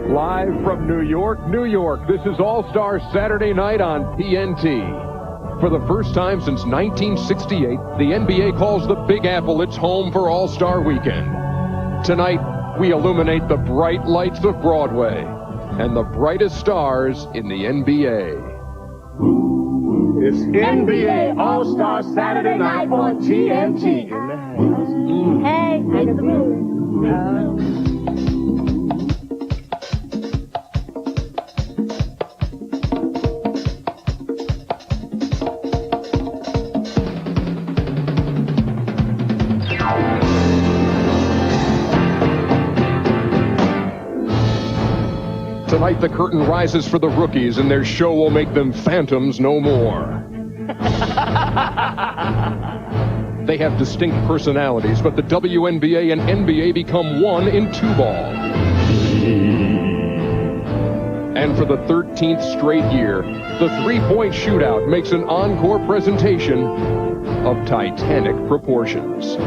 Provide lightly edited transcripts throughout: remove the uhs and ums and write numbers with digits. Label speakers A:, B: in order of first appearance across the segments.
A: Live from New York, New York, this is All-Star Saturday Night on TNT. For the first time since 1968, the NBA calls the Big Apple its home for All-Star Weekend. Tonight, we illuminate the bright lights of Broadway and the brightest stars in the NBA.
B: It's NBA All-Star Saturday Night on TNT.
C: Hey, make the move.
A: Tonight, the curtain rises for the rookies, and their show will make them phantoms no more. They have distinct personalities, but the WNBA and NBA become one in two-ball. And for the 13th straight year, the three-point shootout makes an encore presentation of titanic proportions.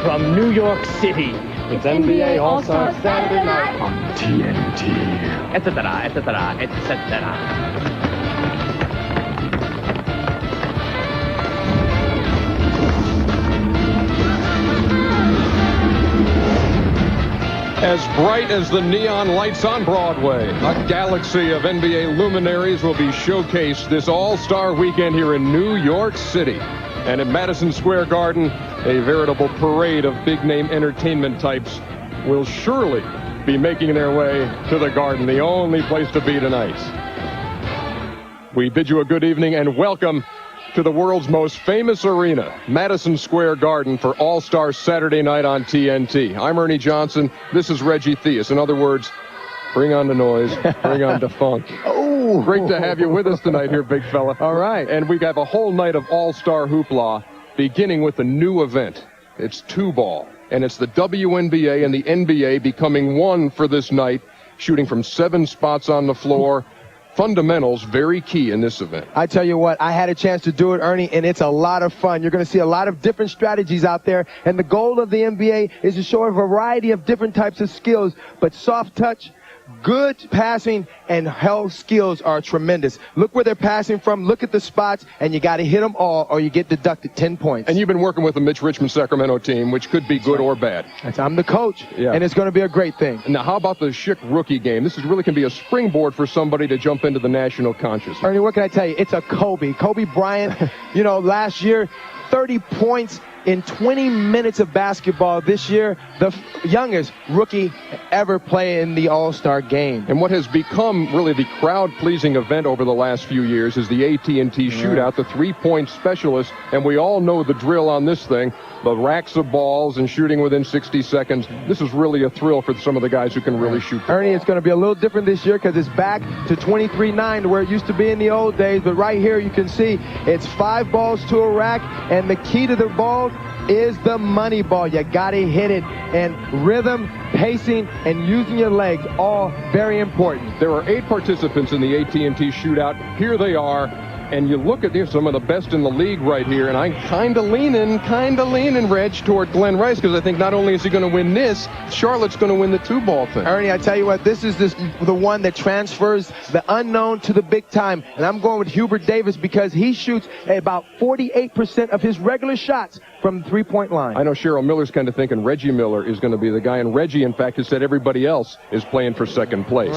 D: From New York City,
C: It's NBA All-Star Saturday Night
B: On TNT.
D: etc., etc., etc.
A: As bright as the neon lights on Broadway, a galaxy of NBA luminaries will be showcased this All-Star weekend here in New York City. And at Madison Square Garden, a veritable parade of big-name entertainment types will surely be making their way to the Garden, the only place to be tonight. We bid you a good evening and welcome to the world's most famous arena, Madison Square Garden, for All-Star Saturday Night on TNT. I'm Ernie Johnson. This is Reggie Theus. In other words, bring on the noise, bring on the funk.
E: Oh,
A: great to have you with us tonight here, big fella.
E: All right.
A: And we have a whole night of all-star hoopla, beginning with a new event. It's two-ball, and it's the WNBA and the NBA becoming one for this night, shooting from 7 spots on the floor. Fundamentals very key in this event.
E: I tell you what, I had a chance to do it, Ernie, and it's a lot of fun. You're going to see a lot of different strategies out there, and the goal of the NBA is to show a variety of different types of skills, but soft touch, good passing, and health skills are tremendous. Look where they're passing from, look at the spots, and you got to hit them all or you get deducted 10 points.
A: And you've been working with the Mitch Richmond Sacramento team, which could be good or bad.
E: I'm the coach,
A: Yeah.
E: and it's going to be a great thing.
A: Now, how about the Schick rookie game? This is really can be a springboard for somebody to jump into the national consciousness.
E: Ernie, what can I tell you? It's a Kobe Bryant, last year, 30 points in 20 minutes of basketball. This year, the youngest rookie ever play in the All-Star game.
A: And what has become really the crowd-pleasing event over the last few years is the AT&T shootout, the three-point specialist. And we all know the drill on this thing, the racks of balls and shooting within 60 seconds. This is really a thrill for some of the guys who can really shoot the
E: Ernie,
A: ball.
E: it's going to be a little different this year because it's back to 23-9 where it used to be in the old days. But right here you can see it's 5 balls to a rack, and the key to the ball is the money ball. You got to hit it. And rhythm, pacing, and using your legs, all very important.
A: There are 8 participants in the AT&T shootout. Here they are. And you look at some of the best in the league right here, and I'm kind of leaning, Reg, toward Glenn Rice, because I think not only is he going to win this, Charlotte's going to win the two-ball thing.
E: Ernie, I tell you what, this is the one that transfers the unknown to the big time. And I'm going with Hubert Davis because he shoots at about 48% of his regular shots from the three-point line.
A: I know Cheryl Miller's kind of thinking Reggie Miller is going to be the guy, and Reggie, in fact, has said everybody else is playing for second place.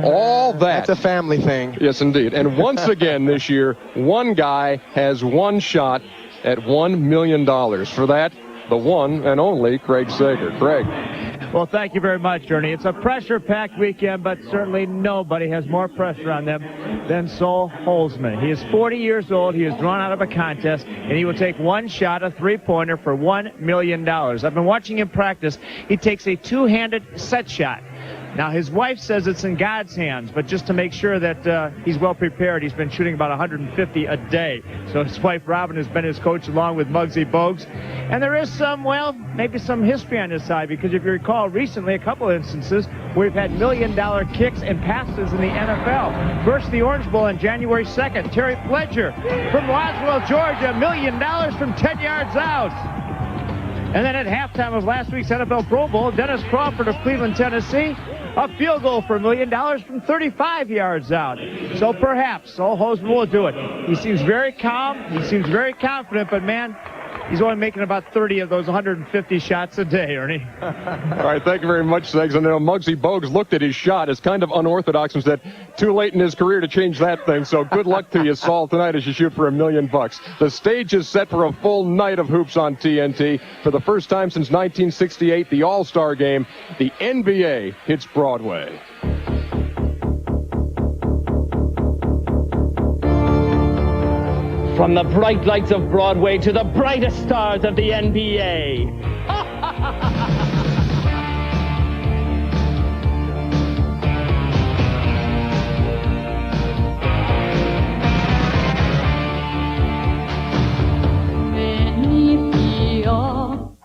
A: All that.
E: That's a family thing.
A: Yes, indeed. And once again this year, one guy has one shot at $1 million. For that, the one and only Craig Sager. Craig.
F: Well, thank you very much, Ernie. It's a pressure-packed weekend, but certainly nobody has more pressure on them than Sol Holzman. He is 40 years old. He is drawn out of a contest, and he will take one shot, a three-pointer, for $1 million. I've been watching him practice. He takes a two-handed set shot. Now, his wife says it's in God's hands, but just to make sure that he's well prepared, he's been shooting about 150 a day. So his wife, Robin, has been his coach along with Muggsy Bogues. And there is some, well, maybe some history on his side, because if you recall, recently, a couple of instances where we've had $1 million kicks and passes in the NFL. First, the Orange Bowl on January 2nd. Terry Pledger from Roswell, Georgia, $1 million from 10 yards out. And then at halftime of last week's NFL Pro Bowl, Dennis Crawford of Cleveland, Tennessee, a field goal for $1 million from 35 yards out. So perhaps Sol Holzman will do it. He seems very calm. He seems very confident, but man, he's only making about 30 of those 150 shots a day, Ernie.
A: All right, thank you very much, Seggs. And Muggsy Bogues looked at his shot as kind of unorthodox and said, too late in his career to change that thing. So good luck to you, Saul, tonight as you shoot for $1 million. The stage is set for a full night of hoops on TNT. For the first time since 1968, the All-Star Game, the NBA hits Broadway.
D: From the bright lights of Broadway to the brightest stars of the NBA.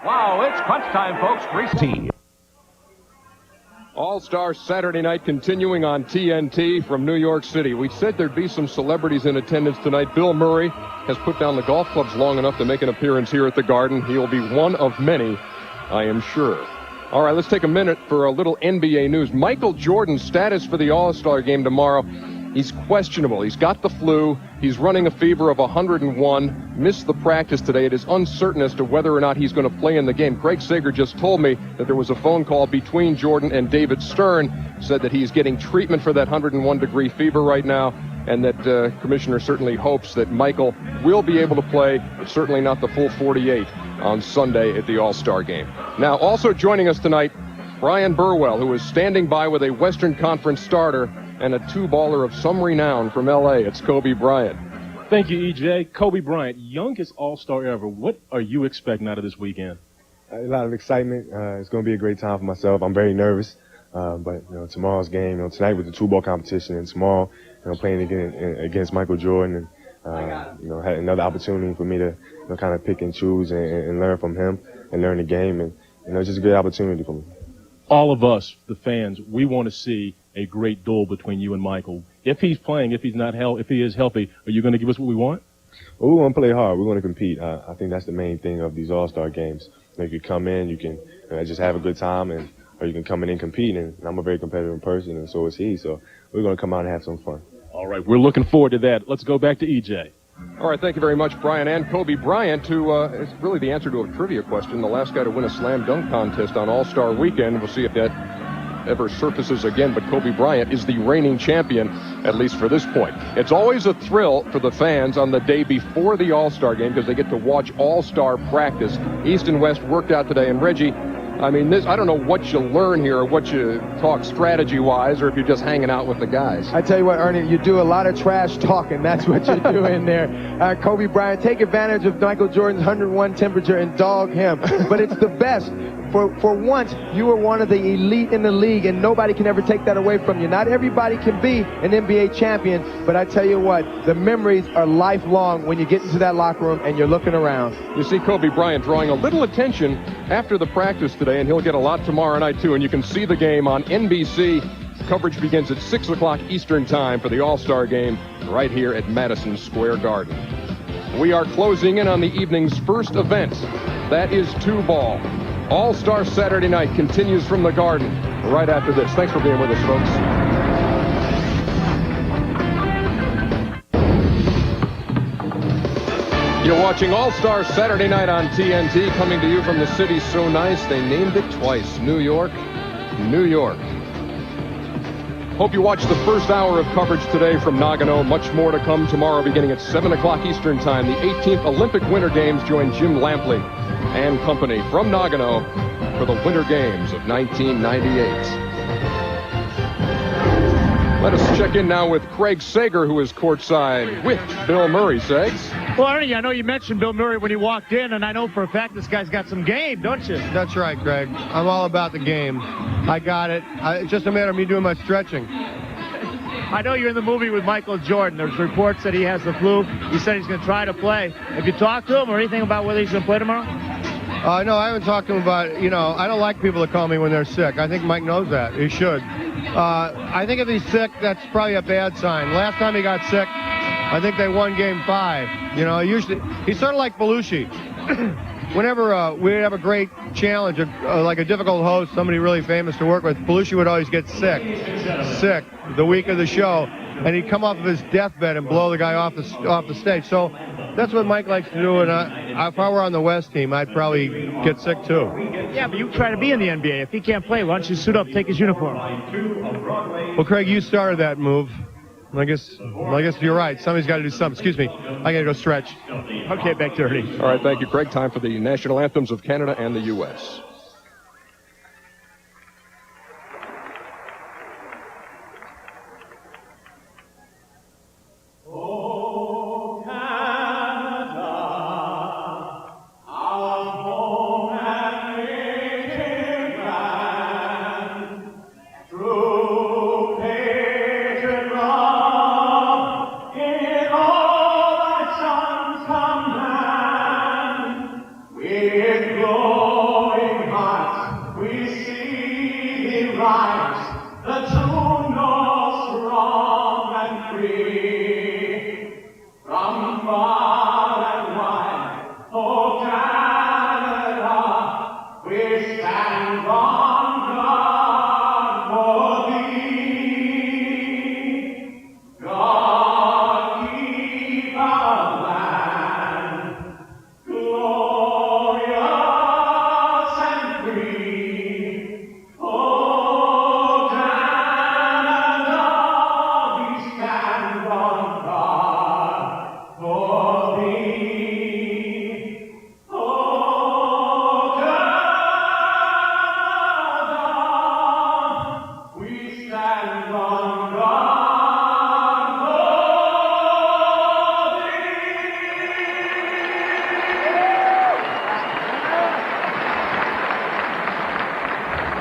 A: Wow, it's crunch time, folks. Grease. All-Star Saturday night continuing on TNT from New York City. We said there'd be some celebrities in attendance tonight. Bill Murray has put down the golf clubs long enough to make an appearance here at the Garden. He'll be one of many, I am sure. All right, let's take a minute for a little NBA news. Michael Jordan's status for the All-Star game tomorrow. He's questionable. He's got the flu. He's running a fever of 101. Missed the practice today. It is uncertain as to whether or not he's going to play in the game. Craig Sager just told me that there was a phone call between Jordan and David Stern. Said that he's getting treatment for that 101-degree fever right now, and that Commissioner certainly hopes that Michael will be able to play, but certainly not the full 48 on Sunday at the All-Star game. Now, also joining us tonight, Brian Burwell, who is standing by with a Western Conference starter and a two-baller of some renown from L.A. It's Kobe Bryant.
G: Thank you, E.J. Kobe Bryant, youngest All-Star ever. What are you expecting out of this weekend?
H: A lot of excitement. It's going to be a great time for myself. I'm very nervous, but tomorrow's game. Tonight was the two-ball competition, and tomorrow, playing against Michael Jordan, and had another opportunity for me to kind of pick and choose and learn from him and learn the game, and it's just a good opportunity for me.
G: All of us, the fans, we want to see a great duel between you and Michael. If he's playing, if he is healthy, are you going to give us what we want?
H: Well, we want to play hard. We're going to compete. I think that's the main thing of these All-Star games. You can come in, you can just have a good time, or you can come in and compete. And I'm a very competitive person, and so is he. So we're going to come out and have some fun.
G: All right, we're looking forward to that. Let's go back to E.J.
A: All right, thank you very much, Brian and Kobe Bryant, who is really the answer to a trivia question. The last guy to win a slam dunk contest on All-Star Weekend. We'll see if that ever surfaces again, but Kobe Bryant is the reigning champion, at least for this point. It's always a thrill for the fans on the day before the All-Star game because they get to watch All-Star practice. East and West worked out today, and Reggie, I mean, I don't know what you learn here or what you talk strategy-wise or if you're just hanging out with the guys.
E: I tell you what, Ernie, you do a lot of trash talking. That's what you do in there. Kobe Bryant, take advantage of Michael Jordan's 101 temperature and dog him. But it's the best. For once, you were one of the elite in the league, and nobody can ever take that away from you. Not everybody can be an NBA champion, but I tell you what, the memories are lifelong when you get into that locker room and you're looking around.
A: You see Kobe Bryant drawing a little attention after the practice today, and he'll get a lot tomorrow night, too. And you can see the game on NBC. Coverage begins at 6 o'clock Eastern Time for the All-Star Game right here at Madison Square Garden. We are closing in on the evening's first event. That is two-ball. All-Star Saturday night continues from the Garden right after this. Thanks for being with us, folks. You're watching All-Star Saturday night on TNT, coming to you from the city so nice they named it twice. New York, New York. Hope you watched the first hour of coverage today from Nagano. Much more to come tomorrow beginning at 7 o'clock Eastern Time. The 18th Olympic Winter Games join Jim Lampley and company from Nagano for the Winter Games of 1998. Let us check in now with Craig Sager, who is courtside with Bill Murray. Segs?
F: Well, Ernie, I know you mentioned Bill Murray when he walked in, and I know for a fact this guy's got some game, don't you?
I: That's right, Greg. I'm all about the game.
E: I got it. It's just a matter of me doing my stretching.
F: I know you're in the movie with Michael Jordan. There's reports that he has the flu. He said he's going to try to play. Have you talked to him or anything about whether he's going to play tomorrow?
E: No, I haven't talked to him about, I don't like people that call me when they're sick. I think Mike knows that. He should. I think if he's sick, that's probably a bad sign. Last time he got sick, I think they won Game 5. Usually, he's sort of like Belushi. Whenever we have a great challenge, like a difficult host, somebody really famous to work with, Belushi would always get sick the week of the show, and he'd come off of his deathbed and blow the guy off the stage. So that's what Mike likes to do, and if I were on the West team, I'd probably get sick too.
F: Yeah, but you try to be in the NBA. If he can't play, why don't you suit up, take his uniform?
E: Well, Craig, you started that move. I guess you're right. Somebody's got to do something. Excuse me. I got to go stretch.
F: Okay, back to Ernie.
A: All right, thank you, Craig. Time for the national anthems of Canada and the U.S.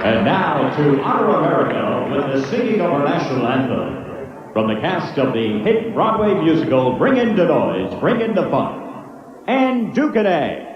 I: And now to honor America with the singing of our national anthem from the cast of the hit Broadway musical Bring in the Noise, Bring in the Fun, and Duke-a-Day.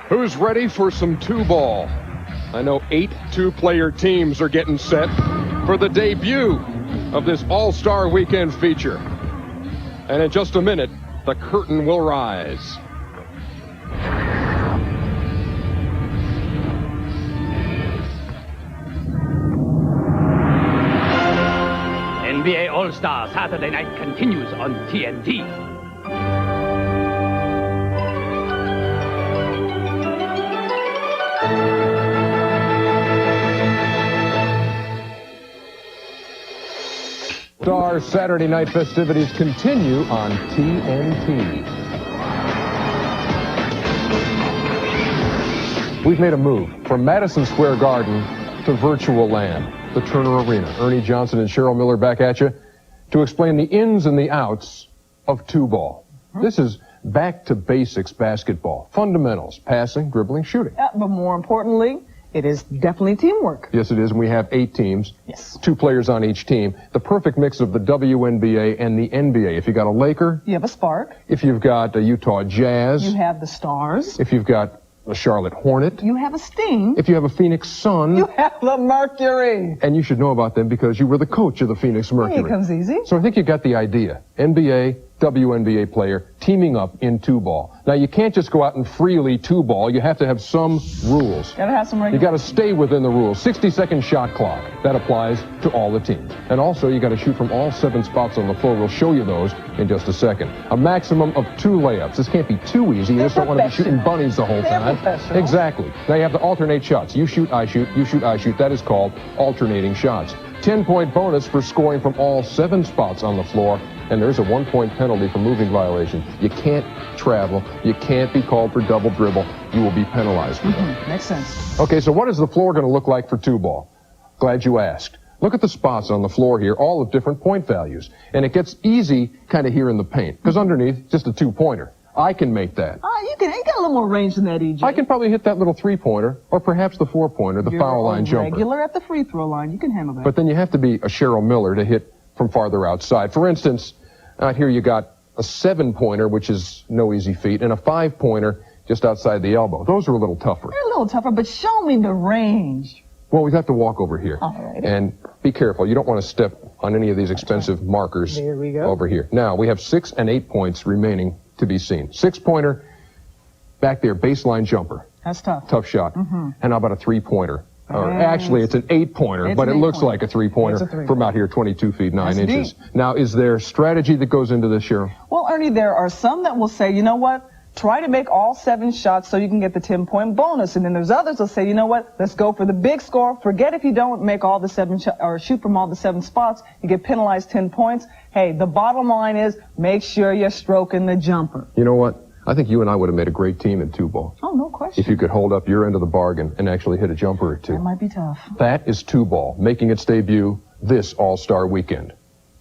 A: Who's ready for some two-ball? I know 8 two-player teams are getting set for the debut of this All-Star Weekend feature. And in just a minute, the curtain will rise.
J: NBA All-Star Saturday Night continues on TNT.
A: Star Saturday night festivities continue on TNT. We've made a move from Madison Square Garden to virtual land, the Turner Arena. Ernie Johnson and Cheryl Miller back at you to explain the ins and the outs of two-ball. This is back to basics basketball. Fundamentals, passing, dribbling, shooting.
K: But more importantly, it is definitely teamwork.
A: Yes, it is, and we have 8 teams.
K: Yes.
A: 2 players on each team. The perfect mix of the WNBA and the NBA. If you got a Laker.
K: You have a Spark.
A: If you've got a Utah Jazz.
K: You have the Stars.
A: If you've got a Charlotte Hornet.
K: You have a Sting.
A: If you have a Phoenix Sun.
K: You have the Mercury.
A: And you should know about them because you were the coach of the Phoenix Mercury.
K: It comes easy.
A: So I think you got the idea. NBA, WNBA player teaming up in two-ball. Now, you can't just go out and freely two-ball. You have to have some rules.
K: Gotta have some
A: You
K: regulation.
A: got to stay within the rules. 60-second shot clock. That applies to all the teams. And also, you got to shoot from all 7 spots on the floor. We'll show you those in just a second. A maximum of 2 layups. This can't be too easy. You just don't want to be shooting bunnies the whole time. Exactly. Now, you have to alternate shots. You shoot, I shoot. You shoot, I shoot. That is called alternating shots. 10-point bonus for scoring from all 7 spots on the floor. And there's a 1-point penalty for moving violation. You can't travel. You can't be called for double dribble. You will be penalized for that.
K: Makes sense.
A: Okay, so what is the floor going to look like for two-ball? Glad you asked. Look at the spots on the floor here, all of different point values. And it gets easy kind of here in the paint, because underneath, just a 2-pointer. I can make that.
K: You got a little more range than that, EJ.
A: I can probably hit that little 3-pointer, or perhaps the 4-pointer, the
K: You're
A: foul line jumper.
K: regular at the free throw line. You can handle that.
A: But then you have to be a Cheryl Miller to hit from farther outside. For instance, out here you got a 7-pointer, which is no easy feat, and a 5-pointer just outside the elbow. Those are a little tougher.
K: They're a little tougher, but show me the range.
A: Well, we have to walk over here.
K: All right.
A: And be careful. You don't want to step on any of these expensive markers
K: There we go.
A: over here. Now, we have 6 and 8 points remaining to be seen. 6-pointer, back there, baseline jumper.
K: That's tough.
A: Tough shot.
K: Mm-hmm.
A: And how about a 3-pointer? Or actually, it's an 8-pointer,
K: It's
A: but
K: an
A: it looks
K: 8-pointer.
A: like a 3-pointer
K: It's a 3-pointer.
A: from out here, 22 feet, 9
K: That's
A: inches.
K: deep.
A: Now, is there strategy that goes into this, Cheryl?
K: Well, Ernie, there are some that will say, you know what? Try to make all 7 shots so you can get the 10-point bonus. And then there's others that say, you know what? Let's go for the big score. Forget if you don't make all the 7 or shoot from all the 7 spots. You get penalized 10 points. Hey, the bottom line is make sure you're stroking the jumper.
A: You know what? I think you and I would have made a great team in two-ball.
K: Oh, no question.
A: If you could hold up your end of the bargain and actually hit a jumper or 2.
K: That might be tough.
A: That is two-ball, making its debut this All-Star Weekend.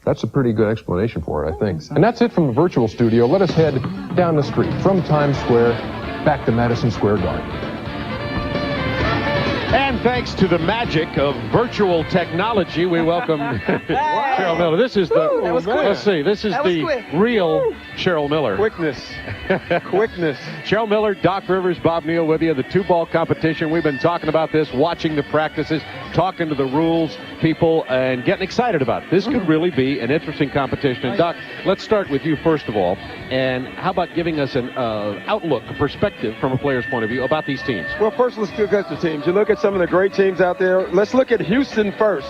A: That's a pretty good explanation for it, I think. And that's it from the virtual studio. Let us head down the street from Times Square back to Madison Square Garden.
L: And thanks to the magic of virtual technology, we welcome Cheryl Miller. This is the,
K: that was quick.
L: let's see, this is
K: That was
L: the
K: quick.
L: real Cheryl Miller.
H: Quickness. Quickness.
L: Cheryl Miller, Doc Rivers, Bob Neal with you. The two-ball competition. We've been talking about this, watching the practices, talking to the rules people, and getting excited about it. This could really be an interesting competition. And Doc, let's start with you first of all. And how about giving us an outlook, a perspective from a player's point of view about these teams?
H: Well, first let's look at the teams. You look at some of the great teams out there. Let's look at Houston first.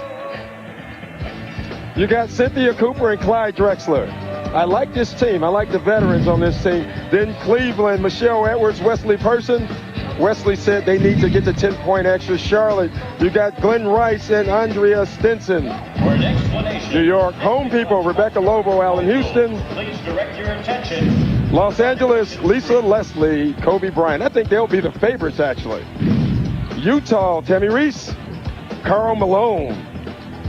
H: You got Cynthia Cooper and Clyde Drexler. I like this team. I like the veterans on this team. Then Cleveland, Michelle Edwards, Wesley Person. Wesley said they need to get the 10-point extra. Charlotte, you got Glenn Rice and Andrea Stinson. New York, home people, Rebecca Lobo, Allen Houston.
I: Please direct your attention.
H: Los Angeles, Lisa Leslie, Kobe Bryant. I think they'll be the favorites, actually. Utah, Tammy Reese, Karl Malone.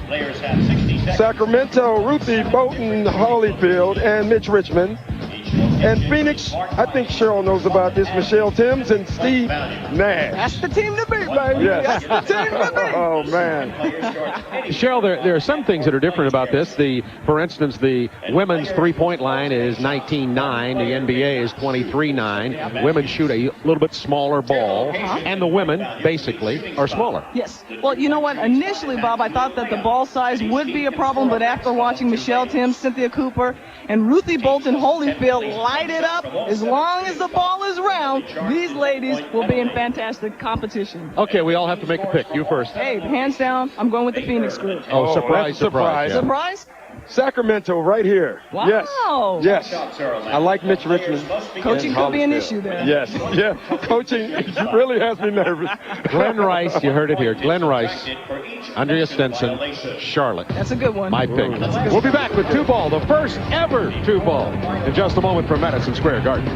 I: Players have 60 seconds.
H: Sacramento, Ruthie Bolton, Holyfield, and Mitch Richmond. And Phoenix, I think Cheryl knows about this, Michelle Timms and Steve Nash.
K: That's the team to beat.
E: baby.
L: Yes.
E: That's the team for me.
L: Oh, man. Cheryl, there are some things that are different about this. For instance, the women's three-point line is 19-9. The NBA is 23-9. Women shoot a little bit smaller ball, and the women, basically, are smaller.
K: Yes. Well, you know what? Initially, Bob, I thought that the ball size would be a problem, but after watching Michelle Timms, Cynthia Cooper, and Ruthie Bolton Holyfield light it up, as long as the ball is round, these ladies will be in fantastic competition.
L: Okay, we all have to make a pick. You first.
K: Hey, hands down, I'm going with the Phoenix group.
L: Oh, surprise.
K: Surprise?
E: Sacramento right here.
K: Wow.
E: Yes. I like Mitch Richmond.
K: Coaching could be an issue there.
E: Yes. Yeah. Coaching really has me nervous.
L: Glenn Rice, you heard it here. Glenn Rice, Andrea Stenson, Charlotte.
K: That's a good one.
L: My pick. We'll be back with 2-ball, the first ever 2-ball, in just a moment from Madison Square Garden.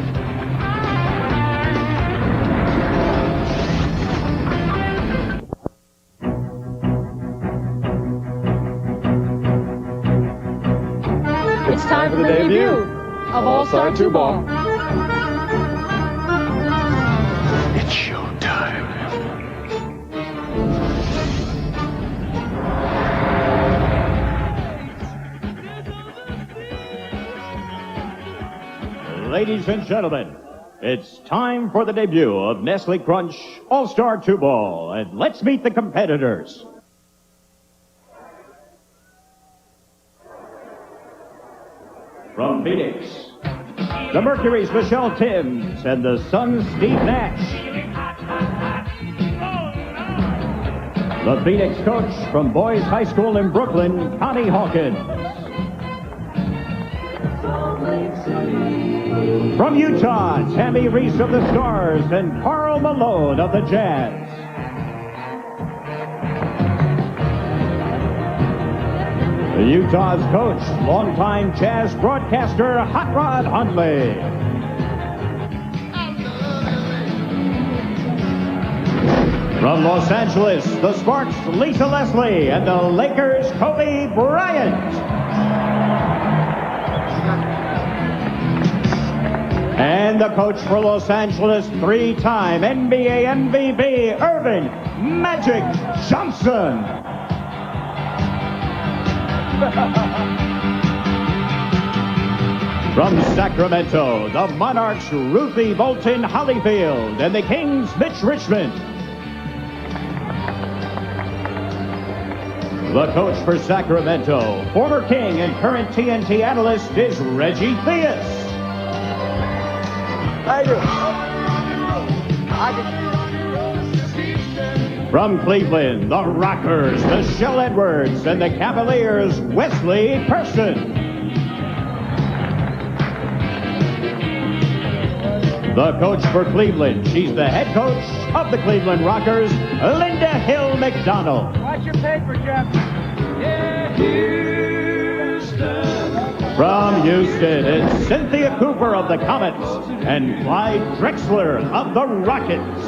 C: It's time for the debut of All-Star 2-Ball.
B: It's showtime.
I: Ladies and gentlemen, it's time for the debut of Nestle Crunch All-Star 2-Ball, and let's meet the competitors. From Phoenix, the Mercury's Michelle Timms and the Sun's Steve Nash. The Phoenix coach from Boys High School in Brooklyn, Connie Hawkins. From Utah, Tammy Reese of the Stars and Carl Malone of the Jazz. Utah's coach, longtime Jazz broadcaster Hot Rod Hundley. From Los Angeles, the Sparks, Lisa Leslie, and the Lakers, Kobe Bryant. And the coach for Los Angeles, three-time NBA MVP, Irvin Magic Johnson. From Sacramento, the Monarchs, Ruthie Bolton Holyfield, and the Kings, Mitch Richmond. The coach for Sacramento, former King and current TNT analyst, is Reggie Theus. From Cleveland, the Rockers, Michelle Edwards, and the Cavaliers, Wesley Person. The coach for Cleveland, she's the head coach of the Cleveland Rockers, Linda Hill McDonald.
C: Watch your paper, Jeff.
I: From Houston, it's Cynthia Cooper of the Comets and Clyde Drexler of the Rockets.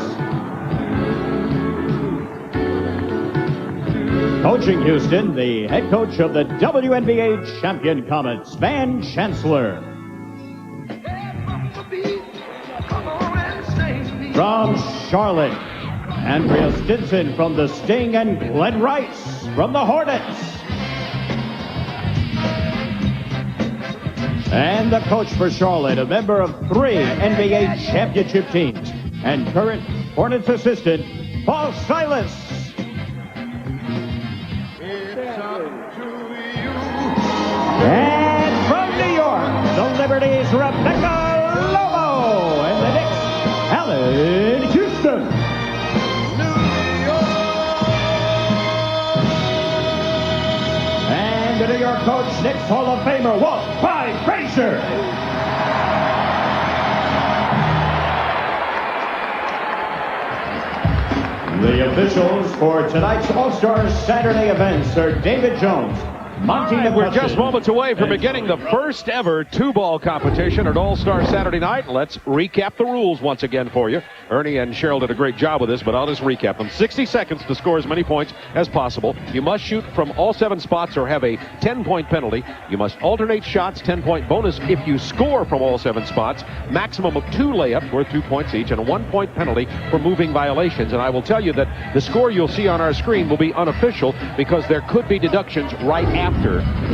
I: Coaching Houston, the head coach of the WNBA champion Comets, Van Chancellor. From Charlotte, Andrea Stinson from the Sting and Glenn Rice from the Hornets. And the coach for Charlotte, a member of 3 NBA championship teams, and current Hornets assistant, Paul Silas. And from New York, the Liberties, Rebecca Lobo, and the Knicks, Alan Houston. And the New York coach, Knicks Hall of Famer, Walt Clyde Frazier. The officials for tonight's All-Star Saturday events are David Jones, Monty
L: And we're just
I: Hutchins.
L: moments away from beginning the first ever two-ball competition at All-Star Saturday night. Let's recap the rules once again for you. Ernie and Cheryl did a great job with this, but I'll just recap them. 60 seconds to score as many points as possible. You must shoot from all 7 spots or have a 10-point penalty. You must alternate shots, 10-point bonus if you score from all 7 spots. Maximum of 2 layups worth 2 points each, and a 1-point penalty for moving violations. And I will tell you that the score you'll see on our screen will be unofficial because there could be deductions right after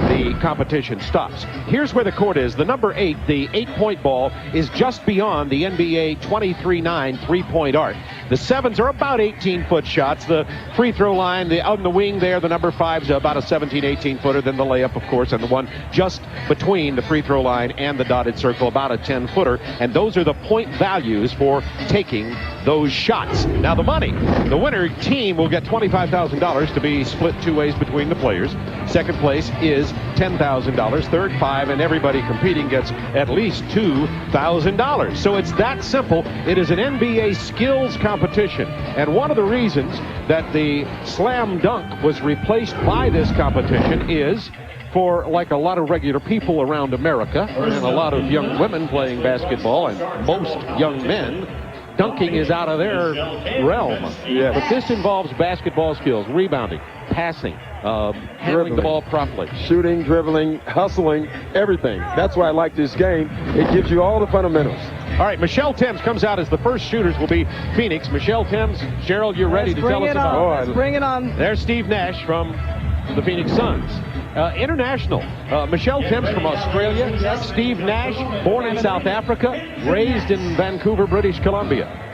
L: the competition stops. Here's where the court is. The number 8, the 8-point ball, is just beyond the NBA 23-9 3-point arc. The 7s are about 18-foot shots. The free throw line, out in the wing there, the number 5's about a 17, 18-footer. Then the layup, of course, and the one just between the free throw line and the dotted circle, about a 10-footer. And those are the point values for taking those shots. Now the money. The winner team will get $25,000 to be split 2 ways between the players. Second place is $10,000. Third, $5,000, and everybody competing gets at least $2,000. So it's that simple. It is an NBA skills competition. And one of the reasons that the slam dunk was replaced by this competition is for, like a lot of regular people around America and a lot of young women playing basketball and most young men, dunking is out of their realm.
E: Yeah.
L: But this involves basketball skills, rebounding, passing, handling the ball properly.
E: Shooting, dribbling, hustling, everything. That's why I like this game. It gives you all the fundamentals.
L: All right, Michelle Thames comes out as the first shooters will be Phoenix. Michelle Thames, Cheryl, you're ready to tell us about
K: Let's bring it on.
L: There's Steve Nash from the Phoenix Suns. International. Michelle Thames from Australia. Steve Nash, born in South Africa, raised in Vancouver, British Columbia.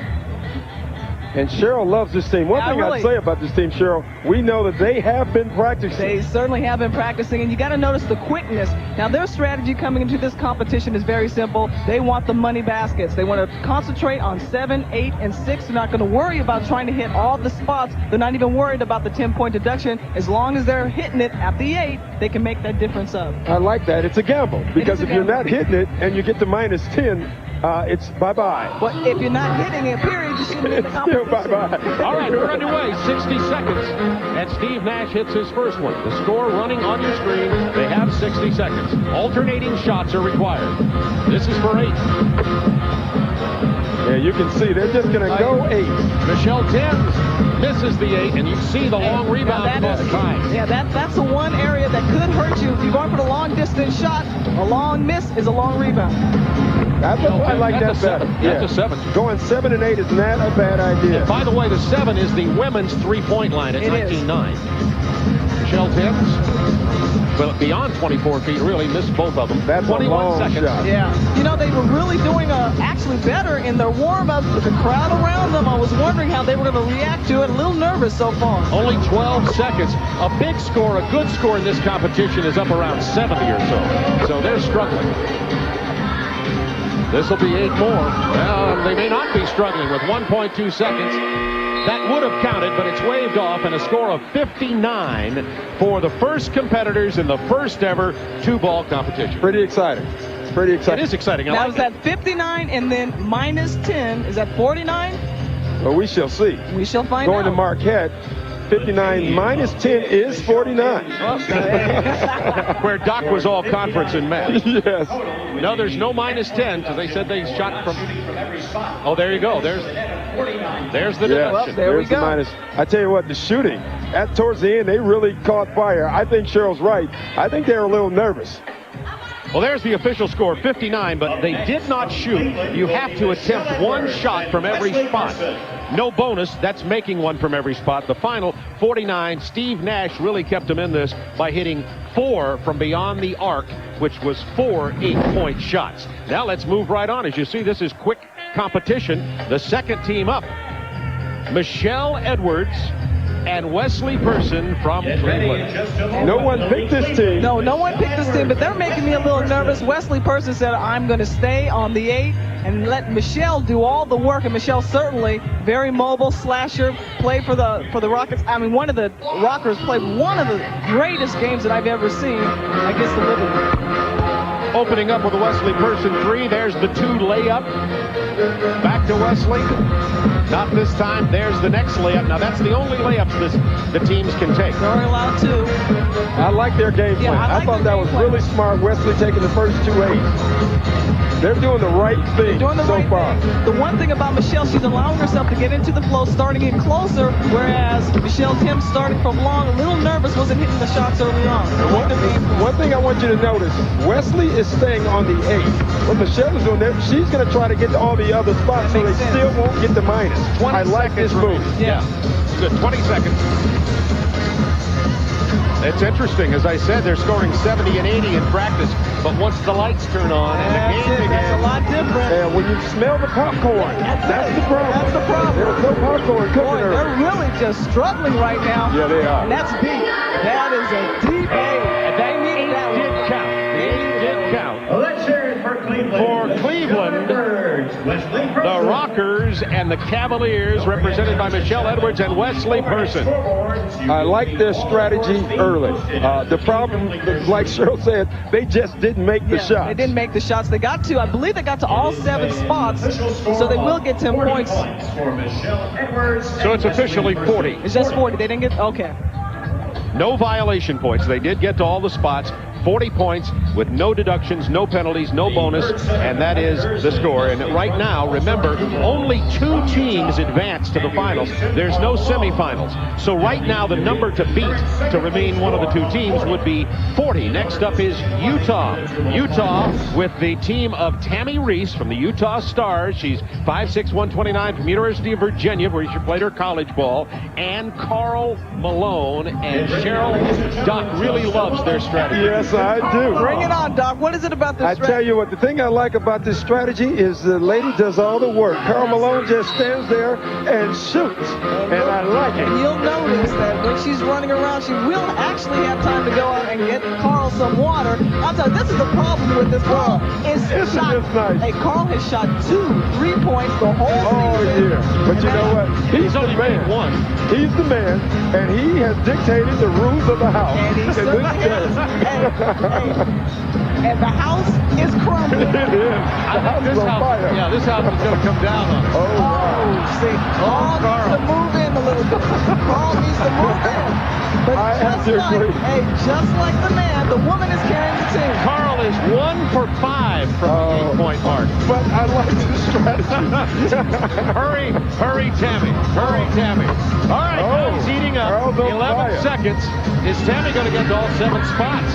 E: And Cheryl loves this team. One thing I'd say about this team, Cheryl, we know that they have been practicing.
K: They certainly have been practicing, and you got to notice the quickness. Now, their strategy coming into this competition is very simple. They want the money baskets. They want to concentrate on 7, 8, and 6. They're not going to worry about trying to hit all the spots. They're not even worried about the 10-point deduction. As long as they're hitting it at the 8, they can make that difference up.
E: I like that. It's a gamble, because if you're not hitting it and you get to minus 10, it's bye-bye.
K: But if you're not hitting it, period, you shouldn't be in the competition.
E: Bye-bye.
L: All right, we're underway. 60 seconds. And Steve Nash hits his first one. The score running on your screen. They have 60 seconds. Alternating shots are required. This is for 8.
E: Yeah, you can see they're just going to go 8.
L: Michelle Thames misses the 8, and you see the long rebound from the time.
K: Yeah, that's the one area that could hurt you. If you're going for the long-distance shot, a long miss is a long rebound.
E: I like that better.
L: That's a 7.
E: Going 7 and 8 is not a bad idea.
L: And by the way, the 7 is the women's three-point line at 19-9. Michelle Thames, but beyond 24 feet, really missed both of them.
E: That's
L: 21 seconds.
E: Shot.
K: Yeah. You know, they were really doing actually better in their warm-up with the crowd around them. I was wondering how they were going to react to it. A little nervous so far.
L: Only 12 seconds. A big score, a good score in this competition is up around 70 or so. So they're struggling. This will be 8 more. Well, they may not be struggling with 1.2 seconds. That would have counted, but it's waved off, and a score of 59 for the first competitors in the first ever two-ball competition.
E: Pretty exciting. Pretty exciting.
L: It is exciting.
K: Now, is that 59 and then minus 10? Is that 49?
E: Well, we shall see.
K: We shall find out.
E: Going to Marquette, 59 minus 10 is 49.
L: Where Doc was all conference in math.
E: Yes.
L: No, there's no minus 10 because they said they shot from. Oh, there you go. There's the deduction.
K: Well, there we go.
E: The minus. I tell you what, the shooting towards the end, they really caught fire. I think Cheryl's right. I think they're a little nervous.
L: Well, there's the official score, 59, but they did not shoot. You have to attempt one shot from every spot. No bonus. That's making one from every spot. The final 49. Steve Nash really kept him in this by hitting 4 from beyond the arc, which was 4 8-point shots. Now let's move right on. As you see, this is quick competition. The second team up, Michelle Edwards and Wesley Person from Cleveland.
E: No one picked this team.
K: No one picked this team, but they're making me a little nervous. Wesley Person said, I'm going to stay on the 8 and let Michelle do all the work. And Michelle certainly very mobile, slasher, played for the Rockets. I mean, one of the Rockers played one of the greatest games that I've ever seen against the Liberty.
L: Opening up with a Wesley Person 3. There's the 2 layup. Back to Wesley. Not this time. There's the next layup. Now, that's the only layups the teams can take.
K: They're only allowed 2.
E: I like their game plan. I thought that was really smart. Wesley taking the first 2 8s. They're doing the right thing so far.
K: The one thing about Michelle, she's allowing herself to get into the flow, starting in closer, whereas Michelle Tim starting from long, a little nervous, wasn't hitting the shots early on.
E: One thing I want you to notice, Wesley is staying on the 8. What Michelle is doing there, she's going to try to get to all the other spots so they still won't get the minus. I like this move.
L: Yeah. Good. 20 seconds. It's interesting. As I said, they're scoring 70 and 80 in practice, but once the lights turn on and the game begins,
K: that's a lot different.
E: And when you smell the popcorn, that's the problem.
K: That's the problem.
E: There's no popcorn cooking early.
K: They're really just struggling right now.
E: Yeah, they are.
K: And that's deep. That is a deep 8.
L: And that 8 did count. The 8 did count.
I: Let's hear it for Cleveland.
L: For Cleveland, the Rockers and the Cavaliers, represented by Michelle Edwards and Wesley Person.
E: I like their strategy early. The problem, like Cheryl said, they just didn't make the shots.
K: They didn't make the shots. They got to, I believe they got to all 7 spots, so they will get 10 points.
L: So it's officially 40.
K: It's just 40. They didn't get, okay.
L: No violation points. They did get to all the spots. 40 points with no deductions, no penalties, no bonus, and that is the score. And right now, remember, only 2 teams advance to the finals. There's no semifinals. So right now, the number to beat to remain one of the 2 teams would be 40. Next up is Utah. Utah with the team of Tammy Reese from the Utah Stars. She's 5'6", 129 from University of Virginia, where she played her college ball, and Carl Malone. And Cheryl, Doc really loves their strategy.
E: Yes, I do.
K: Bring it on, Doc. What is it about this strategy?
E: I tell you what, the thing I like about this strategy is the lady does all the work. Carl Malone just stands there and shoots, and I like it.
K: And you'll notice that when she's running around, she will actually have time to go out and get Carl some water. I'll tell you, this is the problem with this ball.
E: This is nice.
K: Hey, Carl has shot 2 3-points the whole season.
E: Yeah. But you know what? He's
L: only made 1.
E: He's the man, and he has dictated the rules of the house.
K: And he certainly has. And the house is crumbling.
E: It is. The house is on fire.
L: Yeah, this house is going to come down on us.
K: See, Carl needs to move in a little bit. Carl needs to move in. But just like the man, the woman is carrying the team.
L: Carl is 1 for 5 from the 8-point mark.
E: But I like the strategy.
L: Hurry, Tammy. Hurry, Tammy. All right, now he's heating up. 11 seconds. Is Tammy going to get to all 7 spots?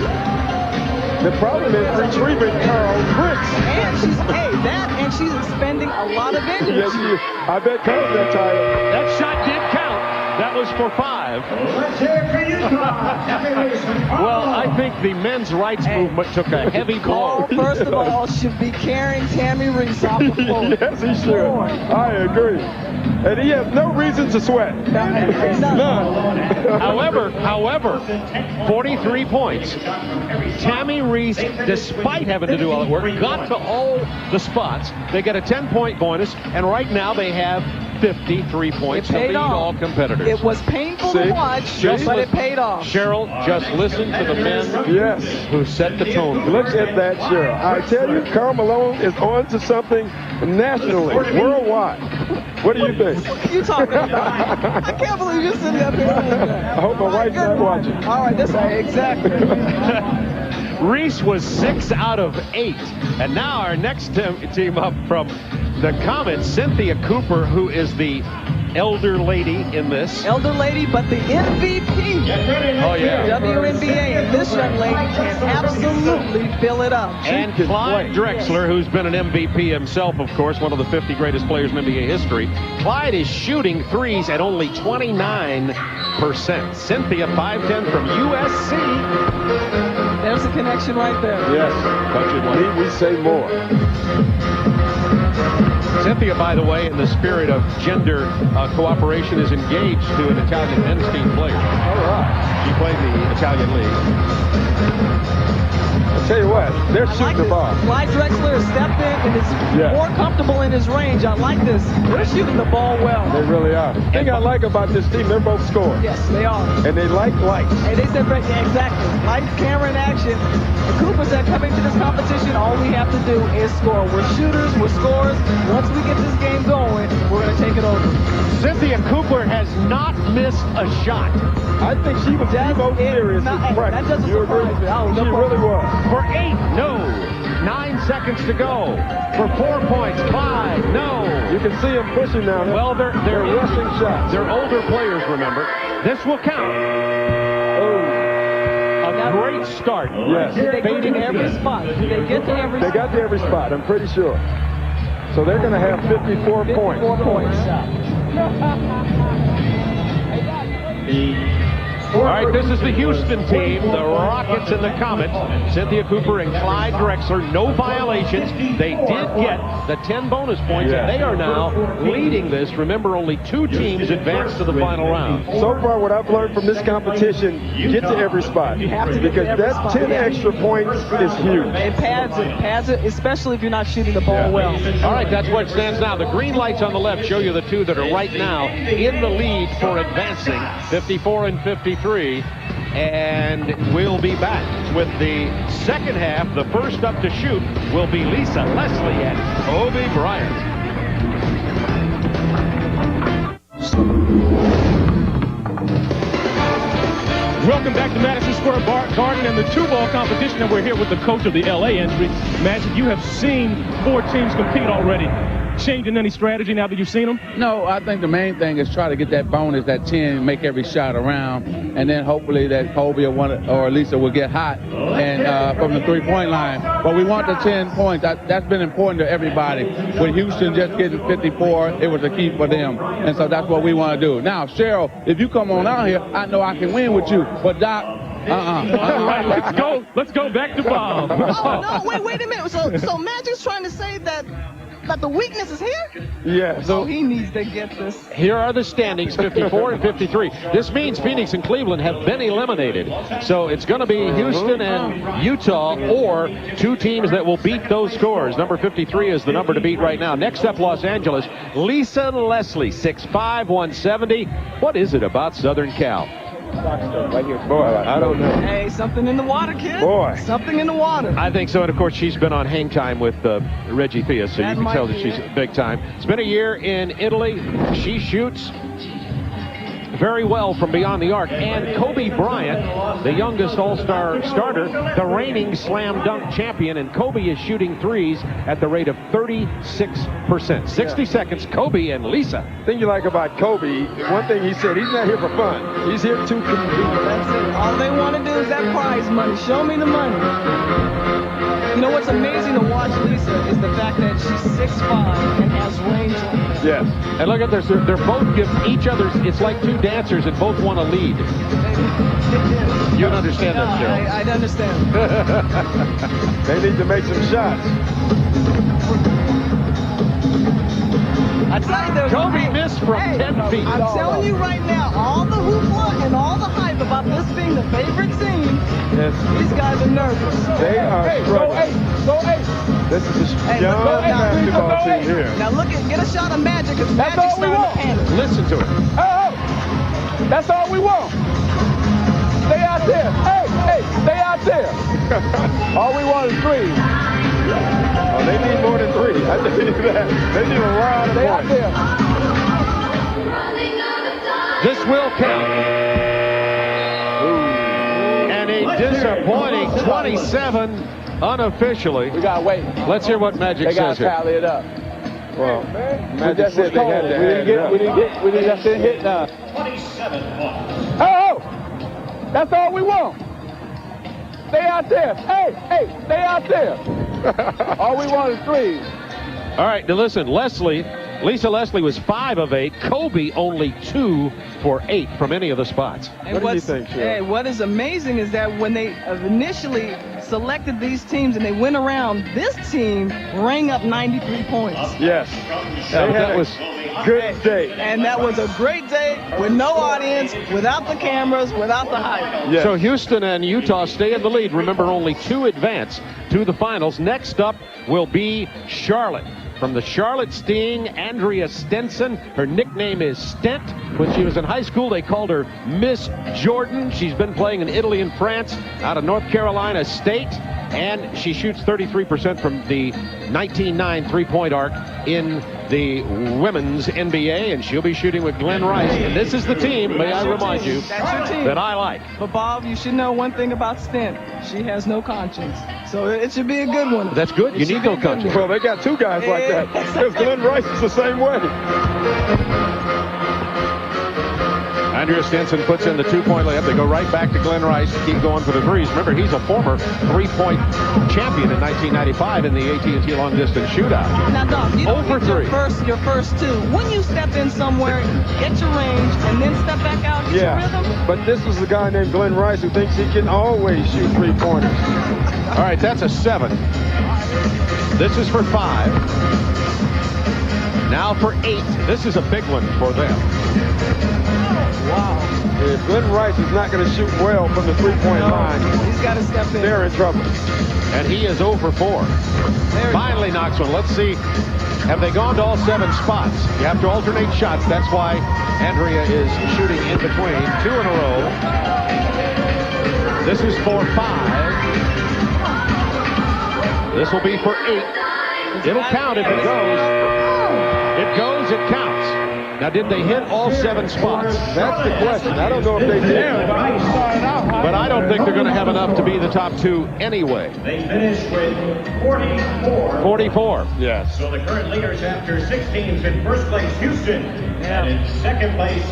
E: The problem is retrieving Carl's bricks.
K: And she's expending a lot of energy.
E: Yes, she is. I bet Carl's that tired.
L: That shot did count. That was for 5.
I: Let's hear it for Utah.
L: Well, I think the men's rights movement took a heavy blow.
K: Carl, first of all, should be carrying Tammy Reese off the floor.
E: Yes, he should. I agree. And he has no reason to sweat. None.
L: However, 43 points. Tammy Reese, despite having to do all the work, got to all the spots. They get a 10-point bonus, and right now they have 53 points to lead all competitors.
K: It was painful to watch, but it paid off.
L: Cheryl, just listen to the men who set the tone.
E: Look at that, Cheryl. I tell you, Carl Malone is on to something nationally, worldwide. What do you think?
K: What are you talking about? I can't believe you're sitting up here saying that.
E: I hope my wife's not watching.
K: All right, exactly.
L: Reese was 6 out of 8. And now our next team up from the Comets, Cynthia Cooper, who is the elder lady in this.
K: Elder lady, but the MVP.
L: Oh, yeah.
K: WNBA, and this young lady can absolutely fill it up.
L: And Clyde Drexler, who's been an MVP himself, of course, one of the 50 greatest players in NBA history. Clyde is shooting threes at only 29%. Cynthia, 5'10", from USC.
K: There's a connection right there.
E: Yes. Need we say more?
L: Cynthia, by the way, in the spirit of gender cooperation, is engaged to an Italian men's team player.
E: All right.
L: She played the Italian League.
E: I'll tell you what, they're shooting the ball.
K: Clyde Drexler has stepped in and is more comfortable in his range. I like this. They're shooting the ball well.
E: They really are. The thing I like about this team, they're both scoring.
K: Yes, they are.
E: And they like lights.
K: Hey, they said exactly. Lights, camera, and action. The Cooper said coming to this competition, all we have to do is score. We're shooters, we're scorers. Once we get this game going, we're going to take it over.
L: Cynthia Cooper has not missed a shot.
E: I think she was the most serious in practice.
K: That doesn't surprise me.
E: She really was.
L: For 8, no. 9 seconds to go. For 4 points, Clyde, no.
E: You can see them pushing now.
L: Well, they're
E: rushing shots.
L: They're older players, remember. This will count. A great start.
E: Yes.
K: Did they get to every spot? Did they get to every spot?
E: They got to every spot, I'm pretty sure. So they're going to have 54 points.
K: 54 points.
L: All right, this is the Houston team, the Rockets and the Comets. Cynthia Cooper and Clyde Drexler, no violations. They did get the 10 bonus points, and they are now leading this. Remember, only 2 teams advanced to the final round.
E: So far, what I've learned from this competition, get to every spot.
K: You have to get
E: because
K: to every
E: that
K: spot.
E: 10 extra points is huge.
K: It pads it, especially if you're not shooting the ball well.
L: All right, that's what stands now. The green lights on the left show you the 2 that are right now in the lead for advancing, 54 and 53. And we'll be back with the second half. The first up to shoot will be Lisa Leslie and Kobe Bryant.
G: Welcome back to Madison Square Garden and the 2-ball competition, and we're here with the coach of the LA entry. Magic, you have seen 4 teams compete already. Changing any strategy now that you've seen them?
M: No, I think the main thing is try to get that bonus, that 10, make every shot around, and then hopefully that Kobe or Lisa will get hot and from the 3-point line. But we want the 10 points. That's been important to everybody. With Houston just getting 54, it was a key for them, and so that's what we want to do. Now, Cheryl, if you come on out here, I know I can win with you, but Doc,
G: All right, let's go back to Bob.
K: Oh, no, wait a minute. So Magic's trying to say that the weakness is here?
E: Yeah.
K: So he needs to get this.
L: Here are the standings, 54 and 53. This means Phoenix and Cleveland have been eliminated. So it's going to be Houston and Utah, or 2 teams that will beat those scores. Number 53 is the number to beat right now. Next up, Los Angeles. Lisa Leslie, 6'5", 170. What is it about Southern Cal?
E: Right here. Boy, I don't know.
K: Hey, something in the water, kid.
E: Boy.
K: Something in the water.
L: I think so, and of course she's been on hang time with Reggie Theus, so you can tell that she's big time. It's been a year in Italy. She shoots very well from beyond the arc. And Kobe Bryant, the youngest all-star starter, the reigning slam dunk champion, and Kobe is shooting threes at the rate of 36%. 60 seconds, Kobe and Lisa.
E: The thing you like about Kobe, one thing he said, he's not here for fun. He's here to compete.
K: That's it. All they want to do is that prize money. Show me the money. You know what's amazing to watch Lisa is the fact that she's 6'5" and has range.
L: Yes. And look at this. They're both giving each other's, it's like 2 dancers and both want to lead. You don't understand that, Cheryl.
K: I understand.
E: They need to make some shots.
K: I tell you, there's
L: Kobe missed from 10 feet.
K: I'm telling you right now, all the hoopla and all the hype about this being the favorite team, these guys are nervous.
E: They are struggling.
K: Go eight.
E: This is a young basketball team here.
K: Now look at, get a shot of Magic, because Magic's starting to panic.
L: Listen to it.
M: Oh, that's all we want. Stay out there. Hey, stay out there. All we want is 3.
E: Oh, they need more than 3. I tell you that. They need a lot of points.
L: This will count. And a disappointing 27 unofficially.
M: We got to wait.
L: Let's hear what Magic says here.
M: They got to tally it up.
E: Well, Magic said they had to
M: We just didn't hit none.
I: 27 points.
M: Oh, that's all we want. Stay out there. Hey, stay out there. All we want is 3.
L: All right, now listen, Leslie Lisa Leslie was 5 of 8. Kobe only 2 for 8 from any of the spots.
K: What do you think, Cheryl? Hey, what is amazing is that when they initially selected these teams and they went around, this team rang up 93 points.
N: Yes.
L: That was
N: good day.
K: And that was a great day with no audience, without the cameras, without the hype.
L: Yes. So Houston and Utah stay in the lead. Remember, only 2 advance to the finals. Next up will be Charlotte. From the Charlotte Sting, Andrea Stenson. Her nickname is Stent. When she was in high school, they called her Miss Jordan. She's been playing in Italy and France, out of North Carolina State, and she shoots 33% from the 19-9 three-point arc in the women's NBA, and she'll be shooting with Glenn Rice. And this is the team, may I remind you, that I like.
K: But Bob, you should know one thing about Stent. She has no conscience. So it should be a good one.
L: That's good. You need no conscience.
N: Well, they got 2 guys like that. Because Glenn Rice is the same way.
L: Andrea Stenson puts in the 2-point layup. They go right back to Glenn Rice to keep going for the threes. Remember, he's a former 3-point champion in 1995 in the AT&T long distance shootout.
K: Now, Doc, you don't get your first 2. When you step in somewhere, get your range, and then step back out, get your rhythm.
N: But this is a guy named Glenn Rice who thinks he can always shoot 3-pointers.
L: All right, that's a 7. This is for 5. Now for 8. This is a big one for them.
N: Wow. If Glenn Rice is not going to shoot well from the 3-point line,
K: he's got to step in.
N: They're in trouble.
L: And he is 0 for 4. Finally knocks one. Let's see. Have they gone to all 7 spots? You have to alternate shots. That's why Andrea is shooting in between. 2 in a row. This is for 5. This will be for 8. It'll count if it goes. It goes, it counts. Now, did they hit all 7 spots?
N: That's the question. I don't know if they did.
L: But I don't think they're going to have enough to be the top 2 anyway.
I: They finish with 44.
L: 44.
N: Yes.
I: So the current leaders after 6 teams: in first place, Houston. And in second place,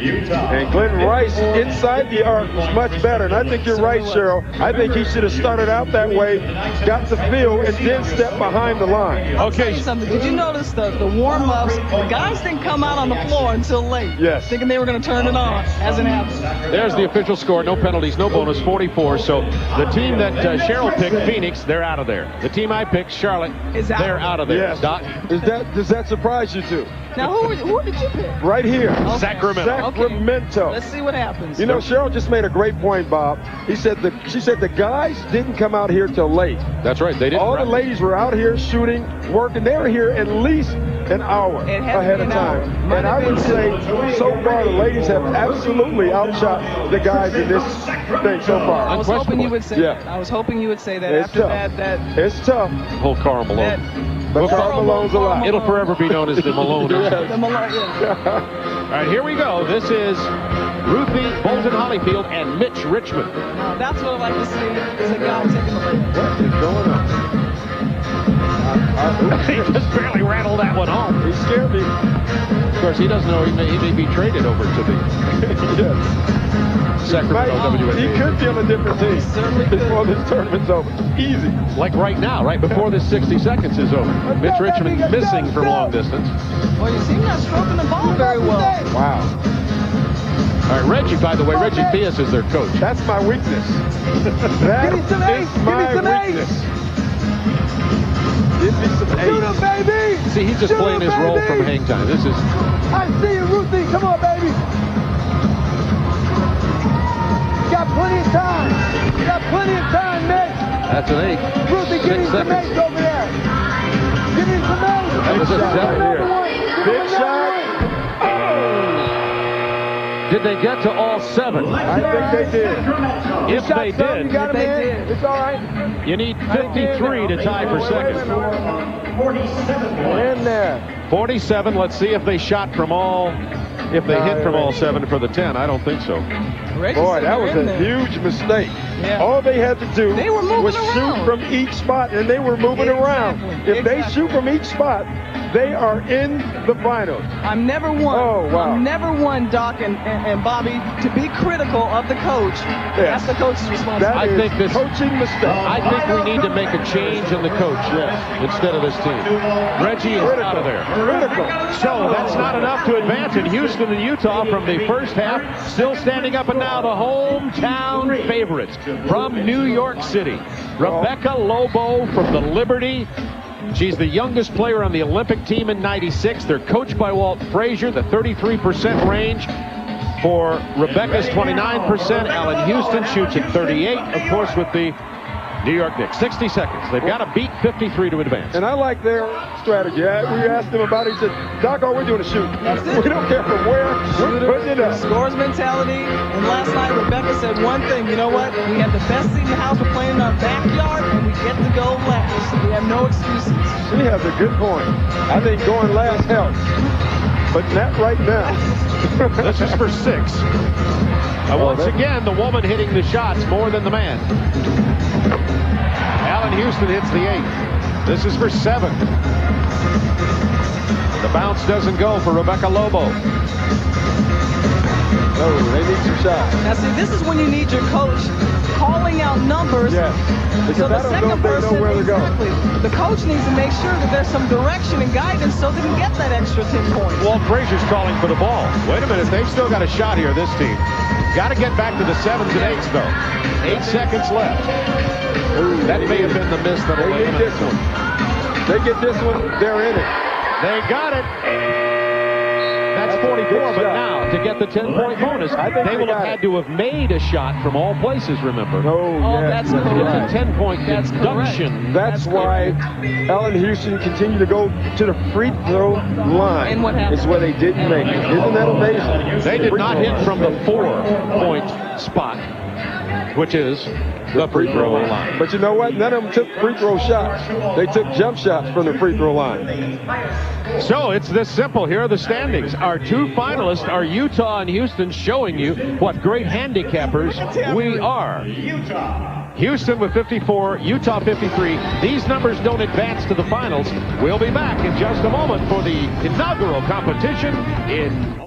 I: Utah.
N: And Glenn Rice inside the arc was much better. And I think you're right, Cheryl. I think he should have started out that way, got the feel, and then stepped behind the line.
K: Okay. Something. Did you notice the warm-ups? The guys didn't come out on the floor until late.
N: Yes.
K: Thinking they were going to turn it on. Hasn't happened.
L: There's the official score. No penalties, no bonus, 44. So the team that Cheryl picked, Phoenix, they're out of there. The team I picked, Charlotte, they're out of there.
N: Yes.
L: Doc?
N: Does that surprise you two?
K: Now, who did you pick?
N: Right here.
K: Okay.
N: Sacramento.
K: Okay. Let's see what happens.
N: You know, Cheryl just made a great point, Bob. She said the guys didn't come out here till late.
L: That's right. They didn't.
N: All the ladies were out here shooting, working. They were here at least an hour ahead of time. And I would say, so far, the ladies have absolutely outshot the guys in this thing so far.
K: I was hoping you would say that. I was hoping you would say that.
N: It's
K: after
N: tough.
K: that.
N: It's tough.
L: Whole Karl Malone.
N: But Karl Malone's alive.
L: It'll forever be known as the Malone.
K: The Malone,
L: All right, here we go. This is Ruthie Bolton Holyfield and Mitch Richmond.
K: Now, that's what I like to see. Is a guy taking the lead.
N: What is going on?
L: He just barely rattled that one home.
N: He scared me.
L: Of course, he doesn't know he may be traded over to the Sacramento WNBA.
N: He could be on a different team before this tournament's over. Easy.
L: Like right now, right before this 60 seconds is over. Mitch Richmond missing from long distance.
K: Well, you see him not stroking the ball very well.
N: Wow.
L: All right, Reggie, by the way, Reggie Theus is their coach.
N: That's my weakness. That is my weakness. Give me some ace.
E: Shoot him, baby!
L: See, he's just playing his role from hang time. This is...
E: I see you, Ruthie. Come on, baby. Got plenty of time. Got plenty of time, Mitch.
L: That's an 8.
E: Ruthie, give me some ace over there. Give me some ace.
L: That was a 7 here.
N: Big shot.
L: Did they get to all 7?
N: I think they did.
L: If they did,
E: You got him in. It's all right.
L: you need 53 to tie for second.
I: 47
N: In there.
L: 47. Let's see if they shot from all... If they hit from all 7 for the 10. I don't think so.
N: Boy, that was a huge mistake.
K: Yeah.
N: All they had to do was
K: around.
N: shoot from each spot, and they were moving around. If they shoot from each spot, They are in the finals.
K: I'm never one.
N: Oh, wow.
K: I'm never one, Doc and Bobby, to be critical of the coach. That's the coach's responsibility.
L: I think this
N: coaching mistake.
L: I think we need to make a change in the coach instead of this team. Reggie is out of there.
N: Critical.
L: So that's not enough to advance in Houston and Utah from the first half. Still standing up and now the hometown favorites from New York City. Rebecca Lobo from the Liberty. She's the youngest player on the Olympic team in '96. They're coached by Walt Frazier, the 33% range. For Rebecca's 29%. Alan Houston shoots at 38, of course, with the New York Knicks. 60 seconds. They've got to beat 53 to advance.
N: And I like their strategy. We asked them about it. He said, Doc, all we're doing is shoot. We don't care from where. We're putting it up.
K: Scores mentality. And last night, Rebecca said one thing. You know what? We have the best seat in the house. We're playing in our backyard, and we get to go last. We have no excuses.
N: She has a good point. I think going last helps. But not right now.
L: This is for 6. Once again, the woman hitting the shots more than the man. Alan Houston hits the 8th. This is for 7. The bounce doesn't go for Rebecca Lobo.
N: No, they need some shots.
K: Now, see, this is when you need your coach calling out numbers.
N: Yes, because
K: so
N: I don't know if they know where to go.
K: The coach needs to make sure that there's some direction and guidance so they can get that extra 10 points.
L: Walt Frazier's calling for the ball. Wait a minute, they've still got a shot here, this team. Got to get back to the 7s and 8s, though. 8 seconds left. Ooh, that may have been the miss that
N: they need this one. They get this one, they're in it.
L: They got it. That's 44, but now to get the 10-point bonus, they will have had to have made a shot from all places, remember.
K: That's correct.
L: It's a 10-point deduction.
N: That's why Alan Houston continued to go to the free throw line.
K: And what happened?
N: It's where they didn't make it. Isn't that amazing?
L: They did not hit from the 4-point spot, which is the free throw line.
N: But you know what? None of them took free throw shots. They took jump shots from the free throw line.
L: So it's this simple. Here are the standings. Our 2 finalists are Utah and Houston, showing you what great handicappers we are. Houston with 54, Utah 53. These numbers don't advance to the finals. We'll be back in just a moment for the inaugural competition in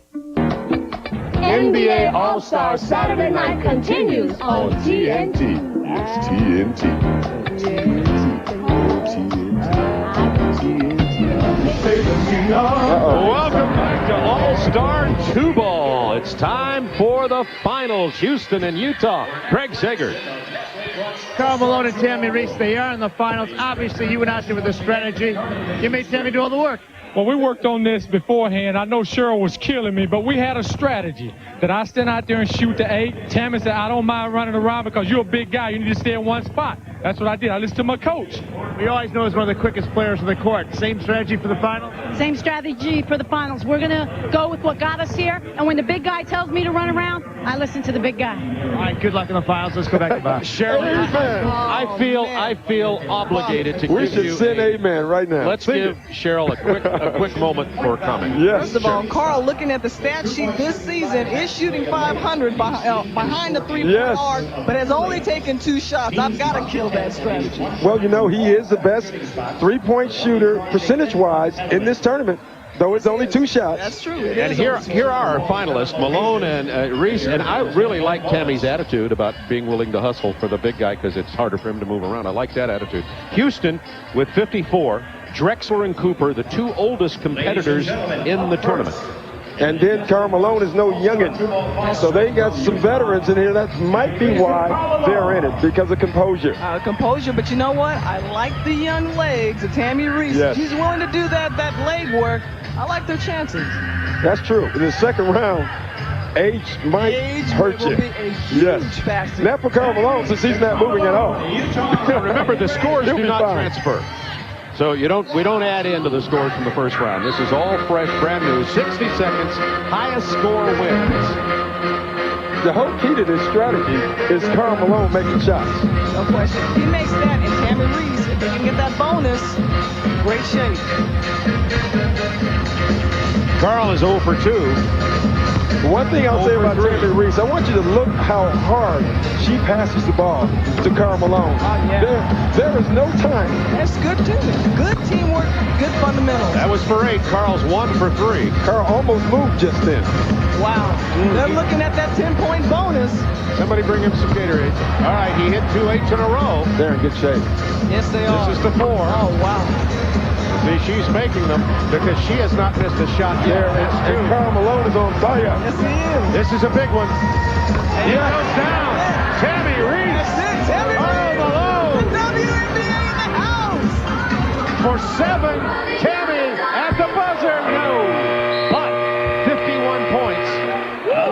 C: NBA All-Star Saturday Night continues on TNT.
B: It's TNT.
L: Welcome back to All-Star 2-Ball. It's time for the finals. Houston and Utah. Greg Sager.
F: Karl Malone and Tammy Reese, they are in the finals. Obviously, you went out there with a strategy. You made Tammy do all the work.
G: Well, we worked on this beforehand. I know Cheryl was killing me, but we had a strategy that I stand out there and shoot the 8. Tammy said, I don't mind running around because you're a big guy. You need to stay in one spot. That's what I did. I listened to my coach.
F: We always know he's one of the quickest players on the court. Same strategy for the finals?
C: Same strategy for the finals. We're going to go with what got us here. And when the big guy tells me to run around, I listen to the big guy.
F: All right, good luck in the finals. Let's go back to Bob.
L: Cheryl, I feel obligated to
N: we
L: give
N: should
L: you
N: send amen right now.
L: Let's give Cheryl a quick moment for comment.
N: Yes.
K: First of all, Karl, looking at the stat sheet this season, is shooting 500 behind the 3-point arc, but has only taken 2 shots. I've got to kill that strategy.
N: Well, you know, he is the best 3-point shooter percentage-wise in this tournament, though it's only 2 shots.
K: That's true.
L: And here are our finalists, Malone and Reese. And I really like Tammy's attitude about being willing to hustle for the big guy because it's harder for him to move around. I like that attitude. Houston with 54. Drexler and Cooper, the 2 oldest competitors in the tournament.
N: And then Karl Malone is no youngin'. So they got some veterans in here. That might be why they're in it, because of composure.
K: Composure, but you know what? I like the young legs of Tammy Reese.
N: Yes.
K: She's willing to do that leg work. I like their chances.
N: That's true. In the second round, age might hurt you.
K: Be a huge factor.
N: Not for Karl Malone, since he's not moving at all.
L: Remember, the scores do not
N: fine.
L: transfer. So we don't add into the scores from the first round. This is all fresh, brand new. 60 seconds, highest score wins.
N: The whole key to this strategy is Karl Malone making shots.
K: No question. He makes that, and Tammy Reese, if they can get that bonus, great shape.
L: Karl is 0 for 2.
N: One thing I'll say about Tammy Reese, I want you to look how hard she passes the ball to Carl Malone. There is no time.
K: That's good, too. Good teamwork, good fundamentals.
L: That was for 8. Carl's 1 for 3.
N: Carl almost moved just then.
K: Wow. They're looking at that 10-point bonus.
L: Somebody bring him some Gatorade. All right, he hit 2 8s in a row.
N: They're in good shape.
K: Yes, they are.
L: This is the 4.
K: Oh, wow.
L: See, she's making them because she has not missed a shot yet.
N: And Carl Malone is on fire.
K: Yes, he is.
L: This is a big one. It goes down. Tammy Reese.
K: That's it. Tammy Reese.
L: Malone.
K: The WNBA in the house.
L: For 7, Tammy at the buzzer. No. But 51 points.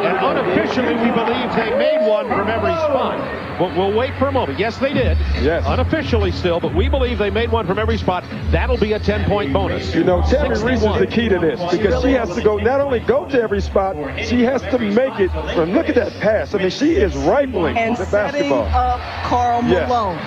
L: And unofficially, we believe they made one from every spot. But we'll wait for a moment. Yes, they did.
N: Yes.
L: Unofficially still, but we believe they made one from every spot. That'll be a 10-point bonus.
N: You know, Tammy Reese is the key to this because she has to go, not only go to every spot, she has to make it. And look at that pass. I mean, she is rifling
K: And
N: the
K: setting
N: basketball.
K: up Carl Malone.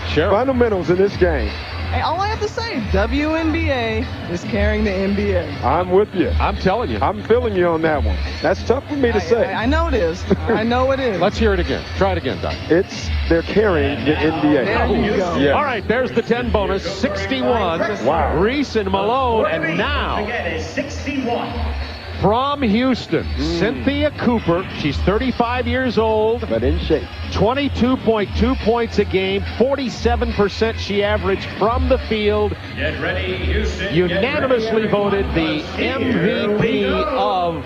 L: Sure.
N: Fundamentals in this game.
K: Hey, all I have to say, WNBA is carrying the NBA.
N: I'm with you.
L: I'm telling you.
N: I'm feeling you on that one. That's tough for me to say.
K: I know it is. I know it is.
L: Let's hear it again. Try it again, Doc.
N: They're carrying the NBA.
K: There you go.
N: Yeah.
L: All right, there's the 10 bonus. 61.
N: Wow.
L: Reese and Malone. And now,
I: 61.
L: from Houston, Cynthia Cooper. She's 35 years old.
N: But in shape.
L: 22.2 points a game. 47% she averaged from the field.
I: Get ready, Houston.
L: Unanimously voted the MVP of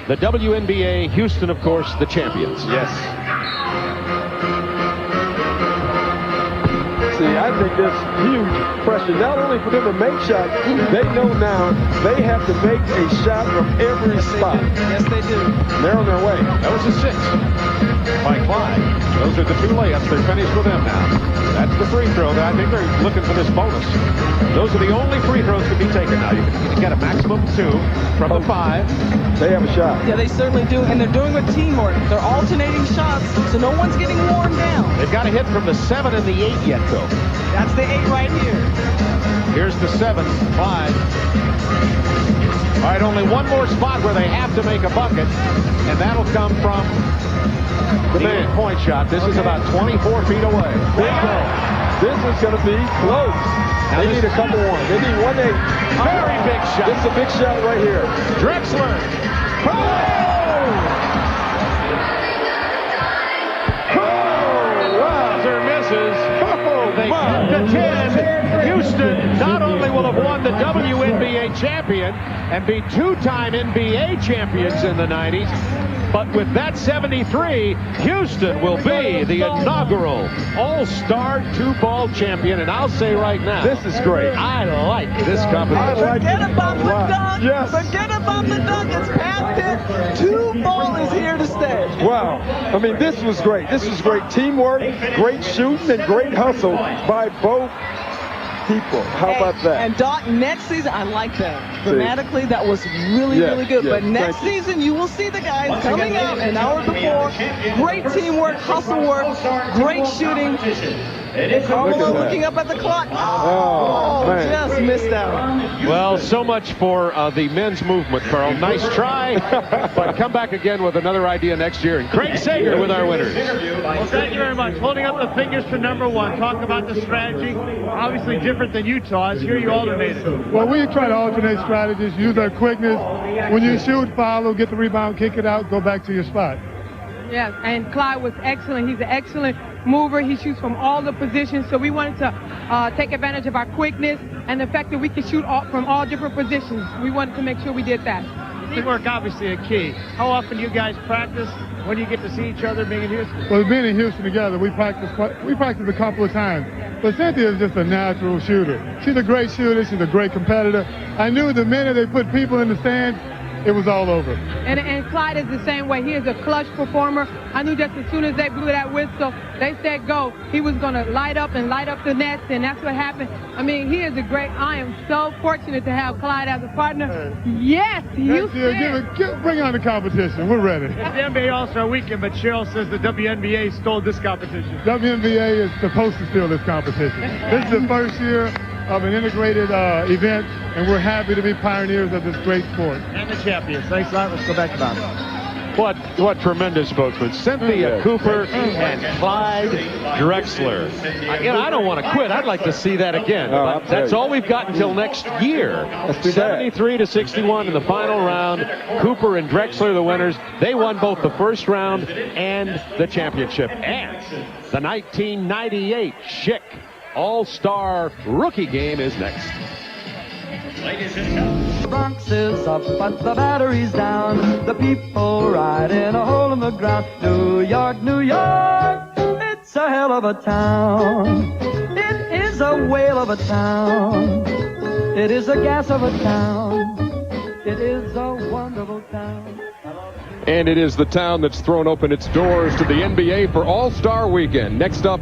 L: the WNBA. Houston, of course, the champions.
N: Yes. See, I think there's huge pressure, not only for them to make shots, they know now they have to make a shot from every spot.
K: Yes, they do.
N: They're on their way.
L: That was a 6 by Clyde. Those are the 2 layups. They're finished with them now. That's the free throw. I think they're looking for this bonus. Those are the only free throws to be taken now. You can get a maximum of 2 from the 5.
N: They have a shot.
K: Yeah, they certainly do, and they're doing it with teamwork. They're alternating shots, so no one's getting worn down.
L: They've got a hit from the 7 and the 8 yet, though.
K: That's the 8 right here.
L: Here's the 7, Clyde. All right, only one more spot where they have to make a bucket, and that'll come from the 8-point shot. This is about 24 feet away.
N: Bingo. This is going to be close.
L: Now
N: They need a couple one. They need 1-8.
L: Very big shot.
N: This is a big shot right here.
L: Drexler. Oh! Buzzer misses. They hit the 10. Houston not only will have won the WNBA champion and be 2-time NBA champions in the 90s, but with that 73, Houston will be the inaugural All-Star 2-ball champion. And I'll say right now,
N: This is great.
L: I like this competition.
K: Forget about the dunk.
N: Yes.
K: Forget about the dunk. It's past it. 2-ball is here to stay.
N: Wow. I mean, this was great. This was great teamwork, great shooting, and great hustle by both people. How about that?
K: And Doc, next season, I like that. Grammatically, that was really,
N: Yes,
K: really good.
N: yes,
K: But next
N: thank you.
K: season, you will see the guys coming out an hour before. Great teamwork, hustle work, great shooting. Carmelo looking up at the clock.
N: Oh, man.
K: Just missed out.
L: Well, so much for the men's movement, Carl. Nice try, but come back again with another idea next year. And Craig Sager with our winners.
F: Well, thank you very much. Holding up the fingers for number 1. Talk about the strategy. Obviously different than Utah's. Here you alternated.
O: Well, we try to alternate strategies, use our quickness. When you shoot, follow, get the rebound, kick it out, go back to your spot.
P: Yes, and Clyde was excellent. He's an excellent mover. He shoots from all the positions, so we wanted to take advantage of our quickness and the fact that we can shoot from all different positions. We wanted to make sure we did that.
F: Teamwork obviously a key. How often do you guys practice? When do you get to see each other being in Houston?
O: Well, being in Houston together, we practiced a couple of times. But Cynthia is just a natural shooter. She's a great shooter. She's a great competitor. I knew the minute they put people in the stands, it was all over.
P: And Clyde is the same way. He is a clutch performer. I knew just as soon as they blew that whistle, they said go, he was going to light up the nets, and that's what happened. I mean, he is a great, I am so fortunate to have Clyde as a partner. Yes,
O: Bring on the competition. We're ready.
F: It's the NBA All-Star Weekend, but Cheryl says the WNBA stole this competition.
O: WNBA is supposed to steal this competition. This is the first year of an integrated event, and we're happy to be pioneers of this great sport.
F: And the champions. Thanks a lot. Let's go back to Bob.
L: What tremendous spokesman. Cynthia Cooper and Clyde Drexler. I don't want to quit. I'd like to see that again. But that's all we've got until next year. 73-61 in the final round. Cooper and Drexler the winners. They won both the first round and the championship. And the 1998 Schick All-Star Rookie Game is next.
Q: The Bronx is up, but the battery's down. The people ride in a hole in the ground. New York, New York, it's a hell of a town. It is a whale of a town. It is a gas of a town. It is a wonderful town.
A: And it is the town that's thrown open its doors to the NBA for All-Star Weekend. Next up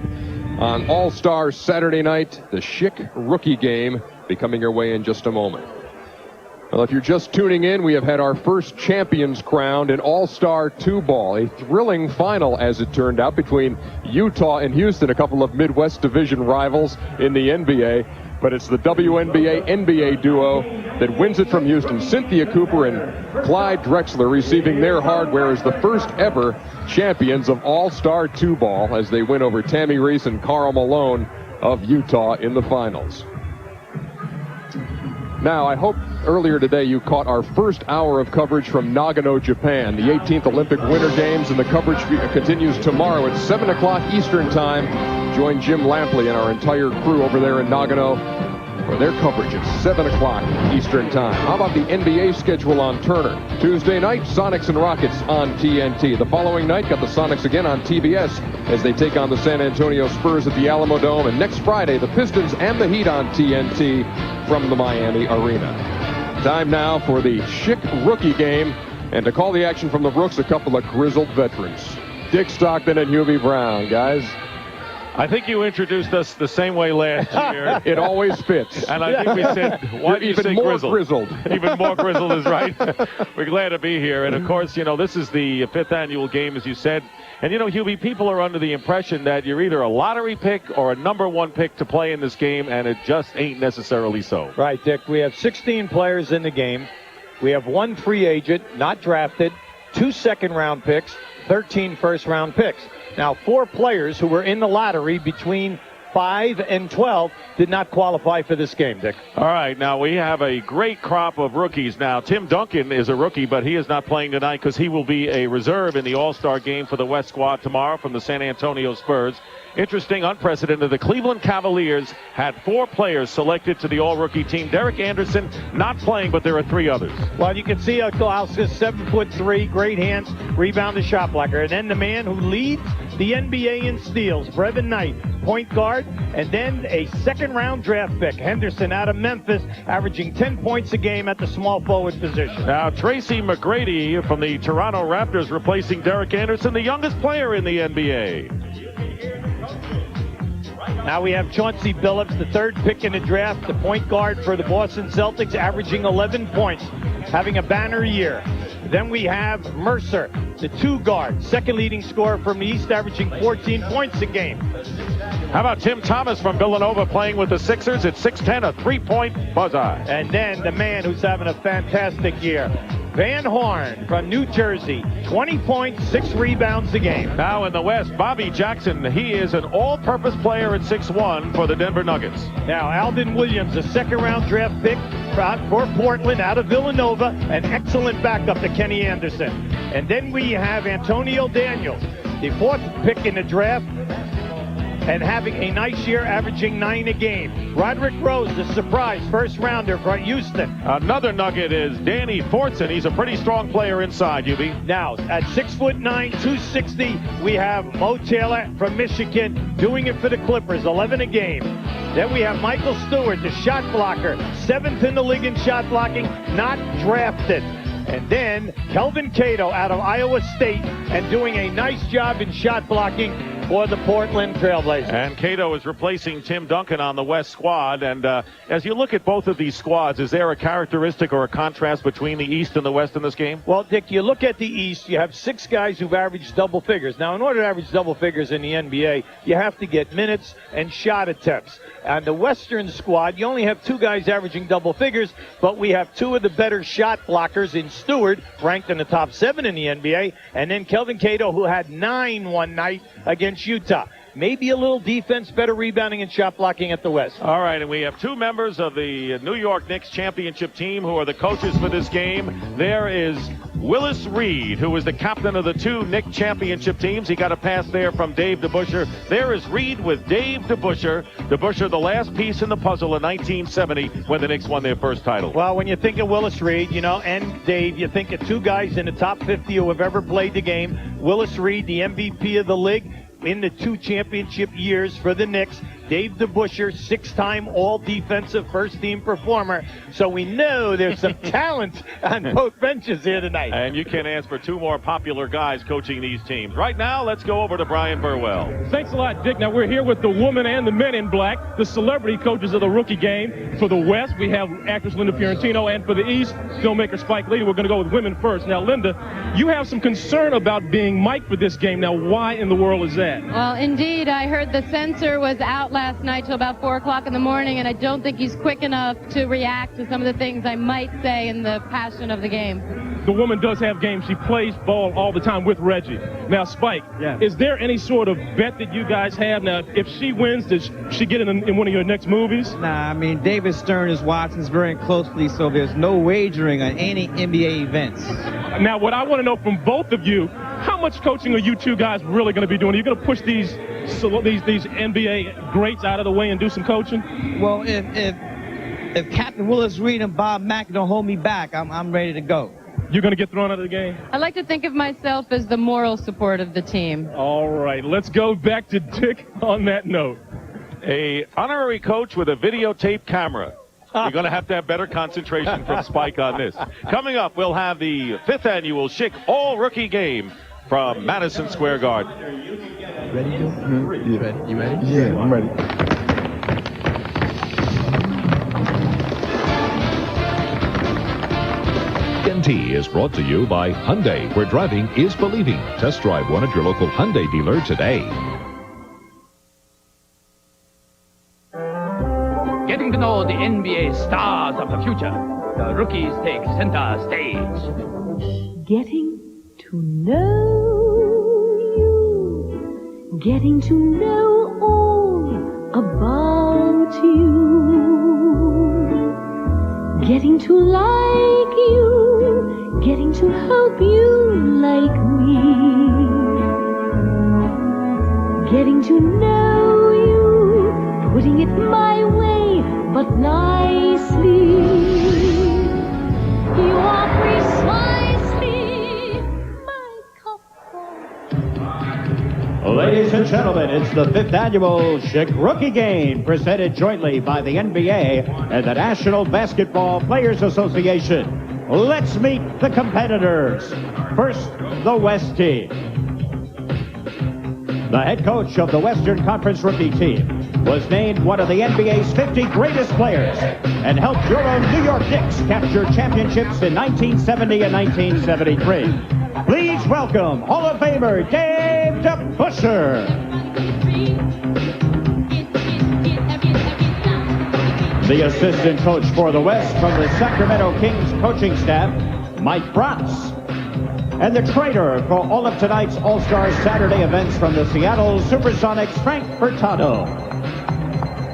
A: on All-Star Saturday night, the Schick Rookie Game, be coming your way in just a moment. Well, if you're just tuning in, we have had our first champions crowned in All-Star 2-ball. A thrilling final, as it turned out, between Utah and Houston, a couple of Midwest Division rivals in the NBA. But it's the WNBA-NBA duo that wins it from Houston. Cynthia Cooper and Clyde Drexler receiving their hardware as the first ever champions of All-Star 2-ball as they win over Tammy Reese and Karl Malone of Utah in the finals. Now, I hope earlier today you caught our first hour of coverage from Nagano, Japan, the 18th Olympic Winter Games, and the coverage continues tomorrow at 7 o'clock Eastern Time. Join Jim Lampley and our entire crew over there in Nagano for their coverage at 7 o'clock Eastern Time. How about the NBA schedule on Turner? Tuesday night, Sonics and Rockets on TNT. The following night, got the Sonics again on TBS as they take on the San Antonio Spurs at the Alamo Dome. And next Friday, the Pistons and the Heat on TNT from the Miami Arena. Time now for the Schick Rookie Game. And to call the action from the Brooks, a couple of grizzled veterans. Dick Stockton and Hubie Brown, guys.
L: I think you introduced us the same way last year.
A: It always fits.
L: And I think we said, why do you say
A: grizzled?
L: Even more grizzled is right. We're glad to be here. And, of course, this is the 5th annual game, as you said. And, Hubie, people are under the impression that you're either a lottery pick or a number 1 pick to play in this game, and it just ain't necessarily so.
R: Right, Dick. We have 16 players in the game. We have 1 free agent, not drafted, 2 second-round picks, 13 first-round picks. Now, 4 players who were in the lottery between 5 and 12 did not qualify for this game, Dick.
L: All right, now we have a great crop of rookies. Now, Tim Duncan is a rookie, but he is not playing tonight because he will be a reserve in the All-Star game for the West squad tomorrow from the San Antonio Spurs. Interesting, unprecedented. The Cleveland Cavaliers had 4 players selected to the all-rookie team. Derek Anderson not playing, but there are 3 others.
R: Well, you can see Klaus's 7'3", great hands, rebound and shot blocker. And then the man who leads the NBA in steals, Brevin Knight, point guard, and then a second-round draft pick, Henderson out of Memphis, averaging 10 points a game at the small forward position.
L: Now, Tracy McGrady from the Toronto Raptors replacing Derek Anderson, the youngest player in the NBA.
R: Now we have Chauncey Billups, the 3rd pick in the draft, the point guard for the Boston Celtics, averaging 11 points, having a banner year. Then we have Mercer, the 2 guard, 2nd leading scorer from the East, averaging 14 points a game.
L: How about Tim Thomas from Villanova playing with the Sixers at 6'10", a 3-point bullseye.
R: And then the man who's having a fantastic year, Van Horn from New Jersey, 20 points, 6 rebounds a game.
L: Now in the West, Bobby Jackson, he is an all-purpose player at 6'1" for the Denver Nuggets.
R: Now Alden Williams, a 2nd-round draft pick for Portland out of Villanova, an excellent backup to Kenny Anderson. And then we have Antonio Daniels, the 4th pick in the draft, and having a nice year, averaging 9 a game. Roderick Rose, the surprise first-rounder for Houston.
L: Another Nugget is Danny Fortson. He's a pretty strong player inside, Hubie.
R: Now, at 6'9", 260, we have Mo Taylor from Michigan doing it for the Clippers, 11 a game. Then we have Michael Stewart, the shot blocker, 7th in the league in shot blocking, not drafted. And then Kelvin Cato out of Iowa State and doing a nice job in shot blocking, for the Portland Trailblazers.
S: And Cato is replacing Tim Duncan on the West squad. And as you look at both of these squads, is there a characteristic or a contrast between the East and the West in this game?
R: Well, Dick, you look at the East, you have 6 guys who've averaged double figures. Now, in order to average double figures in the NBA, you have to get minutes and shot attempts. And the Western squad, you only have 2 guys averaging double figures, but we have 2 of the better shot blockers in Stewart, ranked in the top 7 in the NBA, and then Kelvin Cato, who had 9 one night against Utah. Maybe a little defense, better rebounding and shot blocking at the West.
S: All right, and we have 2 members of the New York Knicks championship team who are the coaches for this game. There is Willis Reed, who is the captain of the 2 Knicks championship teams. He got a pass there from Dave DeBusschere. There is Reed with Dave DeBusschere. DeBusschere, the last piece in the puzzle in 1970 when the Knicks won their first title.
R: Well, when you think of Willis Reed, and Dave, you think of 2 guys in the top 50 who have ever played the game. Willis Reed, the MVP of the league in the 2 championship years for the Knicks. Dave DeBusschere, 6-time all-defensive first-team performer. So we know there's some talent on both benches here tonight.
S: And you can ask for 2 more popular guys coaching these teams. Right now, let's go over to Brian Burwell.
G: Thanks a lot, Dick. Now, we're here with the woman and the men in black, the celebrity coaches of the rookie game. For the West, we have actress Linda Fiorentino, and for the East, filmmaker Spike Lee. We're going to go with women first. Now, Linda, you have some concern about being mic'd for this game. Now, why in the world is that?
T: Well, indeed, I heard the censor was out last night till about 4 o'clock in the morning, and I don't think he's quick enough to react to some of the things I might say in the passion of the game.
G: The woman does have games. She plays ball all the time with Reggie. Now, Spike, is there any sort of bet that you guys have? Now, if she wins, does she get in one of your next movies?
U: Nah, I mean, David Stern is watching this very closely, so there's no wagering on any NBA events.
G: Now, what I want to know from both of you, how much coaching are you 2 guys really going to be doing? Are you going to push these NBA greats out of the way and do some coaching?
U: Well, if Captain Willis Reed and Bob Mack don't hold me back, I'm ready to go.
G: You're going to get thrown out of the game?
T: I like to think of myself as the moral support of the team.
G: All right, let's go back to Dick on that note.
S: A honorary coach with a videotape camera. You're going to have better concentration from Spike on this. Coming up, we'll have the 5th annual Schick All-Rookie Game from Madison Square Garden.
E: Ready, Joe?
N: Yeah.
E: Ready? You ready?
N: Yeah, I'm ready.
V: TNT is brought to you by Hyundai, where driving is believing. Test drive one at your local Hyundai dealer today.
J: Getting to know the NBA stars of the future. The rookies take center stage.
W: Getting to know you. Getting to know all about you. Getting to like you. Getting to help you like me. Getting to know you. Putting it my way, but nicely. You are precisely my cup of.
I: Ladies and gentlemen, it's the 5th annual Schick Rookie Game, presented jointly by the NBA and the National Basketball Players Association. Let's meet the competitors. First, the West team. The head coach of the Western Conference rookie team was named one of the NBA's 50 greatest players and helped your own New York Knicks capture championships in 1970 and 1973. Please welcome Hall of Famer Dave DeBusschere. The assistant coach for the West from the Sacramento Kings coaching staff, Mike Bratz. And the trainer for all of tonight's All-Star Saturday events from the Seattle Supersonics, Frank Furtado.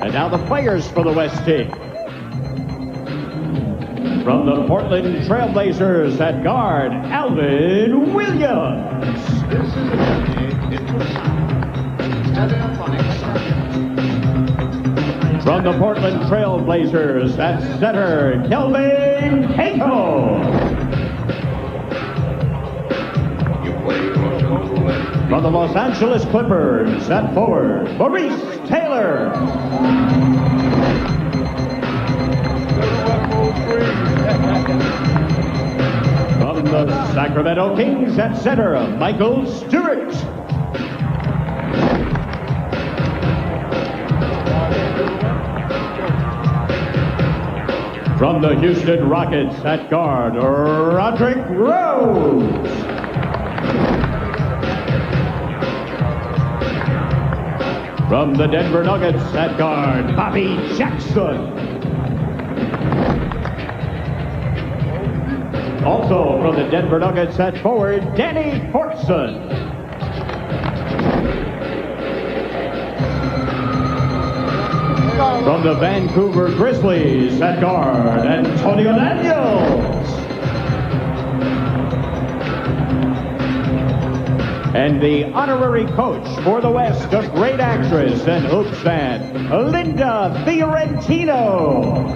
I: And now the players for the West team. From the Portland Trailblazers at guard, Alvin Williams. From the Portland Trailblazers at center, Kelvin Cato. From the Los Angeles Clippers at forward, Maurice Taylor. From the Sacramento Kings at center, Michael Stewart. From the Houston Rockets at guard, Roderick Rose. From the Denver Nuggets at guard, Bobby Jackson. Also from the Denver Nuggets at forward, Danny Fortson. From the Vancouver Grizzlies at guard, Antonio Daniels. And the honorary coach for the West, a great actress and hoops fan, Linda Fiorentino.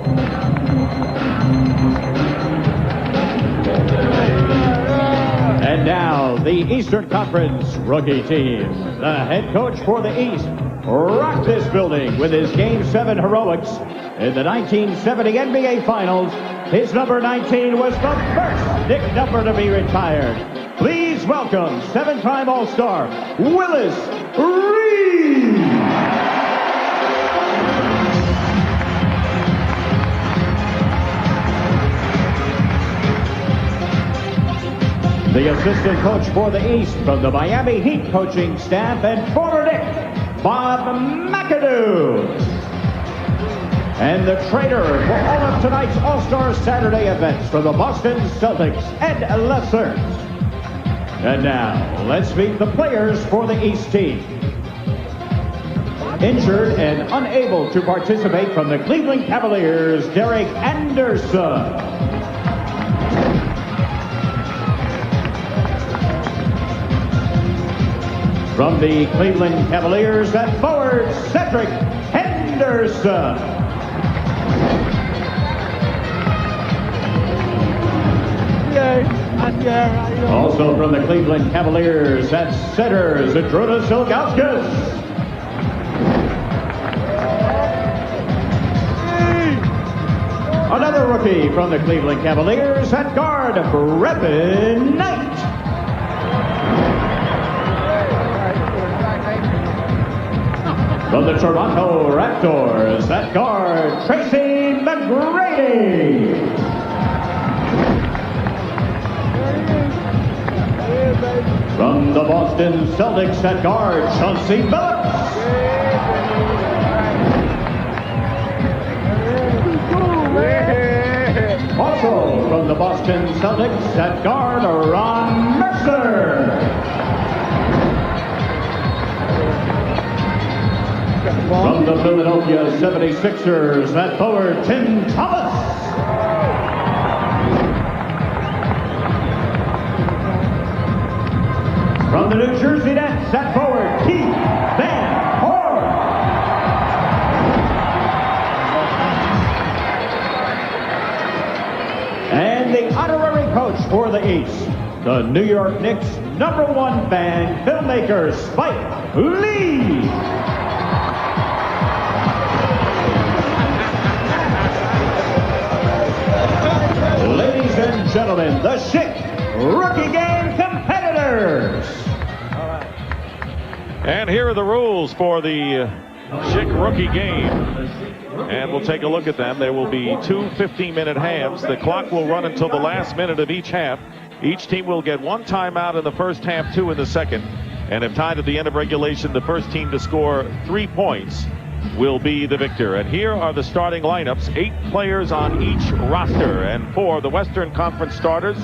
I: And now, the Eastern Conference rookie team. The head coach for the East rocked this building with his Game 7 heroics in the 1970 NBA Finals. His number 19 was the first Knick number to be retired. Please welcome seven-time All-Star, Willis Reed. The assistant coach for the East from the Miami Heat coaching staff and former Knick, Bob McAdoo. And the trainer for all of tonight's All-Star Saturday events from the Boston Celtics, Ed Lesser. And now, let's meet the players for the East team. Injured and unable to participate from the Cleveland Cavaliers, Derek Anderson. From the Cleveland Cavaliers at forward, Cedric Henderson. Also from the Cleveland Cavaliers at center, Zydrunas Ilgauskas. Another rookie from the Cleveland Cavaliers at guard, Brevin Knight. From the Toronto Raptors at guard, Tracy McGrady. From the Boston Celtics at guard, Chauncey Billups. Also from the Boston Celtics at guard, Ron Mercer. From the Philadelphia 76ers at forward, Tim Thomas. From the New Jersey Nets at forward, Keith Van Horn. And the honorary coach for the East, the New York Knicks #1 fan, filmmaker Spike Lee. Ladies and gentlemen, the Schick Rookie Game competitors.
S: And here are the rules for the Schick Rookie Game. And we'll take a look at them. There will be 2 15-minute halves. The clock will run until the last minute of each half. Each team will get 1 timeout in the first half, 2 in the second. And if tied at the end of regulation, the first team to score 3 points will be the victor. And here are the starting lineups. 8 players on each roster. And for the Western Conference starters,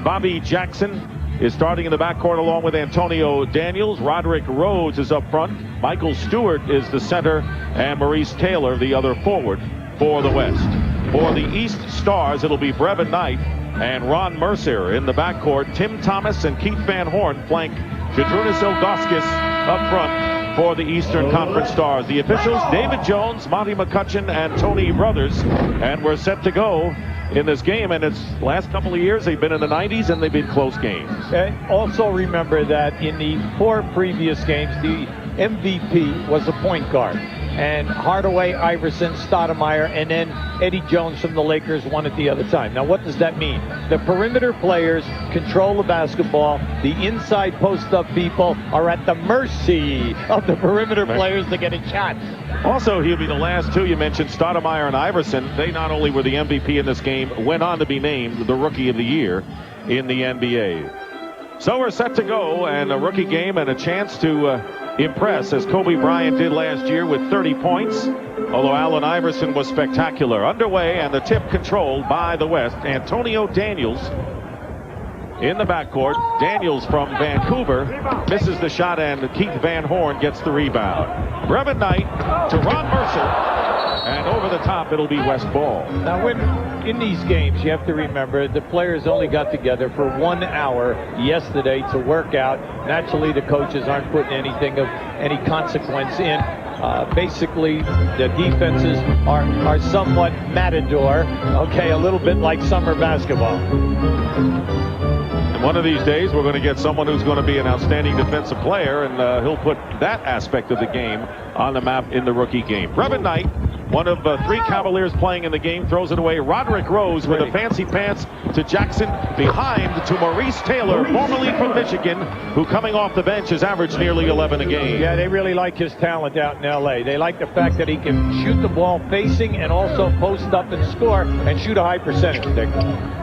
S: Bobby Jackson is starting in the backcourt along with Antonio Daniels. Roderick Rose is up front. Michael Stewart is the center. And Maurice Taylor, the other forward for the West. For the East Stars, it'll be Brevin Knight and Ron Mercer in the backcourt. Tim Thomas and Keith Van Horn flank Zydrunas Ilgauskas up front for the Eastern Conference Stars. The officials, David Jones, Monty McCutcheon, and Tony Brothers. And we're set to go in this game, and it's last couple of years they've been in the 90s and they've been close games.
R: And also remember that in the 4 previous games, the MVP was a point guard. and Hardaway, Iverson, Stoudemire, and then Eddie Jones from the Lakers won at the other time. Now, what does that mean? The perimeter players control the basketball. The inside post-up people are at the mercy of the perimeter players to get a shot.
S: Also, he'll be the last two you mentioned, Stoudemire and Iverson. They not only were the MVP in this game, went on to be named the Rookie of the Year in the NBA. So we're set to go, and a rookie game and a chance to impress, as Kobe Bryant did last year with 30 points, although Allen Iverson was spectacular. Underway, and the tip controlled by the West. Antonio Daniels in the backcourt. Daniels from Vancouver misses the shot, and Keith Van Horn gets the rebound. Brevin Knight to Ron Mercer, and over the top it'll be West ball.
R: Now, when in these games, you have to remember the players only got together for 1 hour yesterday to work out. Naturally, the coaches aren't putting anything of any consequence in. Basically, the defenses are somewhat matador, okay, a little bit like summer basketball.
S: And one of these days, we're going to get someone who's going to be an outstanding defensive player, and he'll put that aspect of the game on the map in the rookie game. Brevin Knight, one of 3 Cavaliers playing in the game, throws it away. Roderick Rose with a fancy pass to Jackson, behind to Maurice Taylor, formerly from Michigan, who coming off the bench has averaged nearly 11 a game.
R: Yeah, they really like his talent out in L.A. They like the fact that he can shoot the ball facing and also post up and score and shoot a high percentage.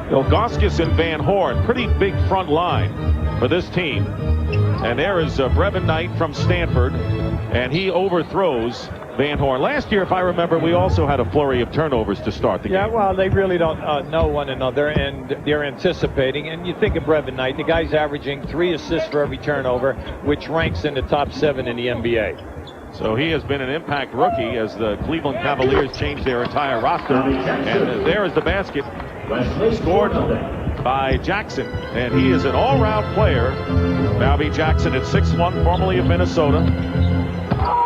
S: Ilgauskas and Van Horn, pretty big front line for this team. And there is Brevin Knight from Stanford, and he overthrows Van Horn. Last year, if I remember, we also had a flurry of turnovers to start the game.
R: Yeah, well, they really don't know one another, and they're anticipating. And you think of Brevin Knight, the guy's averaging 3 assists for every turnover, which ranks in the top 7 in the NBA.
S: So he has been an impact rookie as the Cleveland Cavaliers change their entire roster. And there is the basket scored by Jackson. And he is an all-round player. Bobby Jackson at 6'1", formerly of Minnesota.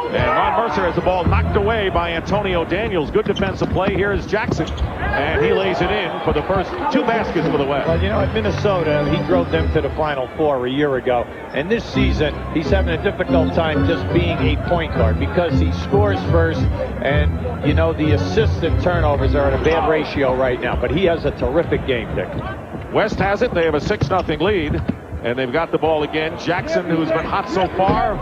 S: And Ron Mercer has the ball knocked away by Antonio Daniels. Good defensive play. Here is Jackson. And he lays it in for the first 2 baskets for the West.
R: Well, you know, at Minnesota, he drove them to the Final Four a year ago. And this season, he's having a difficult time just being a point guard because he scores first. And, you know, the assists and turnovers are at a bad ratio right now. But he has a terrific game, Dick.
S: West has it. They have a 6-0 lead. And they've got the ball again. Jackson, who's been hot so far,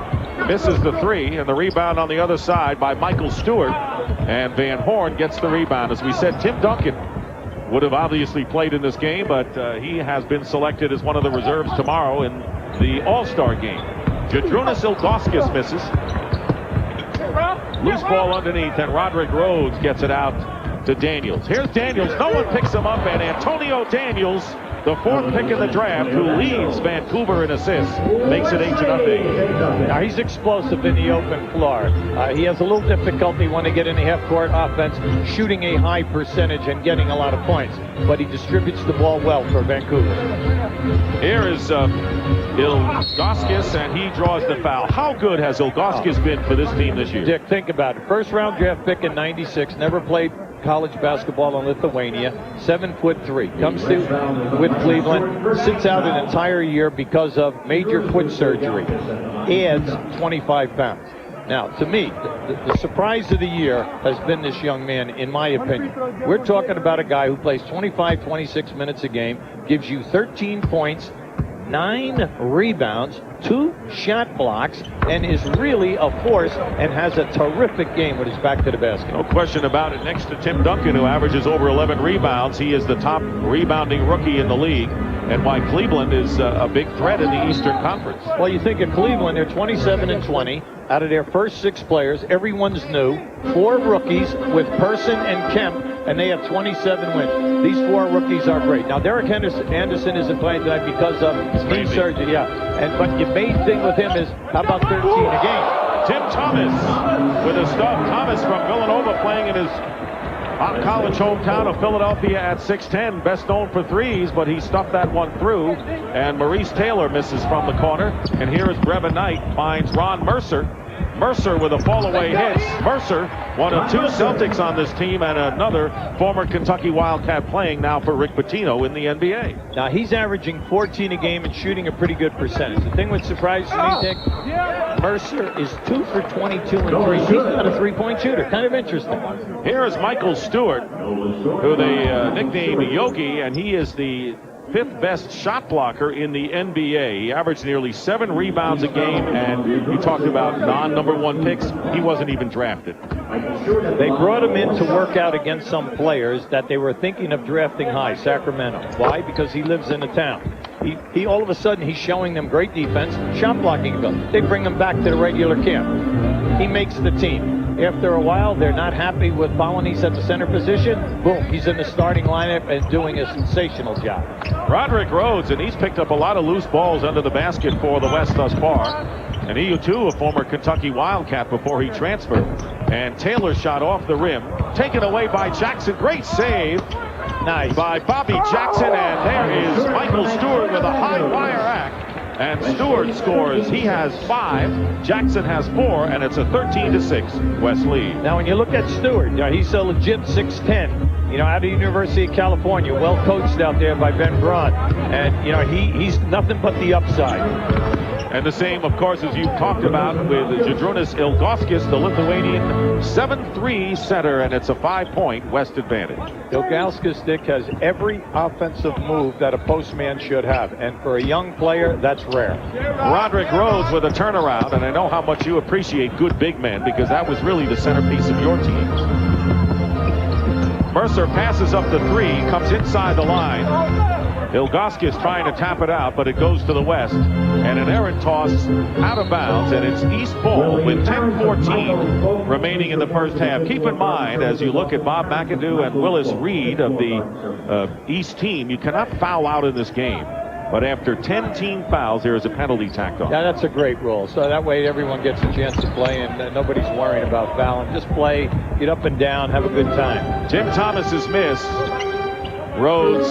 S: misses the 3, and the rebound on the other side by Michael Stewart. And Van Horn gets the rebound. As we said, Tim Duncan would have obviously played in this game, but he has been selected as one of the reserves tomorrow in the All-Star game. Jadrunas Ilgauskas misses. Loose ball underneath, and Roderick Rhodes gets it out to Daniels. Here's Daniels. No one picks him up, and Antonio Daniels, the 4th pick in the draft, who leads Vancouver in assists, makes it 8-0.
R: Now, he's explosive in the open floor. He has a little difficulty when they get in the half-court offense, shooting a high percentage and getting a lot of points. But he distributes the ball well for Vancouver.
S: Here is Ilgauskas, and he draws the foul. How good has Ilgauskas been for this team this year?
R: Dick, think about it. First-round draft pick in '96, never played college basketball in Lithuania, 7'3", comes to with Cleveland, sits out an entire year because of major foot surgery, adds 25 pounds. Now, to me, the surprise of the year has been this young man, in my opinion. We're talking about a guy who plays 25, 26 minutes a game, gives you 13 points, 9 rebounds, 2 shot blocks, and is really a force and has a terrific game with his back to the basket.
S: No question about it. Next to Tim Duncan, who averages over 11 rebounds, he is the top rebounding rookie in the league, and why Cleveland is a big threat in the Eastern Conference.
R: Well, you think of Cleveland, they're 27-20. Out of their first 6 players, everyone's new. 4 rookies with Person and Kemp, and they have 27 wins. These 4 rookies are great. Now, Derek Anderson isn't playing tonight because of knee surgery. Yeah, but your main thing with him is, how about 13 a game?
S: Tim Thomas with a stop. Thomas from Villanova playing in his college hometown of Philadelphia at 6'10", best known for threes, but he stuffed that one through. And Maurice Taylor misses from the corner. And here is Brevin Knight, finds Ron Mercer, Mercer with a fall-away hit. Mercer, one of 2 Celtics on this team, and another former Kentucky Wildcat playing now for Rick Pitino in the NBA.
R: Now, he's averaging 14 a game and shooting a pretty good percentage. The thing that surprises me, Dick, Mercer is 2 for 22 and 3. He's not a three-point shooter. Kind of interesting.
S: Here is Michael Stewart, who they nicknamed Yogi, and he is the 5th best shot blocker in the NBA. He averaged nearly 7 rebounds a game, and you talked about non-number 1 picks. He wasn't even drafted.
R: They brought him in to work out against some players that they were thinking of drafting high, Sacramento. Why? Because he lives in the town. He all of a sudden, he's showing them great defense, shot blocking ability. They bring him back to the regular camp. He makes the team. After a while, they're not happy with Polynice at the center position. Boom, he's in the starting lineup and doing a sensational job.
S: Roderick Rhodes, and he's picked up a lot of loose balls under the basket for the West thus far. And he, too, a former Kentucky Wildcat before he transferred. And Taylor shot off the rim. Taken away by Jackson. Great save. Nice. By Bobby Jackson. And there is Michael Stewart with a high wire act. And Stewart scores. He has 5. Jackson has 4. And it's a 13-6 West lead.
R: Now, when you look at Stewart, he's a legit 6'10". Out of the University of California, well coached out there by Ben Braun. And, he's nothing but the upside.
S: And the same, of course, as you've talked about with Žydrūnas Ilgauskas, the Lithuanian 7'3" center, and it's a 5-point West advantage.
R: Ilgauskas, Dick, has every offensive move that a postman should have, and for a young player, that's rare.
S: Roderick Rhodes with a turnaround, and I know how much you appreciate good big men, because that was really the centerpiece of your team. Mercer passes up the 3, comes inside the line. Ilgauskas trying to tap it out, but it goes to the West. And an errant toss out of bounds, and it's East ball with 10:14 remaining in the first half. Keep in mind, as you look at Bob McAdoo and Willis Reed of the East team, you cannot foul out in this game. But after 10 team fouls, there is a penalty tacked on.
R: Yeah, that's a great rule. So that way everyone gets a chance to play, and nobody's worrying about fouling. Just play, get up and down, have a good time.
S: Tim Thomas is missed. Rhodes.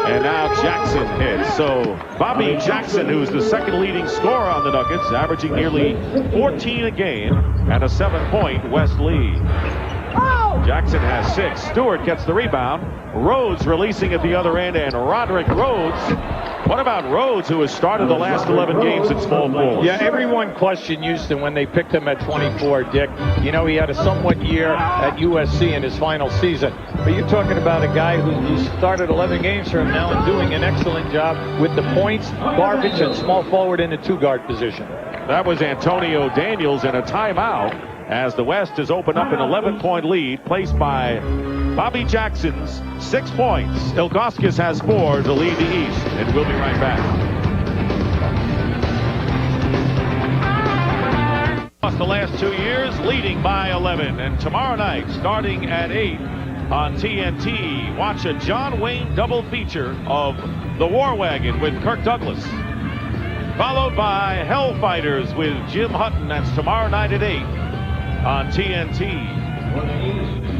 S: And now Jackson hits. So Bobby Jackson, who's the second leading scorer on the Nuggets, averaging nearly 14 a game and a 7-point West lead. Jackson has 6. Stewart gets the rebound. Rhodes releasing at the other end, and Roderick Rhodes. What about Rhodes, who has started the last 11 games at small forward?
R: Yeah, everyone questioned Houston when they picked him at 24, Dick. He had a somewhat year at USC in his final season. But you're talking about a guy who started 11 games for him now and doing an excellent job with the points, garbage, and small forward in the 2-guard position.
S: That was Antonio Daniels in a timeout, as the West has opened up an 11-point lead, placed by Bobby Jackson's 6 points. Ilgauskas has 4 to lead the East, and we'll be right back. The last 2 years, leading by 11, and tomorrow night, starting at 8 on TNT, watch a John Wayne double feature of The War Wagon with Kirk Douglas, followed by Hellfighters with Jim Hutton. That's tomorrow night at 8 on TNT.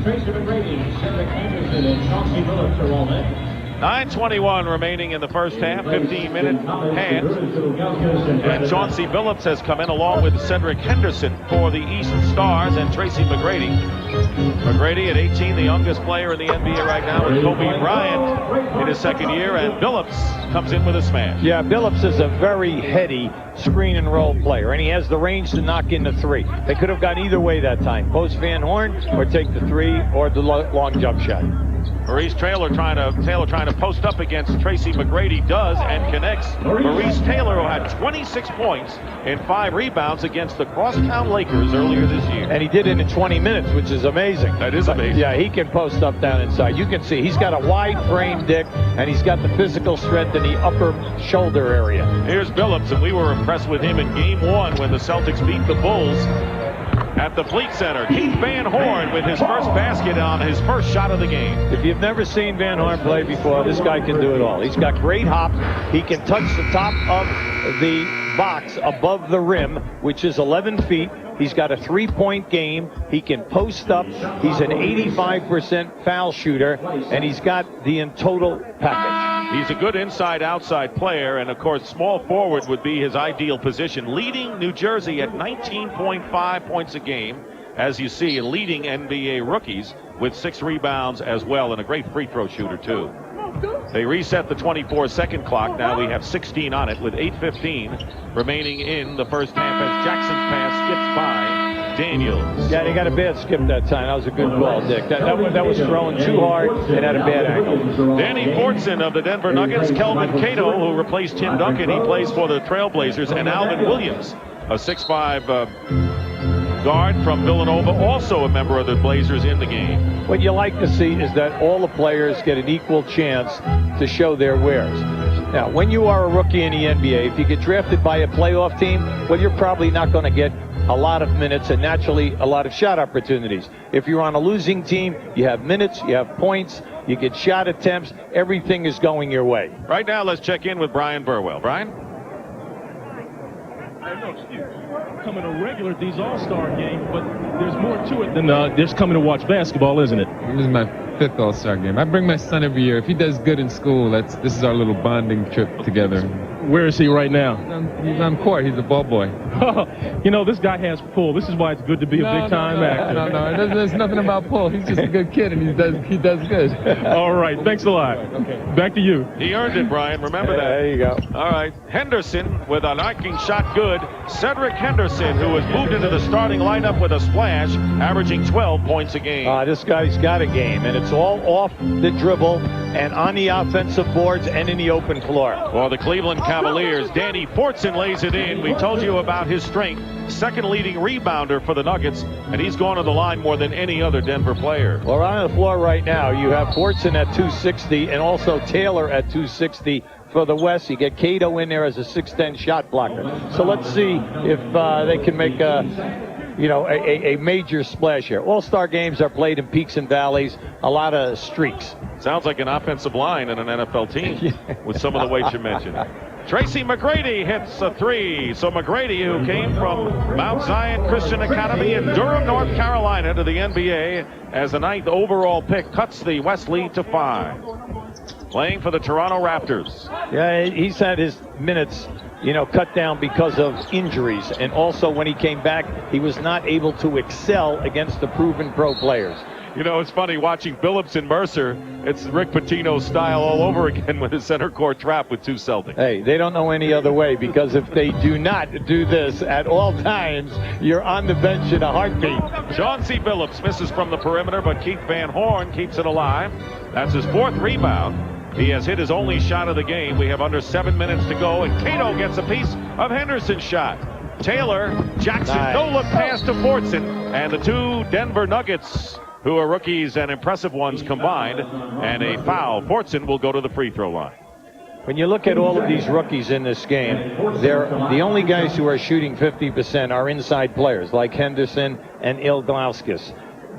I: Tracy McGrady, Cedric Anderson, and Chauncey Billups are all in.
S: 9:21 remaining in the first half, 15-minute hand. And Chauncey Billups has come in along with Cedric Henderson for the East Stars and Tracy McGrady. McGrady at 18, the youngest player in the NBA right now, with Kobe Bryant in his second year, and Billups comes in with a smash.
R: Yeah, Billups is a very heady screen and roll player, and he has the range to knock in the 3. They could have gone either way that time. Post Van Horn, or take the 3, or the long jump shot.
S: Maurice Taylor trying to post up against Tracy McGrady, does and connects. Maurice Taylor, who had 26 points and 5 rebounds against the Crosstown Lakers earlier this year.
R: And he did it in 20 minutes, which is amazing.
S: That is amazing.
R: Yeah, he can post up down inside. You can see he's got a wide frame, Dick, and he's got the physical strength in the upper shoulder area.
S: Here's Billups, and we were impressed with him in Game 1 when the Celtics beat the Bulls at the Fleet Center. Keith Van Horn with his first basket on his first shot of the game.
R: If you've never seen Van Horn play before, this guy can do it all. He's got great hop. He can touch the top of the box above the rim, which is 11 feet. He's got a 3-point game. He can post up. He's an 85% foul shooter, and he's got the in total package.
S: He's a good inside-outside player, and of course, small forward would be his ideal position. Leading New Jersey at 19.5 points a game, as you see, and leading NBA rookies with 6 rebounds as well, and a great free throw shooter, too. They reset the 24-second clock. Now we have 16 on it with 8:15 remaining in the first half as Jackson's pass skips by Daniels.
R: Yeah, they got a bad skip that time. That was a good call, Dick. That was thrown too hard and at a bad angle.
S: Danny Fortson of the Denver Nuggets, Kelvin Cato, who replaced Tim Duncan, he plays for the Trailblazers, and Alvin Williams, a 6'5" guard from Villanova, also a member of the Blazers in the game.
R: What you like to see is that all the players get an equal chance to show their wares. Now, when you are a rookie in the NBA, if you get drafted by a playoff team, well, you're probably not going to get a lot of minutes and naturally a lot of shot opportunities. If you're on a losing team, you have minutes, you have points, you get shot attempts, everything is going your way.
S: Right now, let's check in with Brian Burwell. Brian?
G: Coming a regular at these All-Star games, but there's more to it than just coming to watch basketball, isn't it?
D: This is my 5th All-Star game. I bring my son every year. If he does good in school, this is our little bonding trip together.
G: Where is he right now?
D: He's on court. He's a ball boy.
G: You know, this guy has pull. This is why it's good to be a big-time actor.
D: No. There's nothing about pull. He's just a good kid, and he does good.
G: All right. Thanks a lot. Okay. Back to you.
S: He earned it, Brian. Remember that.
R: There you go.
S: All right. Henderson with an arcing shot good. Cedric Henderson, who has moved into the starting lineup with a splash, averaging 12 points a game.
R: This guy's got a game, and it's all off the dribble and on the offensive boards and in the open floor.
S: For the Cleveland Cavaliers, Danny Fortson lays it in. We told you about his strength. Second leading rebounder for the Nuggets, and he's gone to the line more than any other Denver player.
R: Well, on the floor right now, you have Fortson at 260 and also Taylor at 260 for the West. You get Cato in there as a 6'10" shot blocker. So let's see if they can make a major splash here. All-Star games are played in peaks and valleys, a lot of streaks.
S: Sounds like an offensive line in an NFL team with some of the weights you mentioned. Tracy McGrady hits a 3. So McGrady, who came from Mount Zion Christian Academy in Durham, North Carolina, to the NBA as the 9th overall pick, cuts the West lead to 5. Playing for the Toronto Raptors.
R: Yeah, he's had his minutes, cut down because of injuries. And also when he came back, he was not able to excel against the proven pro players.
S: It's funny watching Billups and Mercer. It's Rick Pitino style all over again with his center court trap with 2 Celtics.
R: Hey, they don't know any other way, because if they do not do this at all times, you're on the bench in a heartbeat.
S: Chauncey Billups misses from the perimeter, but Keith Van Horn keeps it alive. That's his 4th rebound. He has hit his only shot of the game. We have under 7 minutes to go, and Cato gets a piece of Henderson's shot. Taylor, Jackson, no-look pass to Fortson, and the 2 Denver Nuggets, who are rookies and impressive ones combined, and a foul. Fortson will go to the free throw line.
R: When you look at all of these rookies in this game, they're the only guys who are shooting 50% are inside players like Henderson and Ilgauskas.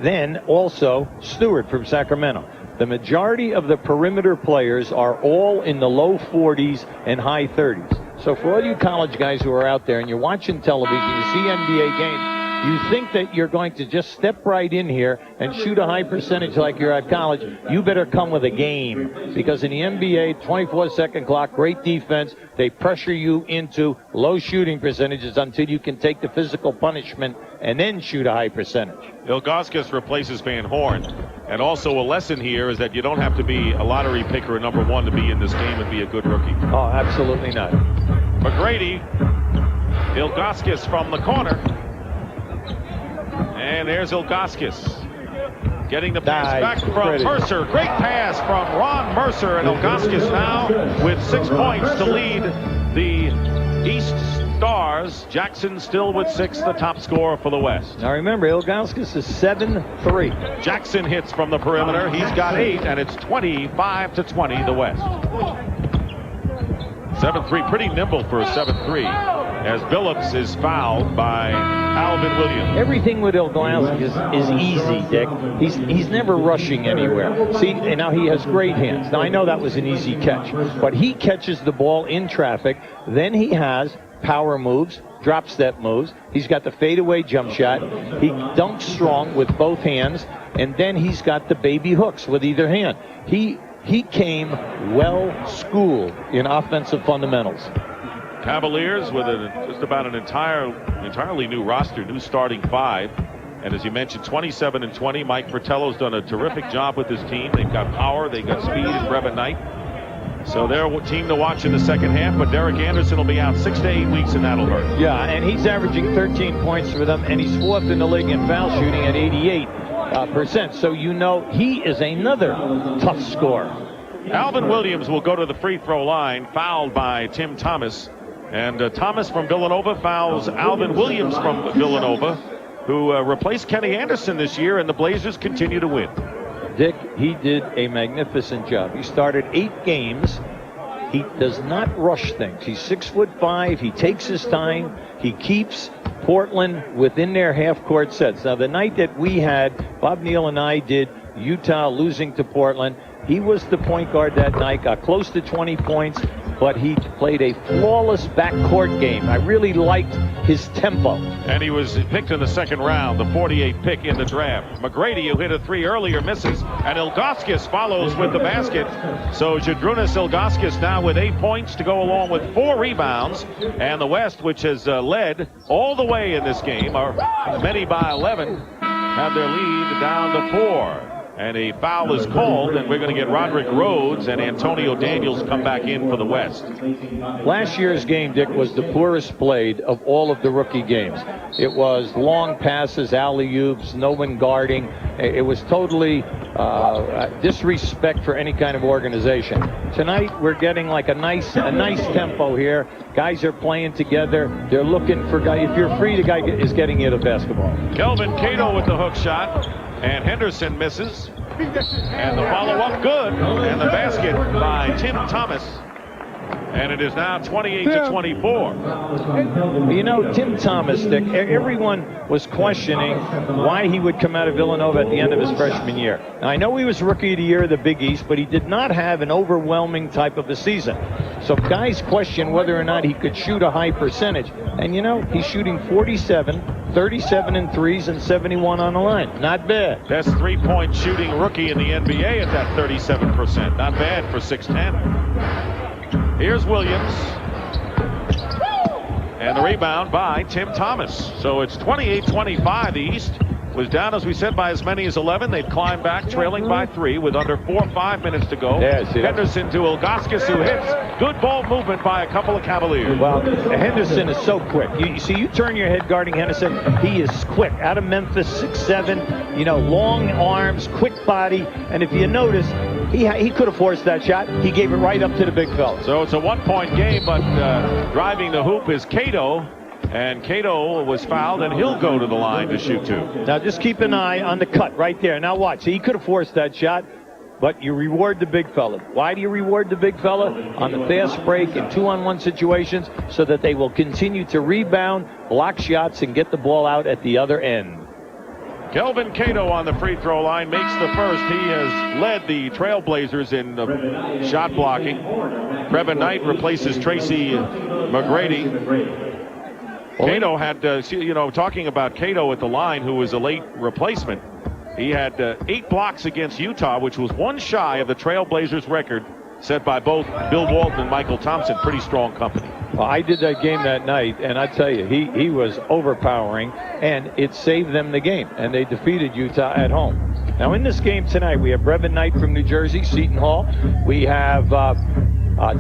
R: Then also Stewart from Sacramento. The majority of the perimeter players are all in the low 40s and high 30s. So for all you college guys who are out there and you're watching television, you see NBA games, you think that you're going to just step right in here and shoot a high percentage like you're at college. You better come with a game, because in the NBA, 24-second clock, great defense. They pressure you into low shooting percentages until you can take the physical punishment and then shoot a high percentage.
S: Ilgauskas replaces Van Horn. And also a lesson here is that you don't have to be a lottery picker or number 1 to be in this game and be a good rookie.
R: Oh, absolutely not.
S: McGrady, Ilgauskas from the corner. And there's Ilgauskas getting the pass back from Mercer. Great pass from Ron Mercer, and Ilgauskas now with 6 points to lead the East Stars. Jackson still with 6, the top scorer for the West.
R: Now remember, Ilgauskas is 7-3.
S: Jackson hits from the perimeter. He's got 8, and it's 25-20 the West. 7-3, pretty nimble for a 7-3. As Billups is fouled by Alvin Williams.
R: Everything with Ilgauskas is easy, Dick. He's never rushing anywhere. See, and now he has great hands. Now I know that was an easy catch, but he catches the ball in traffic. Then he has power moves, drop step moves. He's got the fadeaway jump shot. He dunks strong with both hands, and then he's got the baby hooks with either hand. He
B: he came well schooled in offensive fundamentals.
S: Cavaliers with just about an entirely new roster, new starting five. And as you mentioned, 27-20. Mike Fratello's done a terrific job with his team. They've got power, they've got speed in Brevin Knight. So they're a team to watch in the second half, but Derek Anderson will be out 6 to 8 weeks, and that'll hurt.
B: Yeah, and he's averaging 13 points for them, and he's 4th in the league in foul shooting at 88%. So you know he is another tough scorer.
S: Alvin Williams will go to the free throw line, fouled by Tim Thomas. And Thomas from Villanova fouls Alvin Williams from Villanova, who replaced Kenny Anderson this year, and the Blazers continue to win.
B: Dick, he did a magnificent job. He started 8 games. He does not rush things. He's 6'5". He takes his time. He keeps Portland within their half-court sets. Now, the night that we had, Bob Neal and I did Utah losing to Portland. He was the point guard that night, got close to 20 points, but he played a flawless backcourt game. I really liked his tempo.
S: And he was picked in the second round, the 48th pick in the draft. McGrady, who hit a 3 earlier, misses, and Ilgauskas follows with the basket. So Zydrunas Ilgauskas now with 8 points to go along with 4 rebounds. And the West, which has led all the way in this game, or many by 11, have their lead down to 4. And a foul is called, and we're going to get Roderick Rhodes and Antonio Daniels come back in for the West.
B: Last year's game, Dick, was the poorest played of all of the rookie games. It was long passes, alley-oops, no one guarding. It was totally disrespect for any kind of organization. Tonight, we're getting like a nice tempo here. Guys are playing together. They're looking for guys. If you're free, the guy is getting you the basketball.
S: Kelvin Cato with the hook shot. And Henderson misses. And the follow-up good. And the basket by Tim Thomas. And it is now 28-24.
B: You know, Tim Thomas, Dick, everyone was questioning why he would come out of Villanova at the end of his freshman year. Now, I know he was Rookie of the Year of the Big East, but he did not have an overwhelming type of a season. So guys question whether or not he could shoot a high percentage. And, you know, he's shooting 47, 37 in threes, and 71 on the line. Not bad.
S: Best three-point shooting rookie in the NBA at that 37%. Not bad for 6'10". Here's Williams. And the rebound by Tim Thomas. So it's 28-25. The East was down, as we said, by as many as 11. They've climbed back, trailing by 3 with under 4 or 5 minutes to go. Henderson to Ilgauskas, who hits. Good ball movement by a couple of Cavaliers.
B: Well, Henderson is so quick. You see, you turn your head guarding Henderson. He is quick. Out of Memphis, 6'7", you know, long arms, quick body. And if you notice, he could have forced that shot. He gave it right up to the big fella.
S: So it's a one-point game, but driving the hoop is Cato. And Cato was fouled, and he'll go to the line to shoot 2.
B: Now just keep an eye on the cut right there. Now watch. He could have forced that shot, but you reward the big fella. Why do you reward the big fella? On the fast break in 2-on-1 situations, so that they will continue to rebound, block shots, and get the ball out at the other end.
S: Kelvin Cato on the free throw line makes the first. He has led the Trailblazers in shot blocking. Brevin Knight replaces Tracy McGrady. Cato had, talking about Cato at the line, who was a late replacement. He had 8 blocks against Utah, which was 1 shy of the Trailblazers record set by both Bill Walton and Michael Thompson. Pretty strong company.
B: Well, I did that game that night, and I tell you, he was overpowering, and it saved them the game, and they defeated Utah at home. Now, in this game tonight, we have Brevin Knight from New Jersey, Seton Hall. We have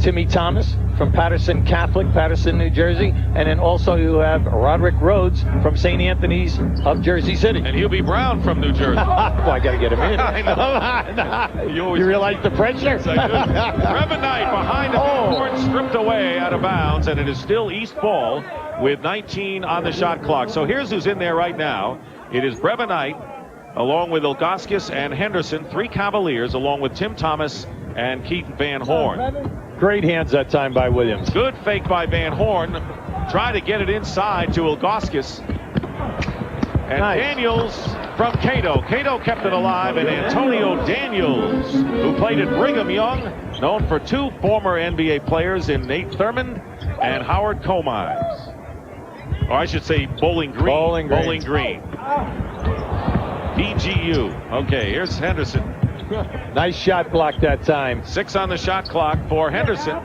B: Timmy Thomas from Patterson Catholic, Patterson, New Jersey. And then also you have Roderick Rhodes from St. Anthony's of Jersey City.
S: And Hubie Brown from New Jersey.
B: Well, I got to get him in.
S: I know.
B: You realize the pressure?
S: Yes, I do. Brevin Knight behind the board, stripped away out of bounds, and it is still East ball with 19 on the shot clock. So here's who's in there right now. It is Brevin Knight, along with Ilgauskas and Henderson, 3 Cavaliers, along with Tim Thomas and Keaton Van Horn.
B: Great hands that time by Williams.
S: Good fake by Van Horn. Try to get it inside to Ilgauskas. And nice. Daniels from Cato. Cato kept it alive, and Antonio Daniels, who played at Brigham Young, known for 2 former NBA players in Nate Thurmond and Howard Comize. Or I should say Bowling Green. Bowling Green. DGU. Okay, here's Henderson.
B: Nice shot block that time.
S: 6 on the shot clock for Henderson.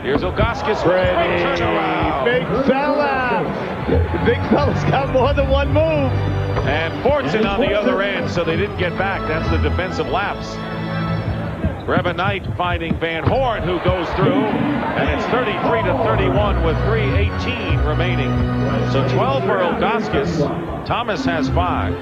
S: Here's Ilgauskas.
B: Pretty big fella. The big fella's got more than one move.
S: And Fortson on the other end, so they didn't get back. That's the defensive lapse. Brevin Knight finding Van Horn, who goes through, and it's 33-31 with 3:18 remaining. So 12 for Ilgauskas. Thomas has 5.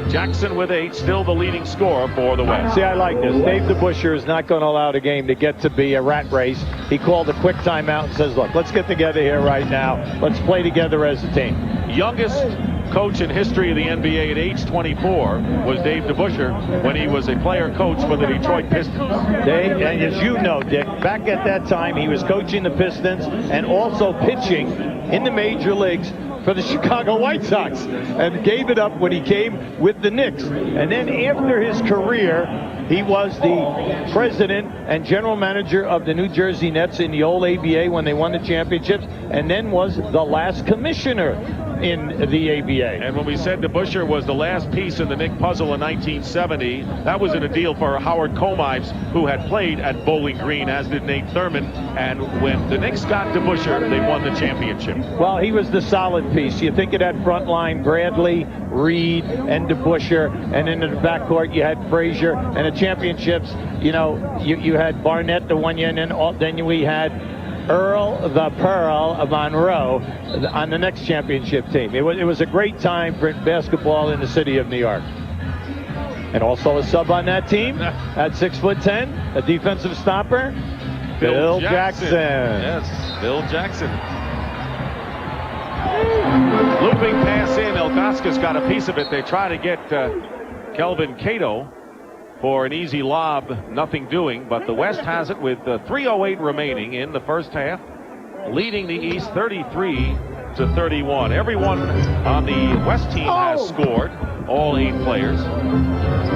S: Jackson with 8, still the leading scorer for the West.
B: See, I like this. Dave DeBusschere is not going to allow the game to get to be a rat race. He called a quick timeout and says, look, let's get together here right now. Let's play together as a team.
S: Youngest coach in history of the NBA at age 24 was Dave DeBusschere when he was a player coach for the Detroit Pistons.
B: Dave, and as you know, Dick, back at that time, he was coaching the Pistons and also pitching in the major leagues for the Chicago White Sox, and gave it up when he came with the Knicks. And then after his career, he was the president and general manager of the New Jersey Nets in the old ABA when they won the championships, and then was the last commissioner in the ABA.
S: And when we said DeBusschere was the last piece in the Knick puzzle in 1970, that was in a deal for Howard Comives, who had played at Bowling Green, as did Nate Thurmond. And when the Knicks got DeBusschere, they won the championship.
B: Well, he was the solid piece. You think of that front line, Bradley, Reed, and DeBusschere, and in the backcourt you had Frazier, and the championships, you know, you had Barnett the one year, and then we had Earl the Pearl Monroe on the next championship team. It was a great time for basketball in the city of New York. And also a sub on that team at 6'10", a defensive stopper, Bill Jackson.
S: Yes, Bill Jackson. Looping pass in, Ilgauskas got a piece of it. They try to get Kelvin Cato for an easy lob, nothing doing, but the West has it with 3:08 remaining in the first half, leading the East 33-31. Everyone on the West team has scored, all 8 players.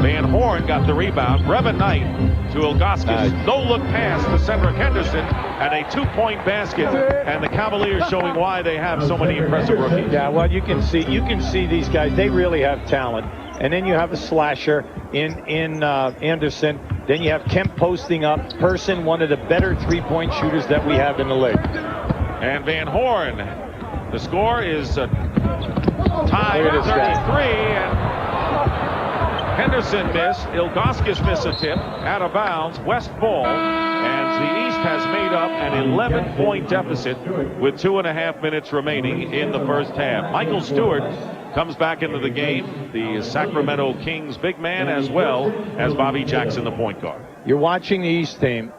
S: Van Horn got the rebound. Brevin Knight to Ilgauskas. No-look pass to Cedric Henderson, and a 2-point basket. And the Cavaliers showing why they have so many impressive rookies.
B: Yeah, well, you can see these guys. They really have talent. And then you have a slasher in Anderson. Then you have Kemp posting up. Person, one of the better three-point shooters that we have in the league.
S: And Van Horn. The score is tied at 33. And Henderson missed. Ilgauskas missed a tip. Out of bounds. West ball. And the East has made up an 11-point deficit with 2.5 minutes remaining in the first half. Michael Stewart comes back into the game, the Sacramento Kings big man, as well as Bobby Jackson, the point guard.
B: You're watching the East team.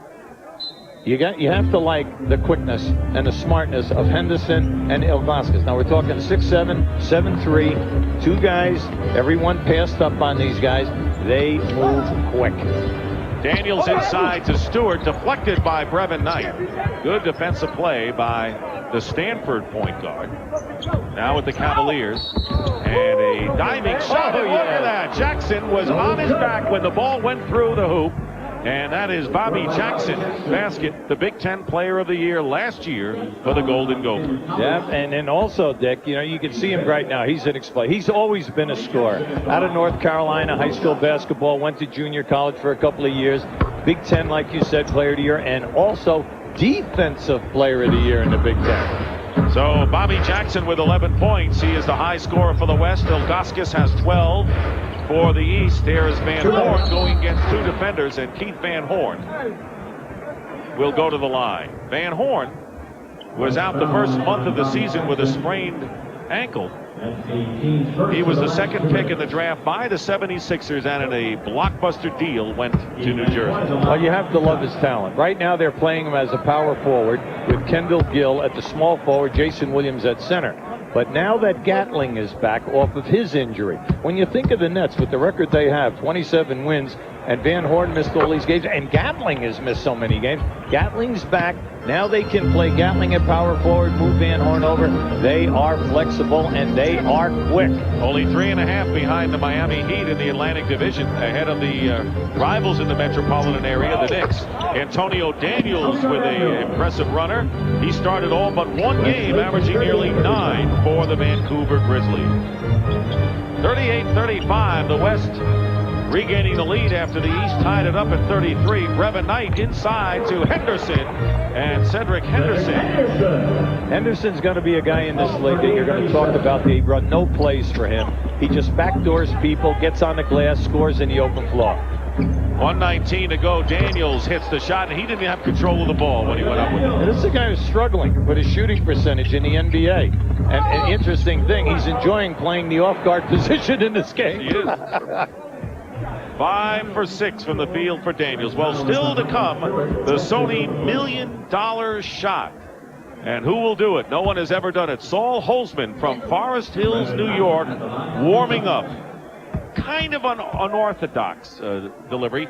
B: You have to like the quickness and the smartness of Henderson and Ilgauskas. Now we're talking 6'7", 7'3", 2 guys. Everyone passed up on these guys. They move quick.
S: Daniels inside to Stewart, deflected by Brevin Knight. Good defensive play by the Stanford point guard. Now with the Cavaliers, and a diving shot. Look at that. Jackson was on his back when the ball went through the hoop. And that is Bobby Jackson basket, the Big Ten Player of the Year last year for the Golden Gophers.
B: Yeah, and then also, Dick, you know, you can see him right now. He's an exploit. He's always been a scorer. Out of North Carolina, high school basketball, went to junior college for a couple of years. Big Ten, like you said, Player of the Year, and also Defensive Player of the Year in the Big Ten.
S: So Bobby Jackson with 11 points. He is the high scorer for the West. Ilgauskas has 12. For the East, there is Van Horn going against 2 defenders, and Keith Van Horn will go to the line. Van Horn was out the first month of the season with a sprained ankle. He was the second pick in the draft by the 76ers, and in a blockbuster deal went to New Jersey.
B: Well, you have to love his talent. Right now they're playing him as a power forward with Kendall Gill at the small forward, Jason Williams at center. But now that Gatling is back off of his injury, when you think of the Nets with the record they have, 27 wins, and Van Horn missed all these games, and Gatling has missed so many games. Gatling's back. Now they can play Gatling at power forward, move Van Horn over. They are flexible, and they are quick.
S: Only 3.5 behind the Miami Heat in the Atlantic Division, ahead of the rivals in the metropolitan area, the Knicks. Antonio Daniels with an impressive runner. He started all but 1 game, averaging nearly 9 for the Vancouver Grizzlies. 38-35, the West regaining the lead after the East tied it up at 33. Brevin Knight inside to Henderson, and Cedric Henderson.
B: Henderson's going to be a guy in this league that you're going to talk about. They run no plays for him. He just backdoors people, gets on the glass, scores in the open floor.
S: 1:19 to go. Daniels hits the shot, and he didn't have control of the ball when he went up with it.
B: And this is a guy who's struggling with his shooting percentage in the NBA. And an interesting thing, he's enjoying playing the off-guard position in this game.
S: He is. 5 for 6 from the field for Daniels. Well, still to come, the Sony $1 million shot. And who will do it? No one has ever done it. Saul Holzman from Forest Hills, New York, warming up. Kind of an unorthodox delivery.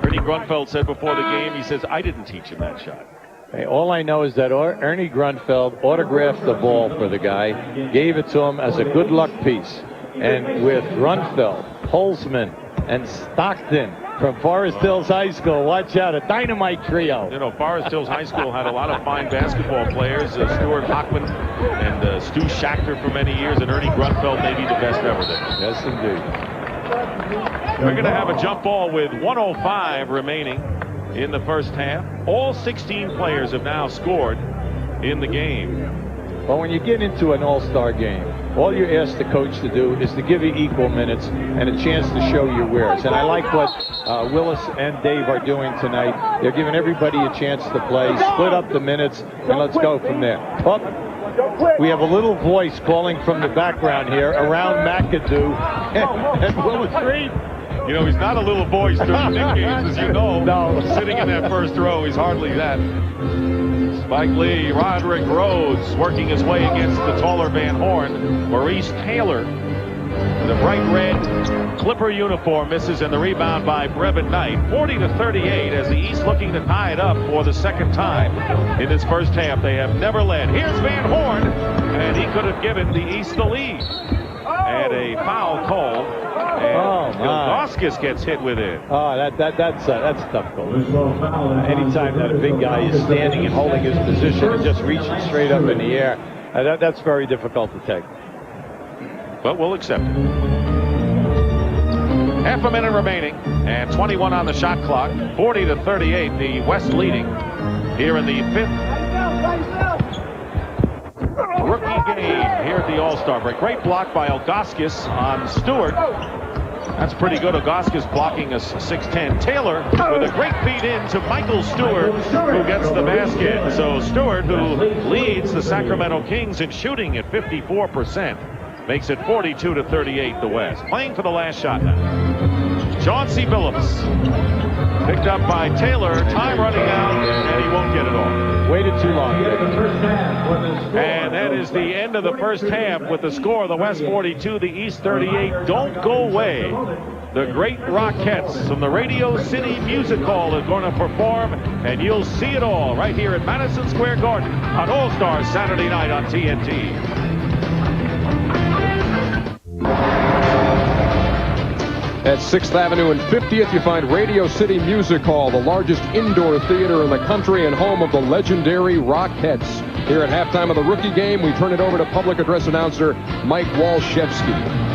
S: Ernie Grunfeld said before the game, he says, I didn't teach him that shot.
B: Hey, all I know is that Ernie Grunfeld autographed the ball for the guy, gave it to him as a good luck piece. And with Grunfeld, Holzman, and Stockton from Forest Hills High School, watch out, a dynamite trio.
S: You know, Forest Hills High School had a lot of fine basketball players, Stuart Hockman and Stu Schachter for many years, and Ernie Grunfeld may be the best ever there.
B: Yes, indeed.
S: We're going to have a jump ball with 1:05 remaining in the first half. All 16 players have now scored in the game.
B: Well, when you get into an all-star game, all you ask the coach to do is to give you equal minutes and a chance to show your wares. And I like what Willis and Dave are doing tonight. They're giving everybody a chance to play, split up the minutes, and let's go from there. Oh, we have a little voice calling from the background here around McAdoo and Willis Reed.
S: You know, he's not a little voice during the games, as you know. No. Sitting in that first row, he's hardly that. Spike Lee, Roderick Rhodes working his way against the taller Van Horn. Maurice Taylor, the bright red Clipper uniform, misses, and the rebound by Brevin Knight. 40-38 as the East looking to tie it up for the second time in this first half. They have never led. Here's Van Horn, and he could have given the East the lead. And a foul call. And Ilgauskas gets hit with it.
B: Oh, that's a tough call. Anytime that a big guy is standing and holding his position and just reaching straight up in the air, that's very difficult to take.
S: But we'll accept it. Half a minute remaining and 21 on the shot clock. 40-38, the West leading here in the fifth rookie game here at the All-Star break. Great block by Ilgauskas on Stewart. That's pretty good. Ilgauskas blocking a 6'10". Taylor with a great feed in to Michael Stewart, who gets the basket. So Stewart, who leads the Sacramento Kings in shooting at 54%, makes it 42-38 the West. Playing for the last shot now. Chauncey Billups picked up by Taylor. Time running out, and he won't get it off.
B: Waited too long.
S: And that is the end of the first half with the score. The West 42, the East 38. Don't go away. The great Rockettes from the Radio City Music Hall is going to perform, and you'll see it all right here at Madison Square Garden on All-Star Saturday night on TNT.
A: At 6th Avenue and 50th, you find Radio City Music Hall, the largest indoor theater in the country and home of the legendary Rockettes. Here at halftime of the rookie game, we turn it over to public address announcer Mike Walshevsky.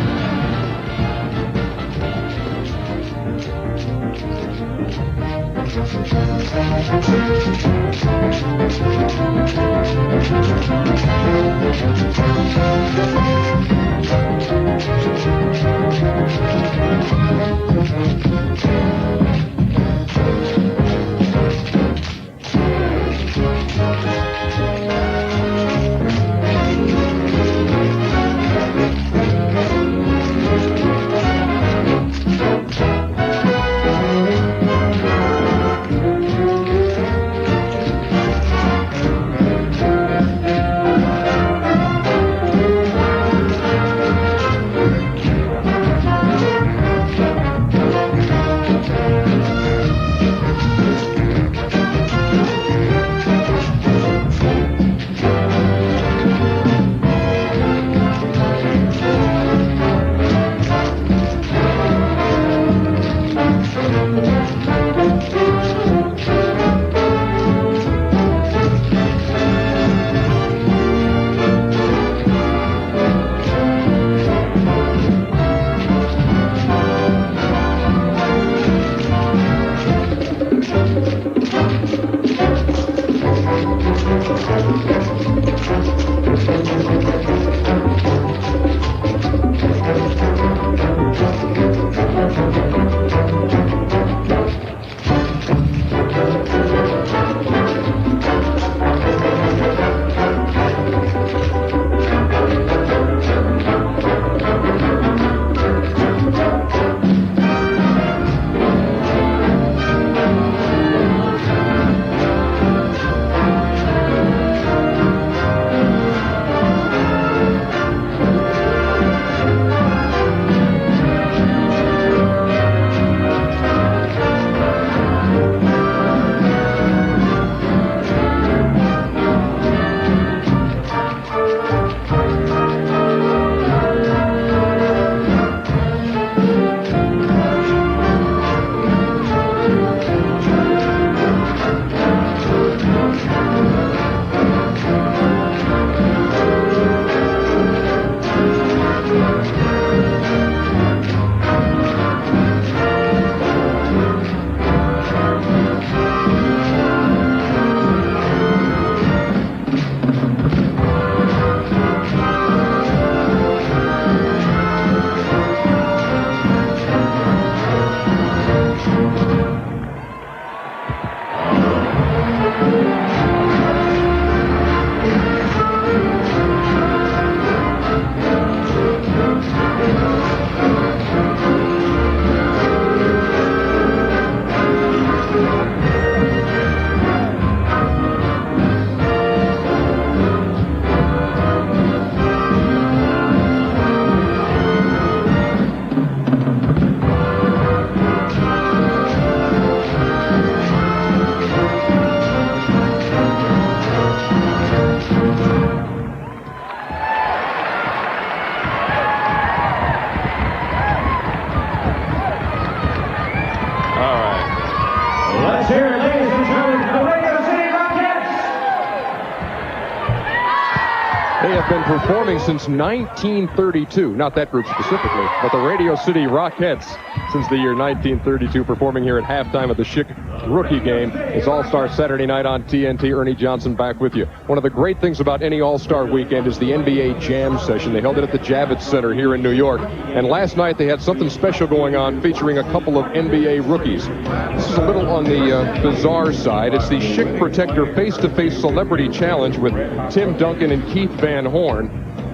A: have been performing since 1932. Not that group specifically, but the Radio City Rockettes since the year 1932, performing here at halftime of the Schick rookie game. It's All-Star Saturday night on TNT. Ernie Johnson back with you. One of the great things about any All-Star weekend is the NBA Jam session. They held it at the Javits Center here in New York. And last night they had something special going on featuring a couple of NBA rookies. This is a little on the bizarre side. It's the Schick Protector Face-to-Face Celebrity Challenge with Tim Duncan and Keith Van Horn.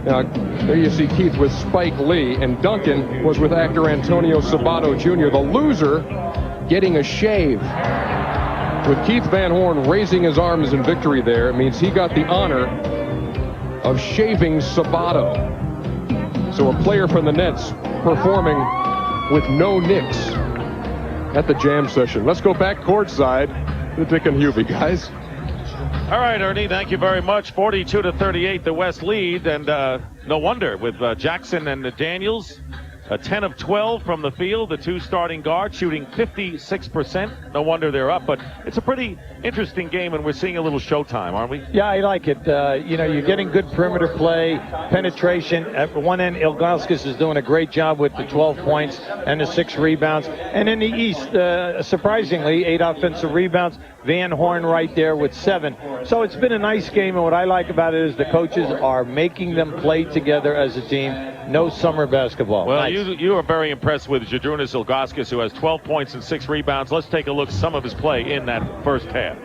A: Now, there you see Keith with Spike Lee, and Duncan was with actor Antonio Sabato Jr. The loser getting a shave. With Keith Van Horn raising his arms in victory there, it means he got the honor of shaving Sabato. So a player from the Nets performing with no nicks at the Jam session. Let's go back courtside to Dick and Hubie, guys.
S: All right, Ernie, thank you very much. 42-38, the West lead, and no wonder with Jackson and Daniels. 10 of 12 from the field, the two starting guards shooting 56%. No wonder they're up, but it's a pretty interesting game, and we're seeing a little showtime, aren't we?
B: Yeah, I like it. You're getting good perimeter play, penetration. At one end, Ilgauskas is doing a great job with the 12 points and the 6 rebounds. And in the East, surprisingly, 8 offensive rebounds. Van Horn right there with 7. So it's been a nice game, and what I like about it is the coaches are making them play together as a team. No summer basketball.
S: Well,
B: nice.
S: you are very impressed with Zydrunas Ilgauskas, who has 12 points and 6 rebounds. Let's take a look at some of his play in that first half.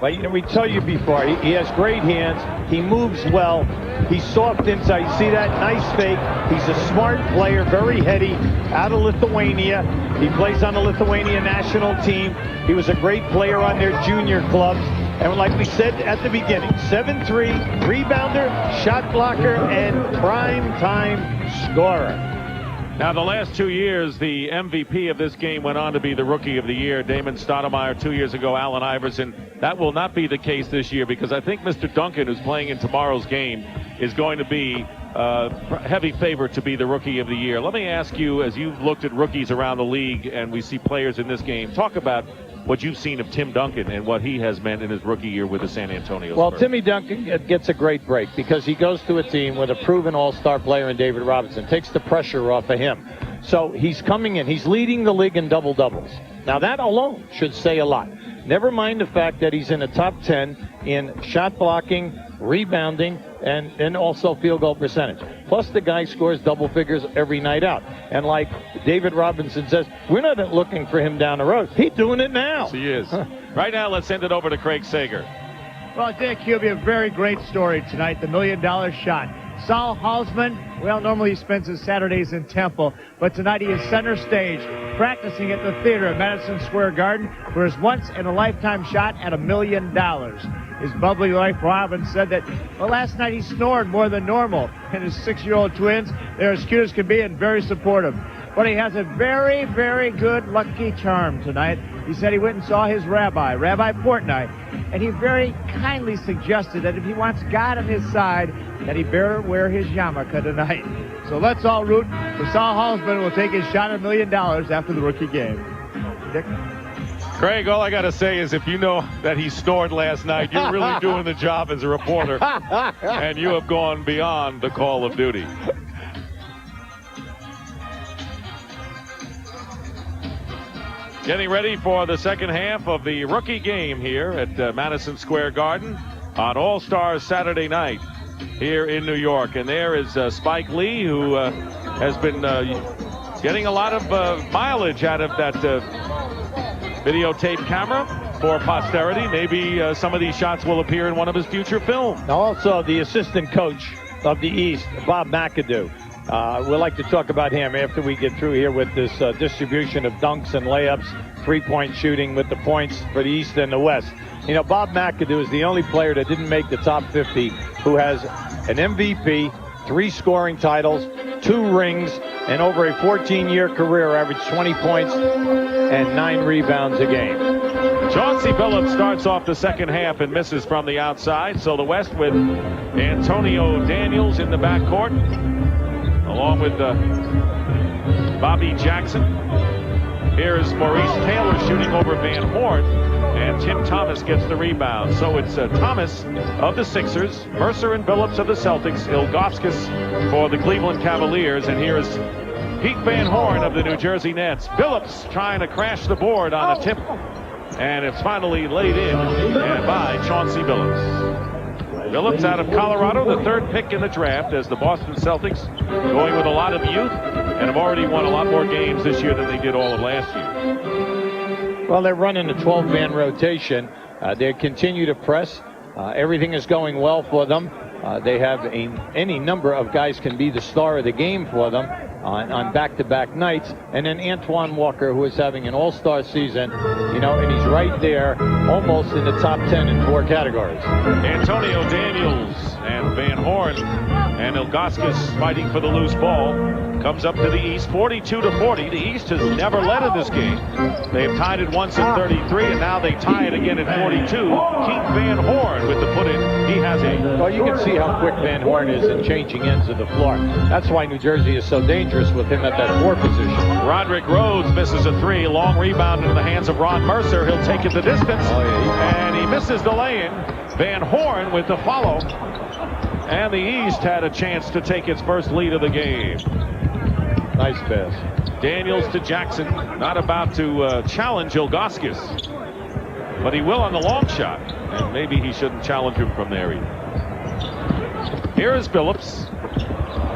B: Well, we tell you before, he has great hands. He moves well. He's soft inside. You see that? Nice fake. He's a smart player, very heady, out of Lithuania. He plays on the Lithuania national team. He was a great player on their junior clubs. And like we said at the beginning, 7'3", rebounder, shot blocker, and prime-time scorer.
S: Now, the last 2 years, the MVP of this game went on to be the Rookie of the Year. Damon Stoudemire 2 years ago, Allen Iverson. That will not be the case this year because I think Mr. Duncan, who's playing in tomorrow's game, is going to be heavy favorite to be the Rookie of the Year. Let me ask you, as you've looked at rookies around the league and we see players in this game, talk about what you've seen of Tim Duncan and what he has meant in his rookie year with the San Antonio Spurs.
B: Well, Timmy Duncan gets a great break because he goes to a team with a proven all-star player in David Robinson, takes the pressure off of him. So he's coming in. He's leading the league in double-doubles. Now, that alone should say a lot. Never mind the fact that he's in the top 10 in shot blocking, rebounding, and also field goal percentage. Plus, the guy scores double figures every night out. And like David Robinson says, we're not looking for him down the road. He's doing it now.
S: Yes, he is. Right now, let's send it over to Craig Sager.
F: Well, Dick, he'll be a very great story tonight, the $1 million shot. Saul Hausman, well, normally he spends his Saturdays in Temple, but tonight he is center stage, practicing at the theater at Madison Square Garden for his once-in-a-lifetime shot at $1 million. His bubbly wife, Robin, said that, well, last night he snored more than normal, and his 6-year-old twins, they're as cute as can be and very supportive. But he has a very, very good lucky charm tonight. He said he went and saw his rabbi, Rabbi Portnoy, and he very kindly suggested that if he wants God on his side, that he better wear his yarmulke tonight. So let's all root for Saul Hausman, who will take his shot at $1 million after the rookie game. Dick?
S: Craig, all I got to say is if you know that he snored last night, you're really doing the job as a reporter, and you have gone beyond the call of duty. Getting ready for the second half of the rookie game here at Madison Square Garden on All-Star Saturday night here in New York. And there is Spike Lee, who has been getting a lot of mileage out of that videotape camera for posterity. Maybe some of these shots will appear in one of his future films.
B: Now also the assistant coach of the East, Bob McAdoo. We'd like to talk about him after we get through here with this distribution of dunks and layups, three-point shooting with the points for the East and the West. You know, Bob McAdoo is the only player that didn't make the top 50 who has an MVP, 3 scoring titles, 2 rings, and over a 14-year career averaged 20 points and 9 rebounds a game.
S: Chauncey Billups starts off the second half and misses from the outside. So the West with Antonio Daniels in the backcourt, along with Bobby Jackson. Here's Maurice Taylor shooting over Van Horn. And Tim Thomas gets the rebound. So it's Thomas of the Sixers, Mercer and Billups of the Celtics, Ilgauskas for the Cleveland Cavaliers. And here's Pete Van Horn of the New Jersey Nets. Billups trying to crash the board on a tip. And it's finally laid in and by Chauncey Billups. Billups out of Colorado, the third pick in the draft, as the Boston Celtics going with a lot of youth and have already won a lot more games this year than they did all of last year.
B: Well, they're running a 12-man rotation. They continue to press. Everything is going well for them. They have any number of guys can be the star of the game for them on back-to-back nights. And then Antoine Walker, who is having an all-star season, you know, and he's right there almost in the top 10 in 4 categories.
S: Antonio Daniels and Van Horn and Ilgauskas fighting for the loose ball. Comes up to the East, 42-40. The East has never led in this game. They've tied it once at 33, and now they tie it again at 42. Keith Van Horn with the put-in. He has a...
B: Well, you can see how quick Van Horn is in changing ends of the floor. That's why New Jersey is so dangerous with him at that 4 position.
S: Roderick Rhodes misses a 3. Long rebound into the hands of Ron Mercer. He'll take it the distance. And he misses the lay-in. Van Horn with the follow. And the East had a chance to take its first lead of the game.
B: Nice pass.
S: Daniels to Jackson. Not about to challenge Ilgauskas. But he will on the long shot. And maybe he shouldn't challenge him from there either. Here is Billups.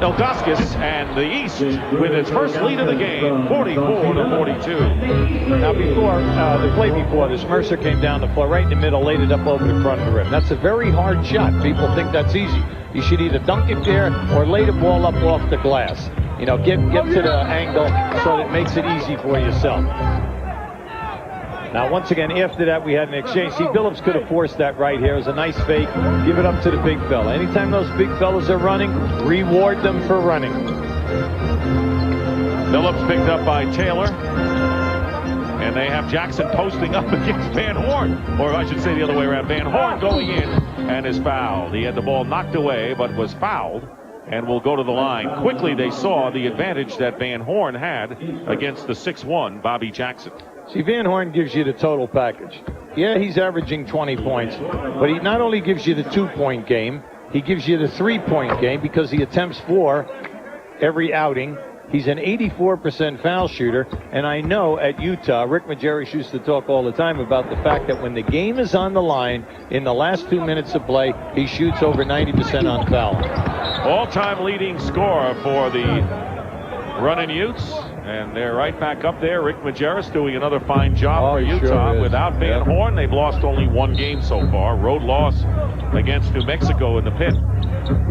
S: Ilgauskas and the East with its first lead of the game, 44-42.
B: Now before, the play before this, Mercer came down the floor right in the middle, laid it up over the front of the rim. That's a very hard shot. People think that's easy. You should either dunk it there or lay the ball up off the glass. You know, get to the angle so that it makes it easy for yourself. Now, once again, after that, we had an exchange. See, Billups could have forced that right here. It was a nice fake. Give it up to the big fella. Anytime those big fellas are running, reward them for running.
S: Billups picked up by Taylor. And they have Jackson posting up against Van Horn. Or I should say the other way around. Van Horn going in and is fouled. He had the ball knocked away, but was fouled. And will go to the line. Quickly, they saw the advantage that Van Horn had against the 6'1", Bobby Jackson.
B: See, Van Horn gives you the total package. Yeah, he's averaging 20 points, but he not only gives you the 2-point game, he gives you the 3-point game because he attempts 4 every outing. He's an 84% foul shooter, and I know at Utah, Rick Majerus used to talk all the time about the fact that when the game is on the line, in the last 2 minutes of play, he shoots over 90% on foul.
S: All-time leading scorer for the running Utes, and they're right back up there. Rick Majerus doing another fine job for Utah. Sure without Van Horn, they've lost only 1 game so far. Road loss against New Mexico in the pit.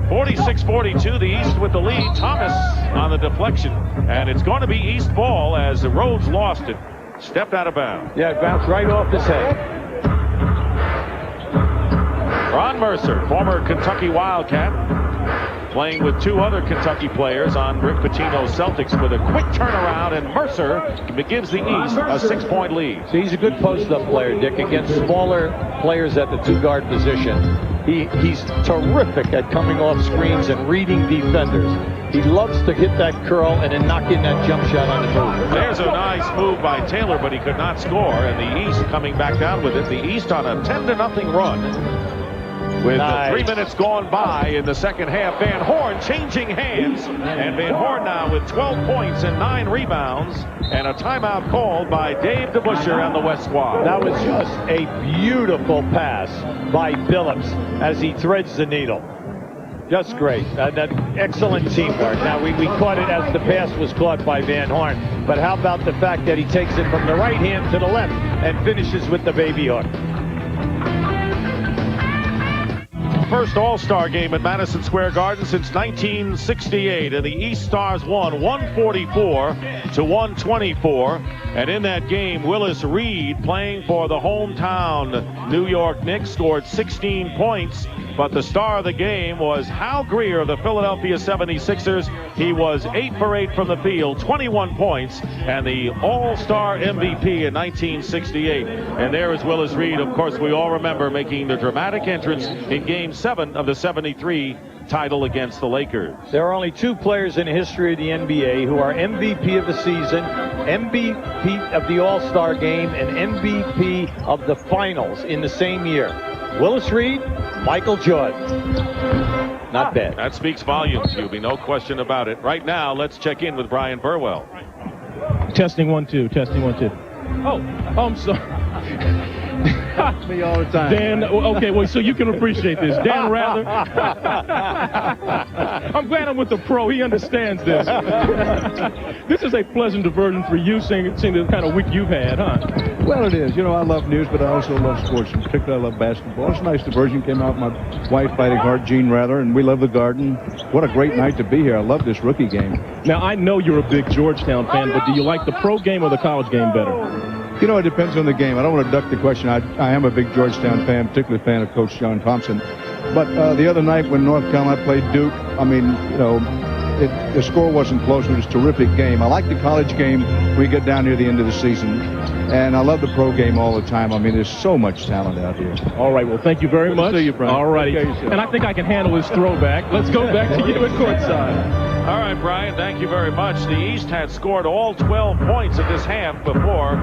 S: 46-42, the East with the lead. Thomas on the deflection, and it's going to be East ball as the Rhodes lost it. Stepped out of bounds.
B: Yeah, it bounced right off his head.
S: Ron Mercer, former Kentucky Wildcat, playing with 2 other Kentucky players on Rick Pitino's Celtics with a quick turnaround, and Mercer gives the East a 6-point lead.
B: So he's a good post-up player, Dick, against smaller players at the 2-guard position. He's terrific at coming off screens and reading defenders. He loves to hit that curl and then knock in that jump shot on the move.
S: There's a nice move by Taylor, but he could not score, and the East coming back down with it. The East on a 10-0 run. With 3 minutes gone by in the second half. Van Horn changing hands. And Van Horn now with 12 points and 9 rebounds. And a timeout called by Dave DeBusschere and the West squad.
B: That was just a beautiful pass by Billups as he threads the needle. Just great. That excellent teamwork. Now, we caught it as the pass was caught by Van Horn. But how about the fact that he takes it from the right hand to the left and finishes with the baby hook?
S: First All-Star game at Madison Square Garden since 1968, and the East Stars won 144-124. And in that game, Willis Reed, playing for the hometown New York Knicks, scored 16 points. But the star of the game was Hal Greer of the Philadelphia 76ers. He was 8 for 8 from the field, 21 points, and the All-Star MVP in 1968. And there is Willis Reed, of course, we all remember making the dramatic entrance in Game 7 of the 73 title against the Lakers.
B: There are only 2 players in the history of the NBA who are MVP of the season, MVP of the All-Star game, and MVP of the finals in the same year. Willis Reed, Michael Jordan. Not bad.
S: That speaks volumes, Hubie. No question about it. Right now, let's check in with Brian Burwell.
G: Testing 1 2. Testing 1 2. Oh, I'm sorry.
N: Me all the time.
G: Dan, okay, well, so you can appreciate this. Dan Rather. I'm glad I'm with the pro. He understands this. This is a pleasant diversion for you, seeing the kind of week you've had, huh?
C: Well, it is. You know, I love news, but I also love sports. In particular, I love basketball. It's a nice diversion. Came out with my wife, fighting hard, Gene Rather, and we love the Garden. What a great night to be here. I love this rookie game.
G: Now, I know you're a big Georgetown fan, but do you like the pro game or the college game better?
C: You know, it depends on the game. I don't want to duck the question. I am a big Georgetown fan, particularly a fan of Coach John Thompson. But the other night when North Carolina played Duke, I mean, you know, the score wasn't close. It was a terrific game. I like the college game when we get down near the end of the season. And I love the pro game all the time. I mean, there's so much talent out here.
G: All right, well, thank you very much.
C: See you, Brian.
G: All righty. And I think I can handle this throwback. Let's go back to you at courtside.
S: All right, Brian, thank you very much. The East had scored all 12 points at this half before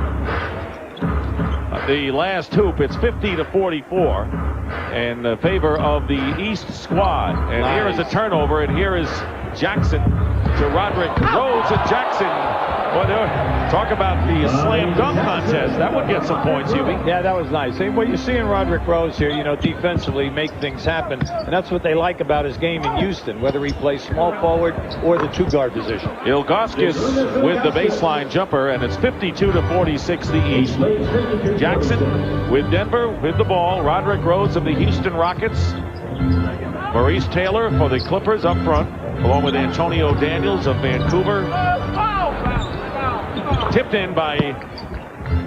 S: the last hoop. It's 50-44 in favor of the East squad. And here is a turnover, and here is Jackson to Roderick Rhodes, and Jackson. Well, talk about the slam dunk contest. That would get some points, Hubie.
B: Yeah, that was nice. And what you're seeing Roderick Rhodes here, you know, defensively make things happen. And that's what they like about his game in Houston, whether he plays small forward or the 2-guard position.
S: Ilgauskas with the baseline jumper, and it's 52-46 the East. Jackson with Denver with the ball. Roderick Rhodes of the Houston Rockets. Maurice Taylor for the Clippers up front, along with Antonio Daniels of Vancouver. Tipped in by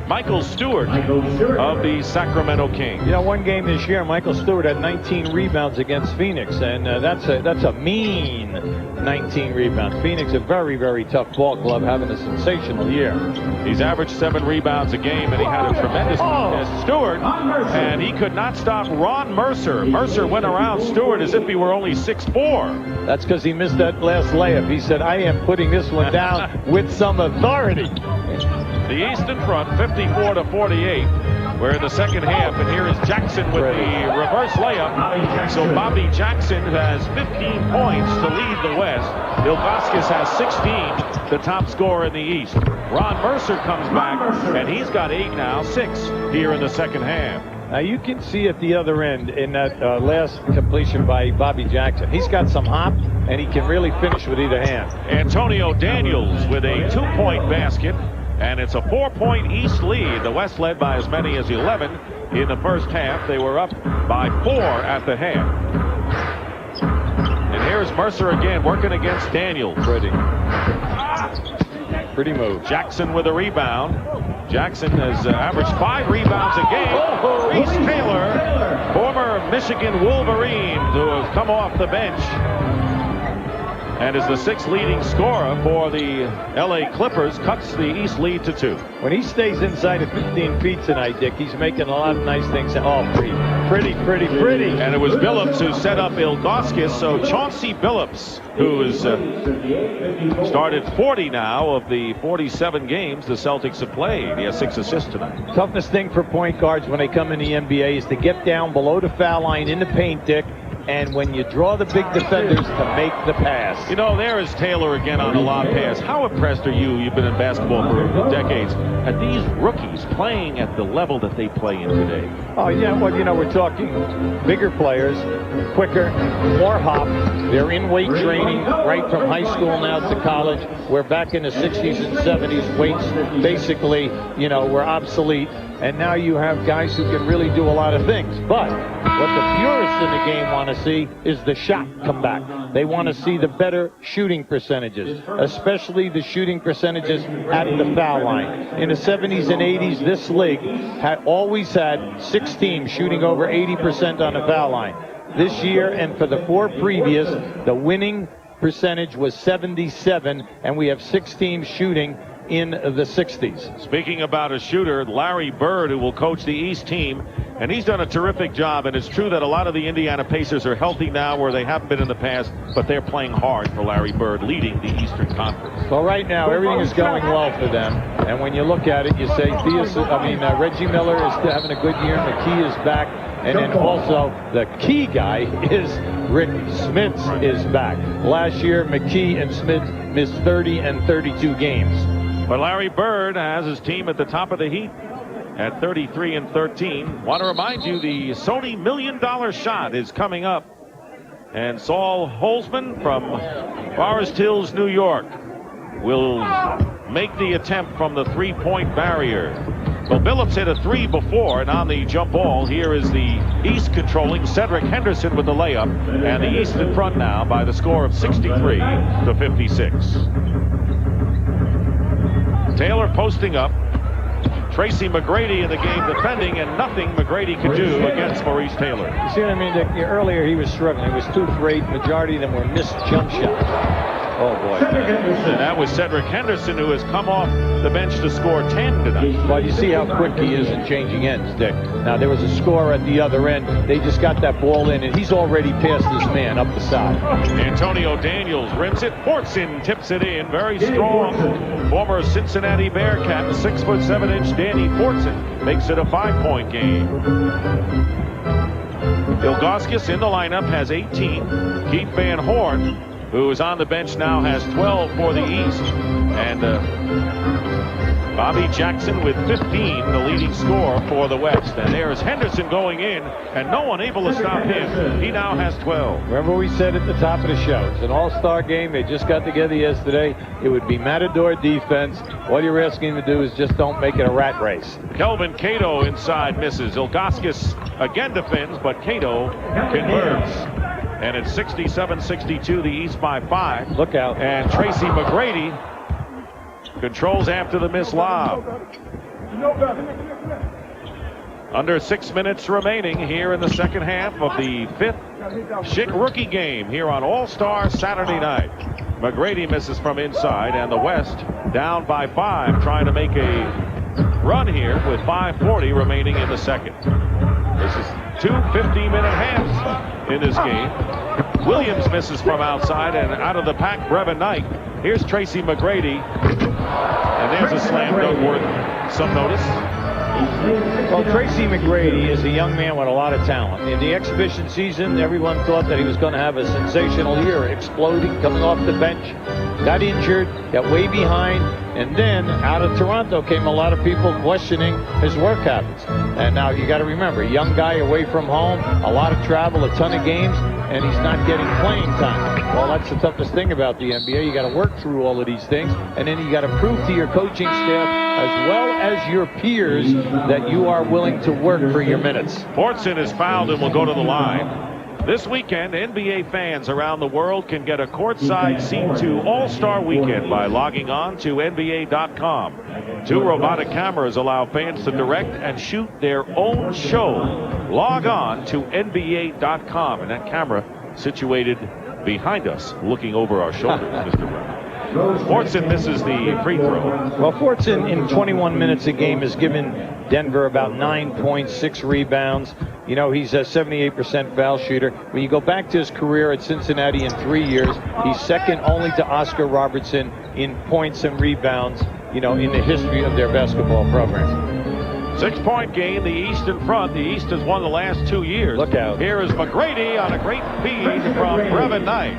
S: Michael Stewart of the Sacramento Kings.
B: You know, one game this year, Michael Stewart had 19 rebounds against Phoenix, and that's a mean 19 rebounds. Phoenix, a very, very tough ball club, having a sensational year.
S: He's averaged 7 rebounds a game, and he had a tremendous Stewart, and he could not stop Ron Mercer. Mercer went around Stewart as if he were only 6'4".
B: That's because he missed that last layup. He said, I am putting this one down with some authority.
S: The East in front, 54-48. We're in the second half, and here is Jackson with the reverse layup. So Bobby Jackson has 15 points to lead the West. Ilgauskas has 16, the top scorer in the East. Ron Mercer comes back, and he's got 8 now, 6 here in the second half.
B: Now you can see at the other end in that last completion by Bobby Jackson, he's got some hop, and he can really finish with either hand.
S: Antonio Daniels with a 2-point basket. And it's a 4-point East lead. The West led by as many as 11 in the first half. They were up by 4 at the half. And here's Mercer again working against Daniels.
B: Pretty move.
S: Jackson with a rebound. Jackson has averaged 5 rebounds a game. Reese Taylor, former Michigan Wolverine, who has come off the bench and is the 6th leading scorer for the LA Clippers, cuts the East lead to 2.
B: When he stays inside of 15 feet tonight, Dick, he's making a lot of nice things. Oh, pretty.
S: And it was Billups who set up Ilgauskas, so Chauncey Billups, who has started 40 now of the 47 games the Celtics have played. He has 6 assists tonight.
B: Toughest thing for point guards when they come in the NBA is to get down below the foul line in the paint, Dick. And when you draw the big defenders to make the pass.
S: You know, there is Taylor again on the lob pass. How impressed are you? You've been in basketball for decades. At these rookies playing at the level that they play in today?
B: Oh, yeah. Well, you know, we're talking bigger players, quicker, more hop. They're in weight training right from high school now to college. We're back in the 60s and 70s. Weights basically, you know, were obsolete. And now you have guys who can really do a lot of things. But what the purists in the game want to see is the shot come back. They want to see the better shooting percentages, especially the shooting percentages at the foul line. In the 70s and 80s, this league had always had 6 teams shooting over 80% on the foul line. This year and for the 4 previous, the winning percentage was 77, and we have 6 teams shooting in the 60s.
S: Speaking about a shooter, Larry Bird, who will coach the East team, And he's done a terrific job, and it's true that a lot of the Indiana Pacers are healthy now where they haven't been in the past, but they're playing hard for Larry Bird, leading the Eastern Conference.
B: Well, right now, everything is going well for them. And when you look at it, you say Reggie Miller is still having a good year. McKee is back. And then also the key guy is Rick Smits is back. Last year, McKee and Smits missed 30 and 32 games.
S: But Larry Bird has his team at the top of the heap at 33 and 13. Want to remind you, the Sony $1 Million Shot is coming up. And Saul Holzman from Forest Hills, New York, will make the attempt from the three-point barrier. Well, Billups hit a three before, and on the jump ball, here is the East controlling Cedric Henderson with the layup, and the East in front now by the score of 63 to 56. Taylor posting up. Tracy McGrady in the game defending, and nothing McGrady could do against Maurice Taylor.
B: You see what I mean? Earlier he was struggling. He was 2 for 8. Majority of them were missed jump shots. Oh, boy.
S: And that was Cedric Henderson, who has come off the bench to score 10 tonight.
B: Well, you see how quick he is in changing ends, Dick. Now, there was a score at the other end. They just got that ball in, and he's already passed his man up the side.
S: Antonio Daniels rims it. Fortson tips it in. Very strong. Former Cincinnati Bearcat, 6'7" Danny Fortson, makes it a 5-point game. Ilgauskas in the lineup has 18. Keith Van Horn, who is on the bench now, has 12 for the East. And Bobby Jackson with 15, the leading scorer for the West. And there's Henderson going in, and no one able to stop him. He now has 12.
B: Remember we said at the top of the show, it's an all-star game. They just got together yesterday. It would be Matador defense. All you're asking him to do is just don't make it a rat race.
S: Kelvin Cato inside misses. Ilgauskas again defends, but Cato converts. And it's 67-62, the East by 5.
B: Look out.
S: And Tracy McGrady controls after the missed lob. Under 6 minutes remaining here in the second half of the 5th Schick rookie game here on All-Star Saturday night. McGrady misses from inside, and the West down by 5, trying to make a run here with 5:40 remaining in the second. This is 2 15-minute halves in this game. Williams misses from outside, and out of the pack, Brevin Knight. Here's Tracy McGrady, and there's a slam dunk worth some notice.
B: Well, Tracy McGrady is a young man with a lot of talent. In the exhibition season, everyone thought that he was going to have a sensational year, exploding, coming off the bench, got injured, got way behind, and then out of Toronto came a lot of people questioning his work habits. And now you got to remember, a young guy away from home, a lot of travel, a ton of games, and he's not getting playing time. Well, that's the toughest thing about the NBA. You got to work through all of these things, and then you got to prove to your coaching staff as well as your peers that you are willing to work for your minutes.
S: Fortson is fouled and will go to the line. This weekend, NBA fans around the world can get a courtside seat to All-Star Weekend by logging on to NBA.com. 2 robotic cameras allow fans to direct and shoot their own show. Log on to NBA.com, and that camera situated behind us, looking over our shoulders, Mr. Brown. Fortson misses the free throw.
B: Well, Fortson in 21 minutes a game has given Denver about 9 points, 6 rebounds. You know, he's a 78% foul shooter. When you go back to his career at Cincinnati in 3 years, he's second only to Oscar Robertson in points and rebounds, you know, in the history of their basketball program.
S: 6-point game, the East in front. The East has won the last 2 years.
B: Look out.
S: Here is McGrady on a great feed from Brevin Knight.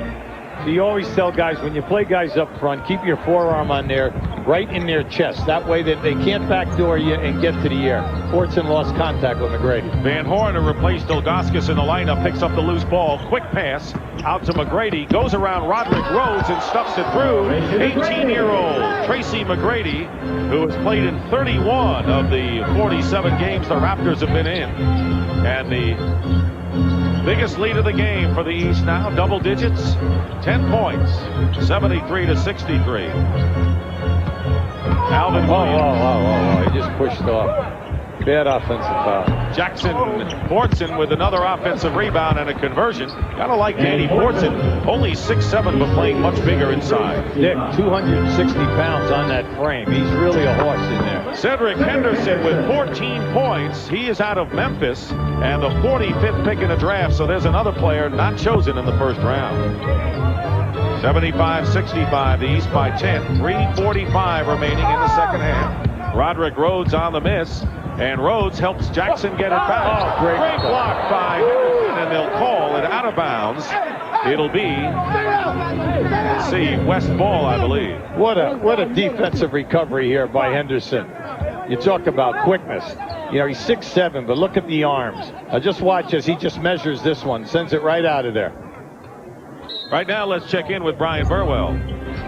B: So you always tell guys, when you play guys up front, keep your forearm on there, right in their chest. That way that they can't backdoor you and get to the air. Fortson lost contact with McGrady.
S: Van Horn, who replaced Ilgauskas in the lineup, picks up the loose ball. Quick pass out to McGrady. Goes around Roderick Rhodes and stuffs it through. 18-year-old Tracy McGrady, who has played in 31 of the 47 games the Raptors have been in. And the biggest lead of the game for the East now, double digits, 10 points, 73-63. Alvin Williams.
B: He just pushed off. Bad offensive foul.
S: Jackson Portson with another offensive rebound and a conversion. Gotta like Danny Portson. Only 6'7", but playing much bigger inside.
B: Dick, 260 pounds on that frame. He's really a horse in there.
S: Cedric Henderson with 14 points. He is out of Memphis and the 45th pick in the draft. So there's another player not chosen in the first round. 75-65, the East by 10. 3:45 remaining in the second half. Roderick Rhodes on the miss, and Rhodes helps Jackson get it back.
B: Oh, great
S: block by Henderson, and they'll call it out of bounds. It'll be, let's see, West ball, I believe.
B: What a defensive recovery here by Henderson. You talk about quickness. You know, he's 6'7", but look at the arms. Just watch as he just measures this one, sends it right out of there.
S: Right now, let's check in with Brian Burwell.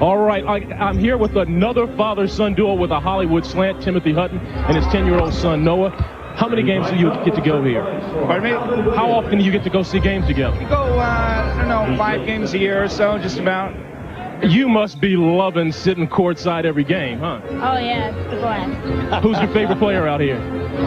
G: All right, I'm here with another father-son duo with a Hollywood slant, Timothy Hutton and his 10-year-old son, Noah. How many games do you get to go here?
H: Pardon me?
G: How often do you get to go see games together?
H: We go, I don't know, 5 games a year or so, just about.
G: You must be loving sitting courtside every game, huh?
K: Oh, yeah, it's the blast.
G: Who's your favorite player out here?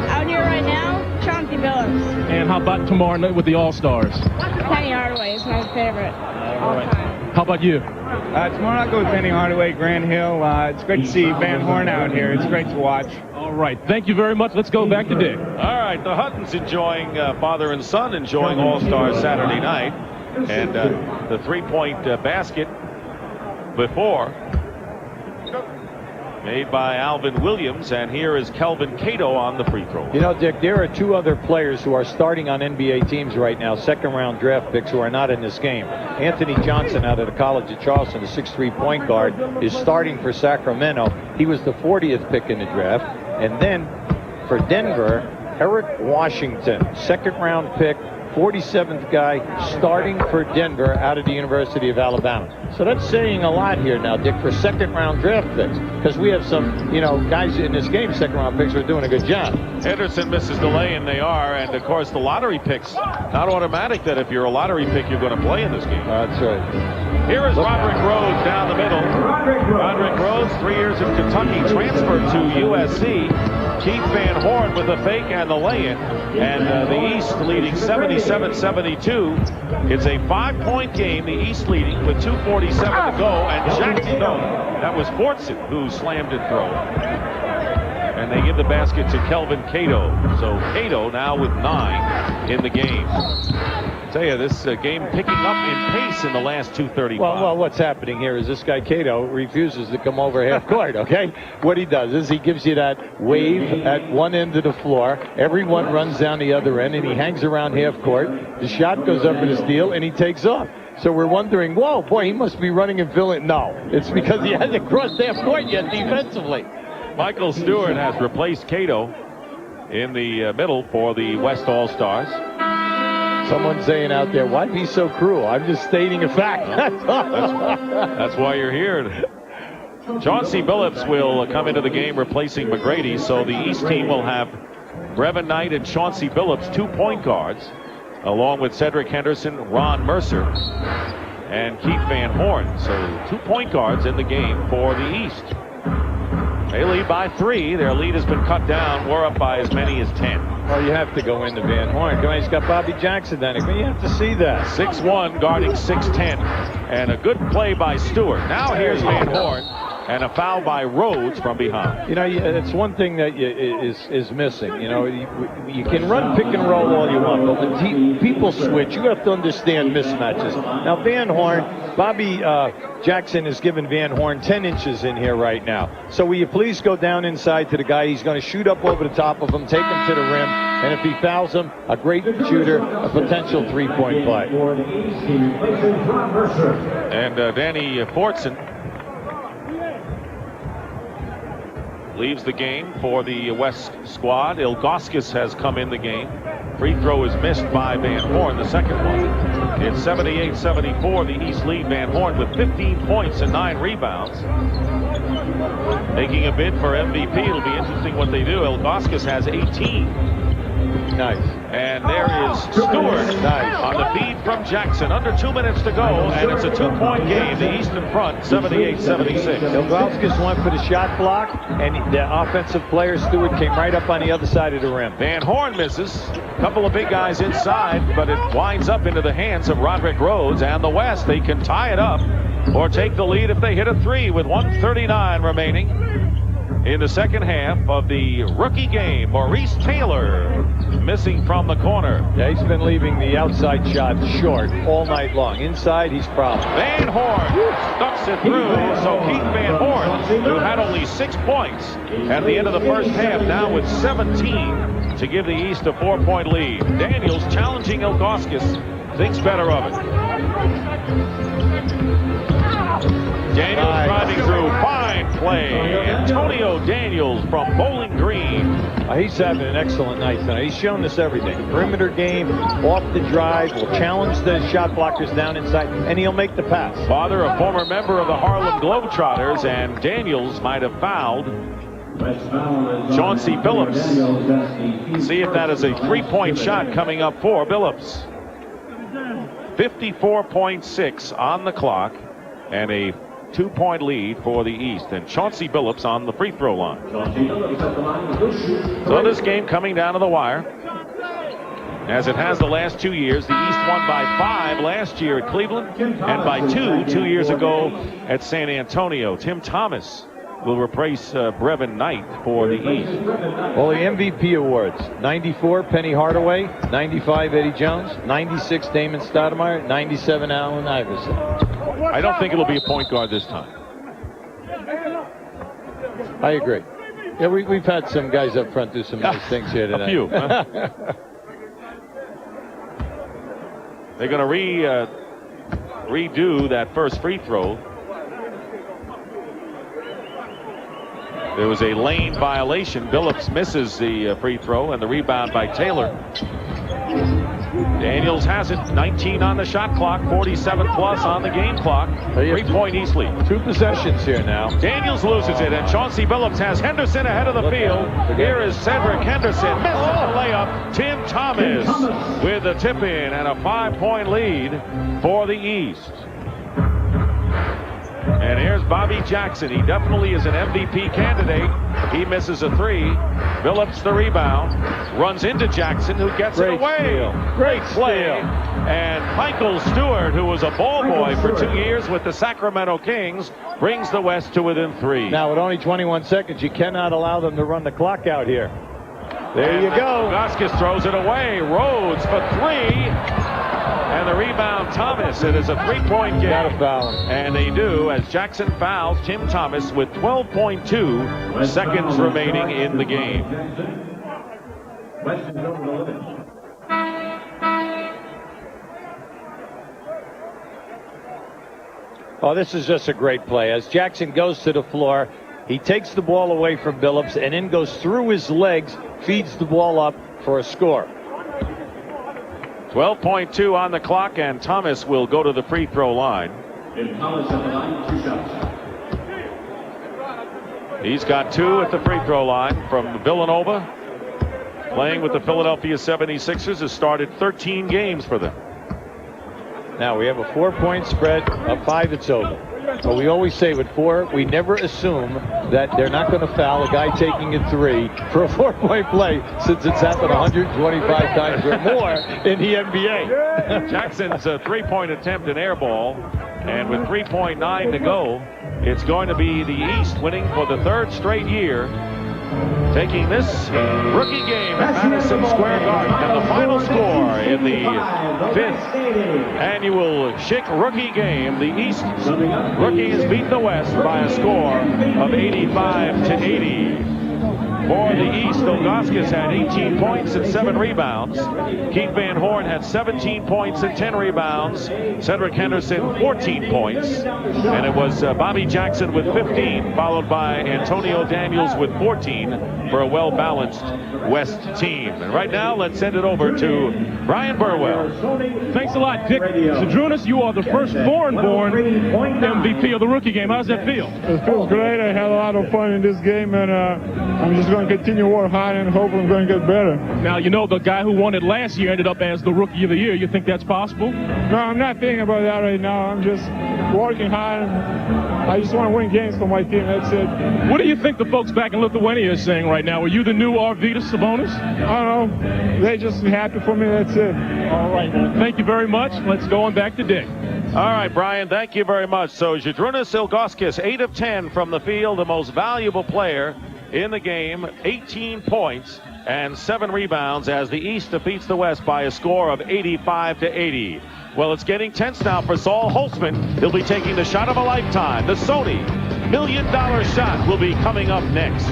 K: Out here right now, Chauncey Billups.
G: And how about tomorrow night with the All-Stars?
K: Penny Hardaway is my favorite all time.
G: How about you?
H: Tomorrow I'll go with Penny Hardaway, Grant Hill. It's great to see Van Horn out here. It's great to watch.
G: All right, thank you very much. Let's go back to Dick.
S: All right, the Huttons enjoying, father and son enjoying All-Star Saturday night. And the three-point basket before made by Alvin Williams, and here is Kelvin Cato on the free throw.
B: You know, Dick, there are 2 other players who are starting on NBA teams right now, second-round draft picks, who are not in this game. Anthony Johnson out of the College of Charleston, a 6'3" point guard, is starting for Sacramento. He was the 40th pick in the draft. And then for Denver, Eric Washington, second-round pick, 47th guy, starting for Denver out of the University of Alabama. So that's saying a lot here now, Dick, for second-round draft picks, because we have some, you know, guys in this game, second-round picks, who are doing a good job.
S: Henderson misses the lay, and they are. And, of course, the lottery picks, not automatic that if you're a lottery pick, you're going to play in this game.
B: That's right.
S: Here is Roderick Rhodes down the middle. Roderick Rhodes, 3 years in Kentucky, transferred to USC. Keith Van Horn with the fake and the lay-in. And the East leading 77-72. It's a 5-point game, the East leading with 2:47 to go. And Jackson, no, that was Portson who slammed it through. And they give the basket to Kelvin Cato. So Cato now with 9 in the game. Tell you, this game picking up in pace in the last 2:35.
B: Well, what's happening here is this guy Cato refuses to come over half court, okay? What he does is he gives you that wave at one end of the floor. Everyone runs down the other end, and he hangs around half court. The shot goes up in his steal, and he takes off. So we're wondering, whoa, boy, he must be running and filling. No, it's because he hasn't crossed half court yet defensively.
S: Michael Stewart has replaced Cato in the middle for the West All-Stars.
B: Someone's saying out there, why be so cruel? I'm just stating a fact.
S: That's why you're here. Chauncey Billups will come into the game replacing McGrady. So the East team will have Brevin Knight and Chauncey Billups, 2 point guards, along with Cedric Henderson, Ron Mercer, and Keith Van Horn. So 2 point guards in the game for the East. They lead by 3. Their lead has been cut down. We're up by as many as 10.
B: Well, you have to go into Van Horn. Come on, he's got Bobby Jackson down here. You have to see that.
S: 6'1", guarding 6'10", and a good play by Stewart. Now here's Van Horn, and a foul by Rhodes from behind.
B: You know, it's one thing that is missing. You know, you can run pick and roll all you want, but when people switch, you have to understand mismatches. Now, Van Horn, Bobby Jackson has given Van Horn 10 inches in here right now. So will you please go down inside to the guy? He's going to shoot up over the top of him, take him to the rim, and if he fouls him, a great shooter, a potential 3-point play.
S: And Danny Portson leaves the game for the West squad. Ilgauskas has come in the game. Free throw is missed by Van Horn, the second one. It's 78-74, the East lead. Van Horn with 15 points and 9 rebounds. Making a bid for MVP. It'll be interesting what they do. Ilgauskas has 18.
B: Nice.
S: And there is Stewart on the feed from Jackson. Under 2 minutes to go, and it's a 2-point game. The East in front, 78-76.
B: Ilgauskas went for the shot block, and the offensive player, Stewart, came right up on the other side of the rim.
S: Van Horn misses. A couple of big guys inside, but it winds up into the hands of Roderick Rhodes. And the West, they can tie it up or take the lead if they hit a three with 1:39 remaining in the second half of the rookie game. Maurice Taylor missing from the corner.
B: Yeah, he's been leaving the outside shot short all night long. Inside, he's problem.
S: Van Horn stuffs it through. So Keith Van Horn, who had only 6 points at the end of the first half, now with 17 to give the East a 4-point lead. Daniels challenging Ilgauskas, thinks better of it. Daniels driving through, fine play. Antonio Daniels from Bowling Green.
B: He's having an excellent night tonight. He's shown us everything. Perimeter game, off the drive, will challenge the shot blockers down inside, and he'll make the pass.
S: Father, a former member of the Harlem Globetrotters, and Daniels might have fouled Chauncey Billups. See if that is a 3-point shot coming up for Billups. 54.6 on the clock, and a 2-point lead for the East, and Chauncey Billups on the free throw line. So this game coming down to the wire, as it has the last 2 years. The East won by 5 last year at Cleveland, and by 2 years ago at San Antonio. Tim Thomas will replace Brevin Knight for the East.
B: Well, the MVP awards: 94 Penny Hardaway, 95 Eddie Jones, 96 Damon Stoudemire, 97 Allen Iverson.
S: I don't think it'll be a point guard this time.
B: I agree. Yeah, we've had some guys up front do some nice things here tonight.
S: A few. Huh? They're going to redo that first free throw. There was a lane violation. Billups misses the free throw, and the rebound by Taylor. Daniels has it. 19 on the shot clock, 47 plus on the game clock. 3-point East lead.
B: 2 possessions here now.
S: Daniels loses it, and Chauncey Billups has Henderson ahead of the field. Here is Cedric Henderson. Misses the layup. Tim Thomas with the tip in, and a 5-point lead for the East. And here's Bobby Jackson. He definitely is an MVP candidate. He misses a 3. Billups the rebound. Runs into Jackson, who gets it away. Great play. And Michael Stewart, who was a ball boy for 2 years with the Sacramento Kings, brings the West to within 3.
B: Now, with only 21 seconds, you cannot allow them to run the clock out here. There you go.
S: Ilgauskas throws it away. Rhodes for 3. And the rebound, Thomas. It is a 3-point game.
B: Gotta foul him.
S: And they do, as Jackson fouls Tim Thomas with 12.2 seconds remaining in the game.
B: Oh, this is just a great play. As Jackson goes to the floor, he takes the ball away from Billups and then goes through his legs, feeds the ball up for a score.
S: 12.2 on the clock, and Thomas will go to the free throw line. He's got 2 at the free throw line from Villanova. Playing with the Philadelphia 76ers, has started 13 games for them.
B: Now we have a 4-point spread. Of 5, it's over. But we always say with 4, we never assume that they're not going to foul a guy taking a 3 for a 4-point play, since it's happened 125 times or more in the NBA.
S: Jackson's 3-point attempt an air ball, and with 3.9 to go, it's going to be the East winning for the 3rd straight year, taking this rookie game at Madison Square Garden. And the final score in the 5th annual Schick rookie game, the East rookies beat the West by a score of 85-80. For the East, Ilgauskas had 18 points and 7 rebounds. Keith Van Horn had 17 points and 10 rebounds. Cedric Henderson, 14 points. And it was Bobby Jackson with 15, followed by Antonio Daniels with 14 for a well-balanced West team. And right now, let's send it over to Brian Burwell.
G: Thanks a lot, Dick. Sadrunas, you are the first foreign-born MVP of the rookie game. How does that feel?
N: It feels great. I had a lot of fun in this game, and I'm just going to continue to work hard and hope I'm going to get better.
G: Now, you know, the guy who won it last year ended up as the Rookie of the Year. You think that's possible?
N: No, I'm not thinking about that right now. I'm just working hard. I just want to win games for my team. That's it.
G: What do you think the folks back in Lithuania are saying right now? Are you the new Arvydas Sabonis?
N: I don't know. They just happy for me. That's it.
G: All right. Thank you very much. Let's go on back to Dick.
S: All right, Brian, thank you very much. So Žydrūnas Ilgauskas, 8 of 10 from the field, the most valuable player in the game, 18 points and 7 rebounds as the East defeats the West by a score of 85-80. Well, it's getting tense now for Saul Holtzman. He'll be taking the shot of a lifetime. The Sony $1 million shot will be coming up next.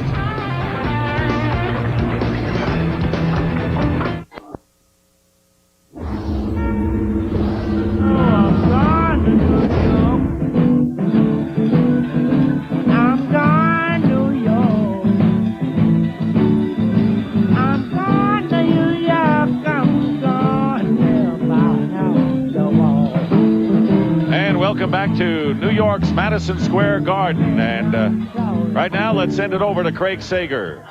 S: Welcome back to New York's Madison Square Garden. And right now, let's send it over to Craig Sager.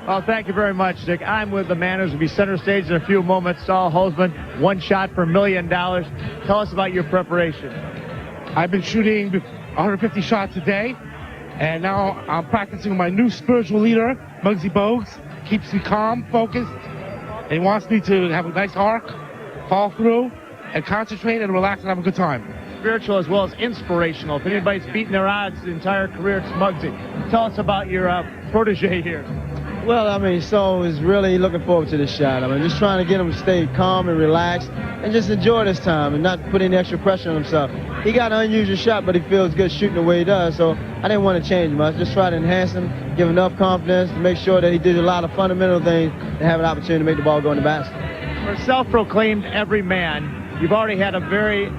F: Oh, thank you very much, Dick. I'm with the man who's will be center stage in a few moments. Saul Holtzman, 1 shot for $1 million. Tell us about your preparation.
M: I've been shooting 150 shots a day, and now I'm practicing with my new spiritual leader, Muggsy Bogues. Keeps me calm, focused, and he wants me to have a nice arc, fall through, and concentrate and relax and have a good time.
F: Spiritual as well as inspirational. If anybody's beaten their odds the entire career, it's Muggsy. Tell us about your protege here.
O: Well, I mean, Saul is really looking forward to this shot. I mean, just trying to get him to stay calm and relaxed and just enjoy this time and not put any extra pressure on himself. He got an unusual shot, but he feels good shooting the way he does, so I didn't want to change much. Just try to enhance him, give him enough confidence to make sure that he did a lot of fundamental things and have an opportunity to make the ball go in the basket.
F: For a self-proclaimed everyman, you've already had a very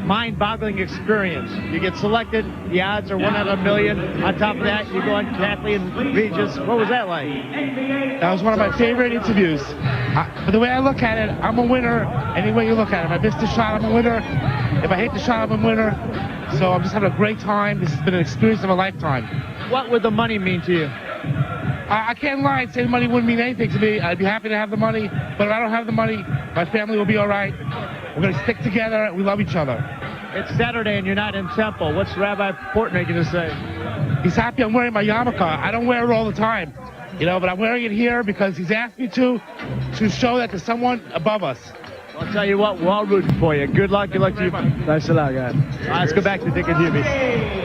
F: mind-boggling experience. You get selected, the odds are 1 out of 1 million. On top of that, you go on Kathleen Regis. What was that like?
M: That was one of my favorite interviews. But the way I look at it, I'm a winner any way you look at it. If I miss the shot, I'm a winner. If I hit the shot, I'm a winner. So I'm just having a great time. This has been an experience of a lifetime.
F: What would the money mean to you?
M: I can't lie and say the money wouldn't mean anything to me. I'd be happy to have the money, but if I don't have the money, my family will be all right. We're going to stick together. We love each other.
F: It's Saturday and you're not in Temple. What's Rabbi Portnoy going to say?
M: He's happy I'm wearing my yarmulke. I don't wear it all the time, you know, but I'm wearing it here because he's asked me to show that there's someone above us.
F: I'll tell you what, we're all rooting for you. Good luck. Good luck to you.
O: Thanks a lot, guys.
F: Let's go back to Dick and Jimmy.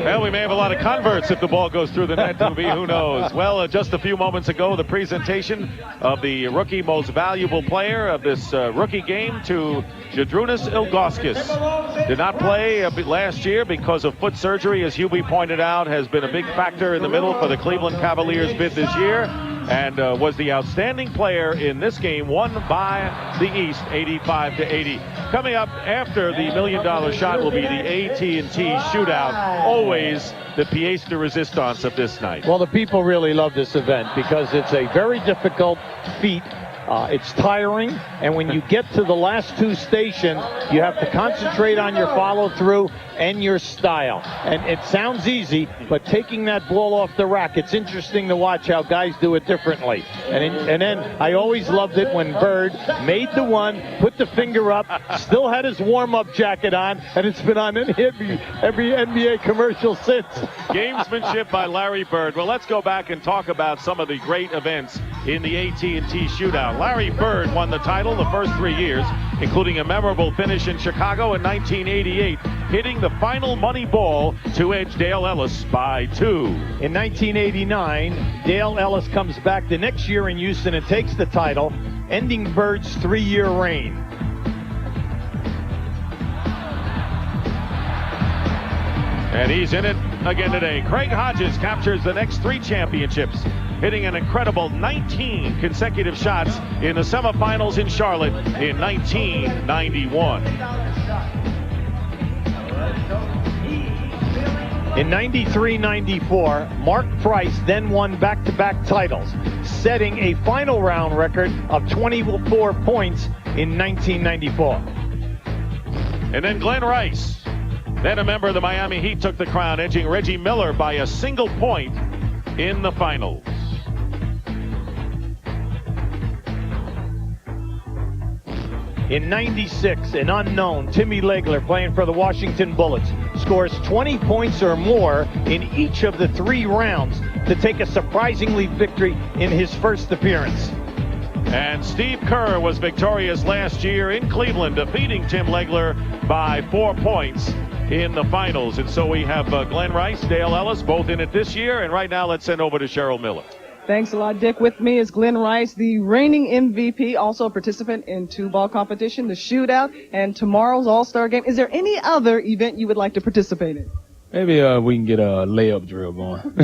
S: Well, we may have a lot of converts if the ball goes through the net. Who knows? Well, just a few moments ago, the presentation of the rookie most valuable player of this rookie game to Žydrūnas Ilgauskas. Did not play last year because of foot surgery, as Hubie pointed out, has been a big factor in the middle for the Cleveland Cavaliers bid this year, and was the outstanding player in this game, won by the East, 85-80. Coming up after the $1 million shot will be the AT&T shootout. Always the pièce de résistance of this night.
B: Well, the people really love this event because it's a very difficult feat. It's tiring, and when you get to the last 2 stations, you have to concentrate on your follow-through and your style. And it sounds easy, but taking that ball off the rack, it's interesting to watch how guys do it differently. And then I always loved it when Bird made the one, put the finger up, still had his warm-up jacket on, and it's been on every NBA commercial since.
S: Gamesmanship by Larry Bird. Well, let's go back and talk about some of the great events in the AT&T shootout. Larry Bird won the title the first 3 years, including a memorable finish in Chicago in 1988, hitting the final money ball to edge Dale Ellis by 2.
B: In 1989, Dale Ellis comes back the next year in Houston and takes the title, ending Bird's 3-year reign.
S: And he's in it again today. Craig Hodges captures the next 3 championships, hitting an incredible 19 consecutive shots in the semifinals in Charlotte in 1991.
B: In 93-94, Mark Price then won back-to-back titles, setting a final round record of 24 points in 1994.
S: And then Glenn Rice, then a member of the Miami Heat, took the crown, edging Reggie Miller by a single point in the finals.
R: In 96, an unknown, Timmy Legler, playing for the Washington Bullets, scores 20 points or more in each of the 3 rounds to take a surprisingly victory in his first appearance.
S: And Steve Kerr was victorious last year in Cleveland, defeating Tim Legler by 4 points in the finals. And so we have Glenn Rice, Dale Ellis, both in it this year. And right now, let's send over to Cheryl Miller.
L: Thanks a lot, Dick. With me is Glenn Rice, the reigning MVP, also a participant in 2-ball competition, the shootout, and tomorrow's All-Star game. Is there any other event you would like to participate in?
P: Maybe we can get a layup drill going.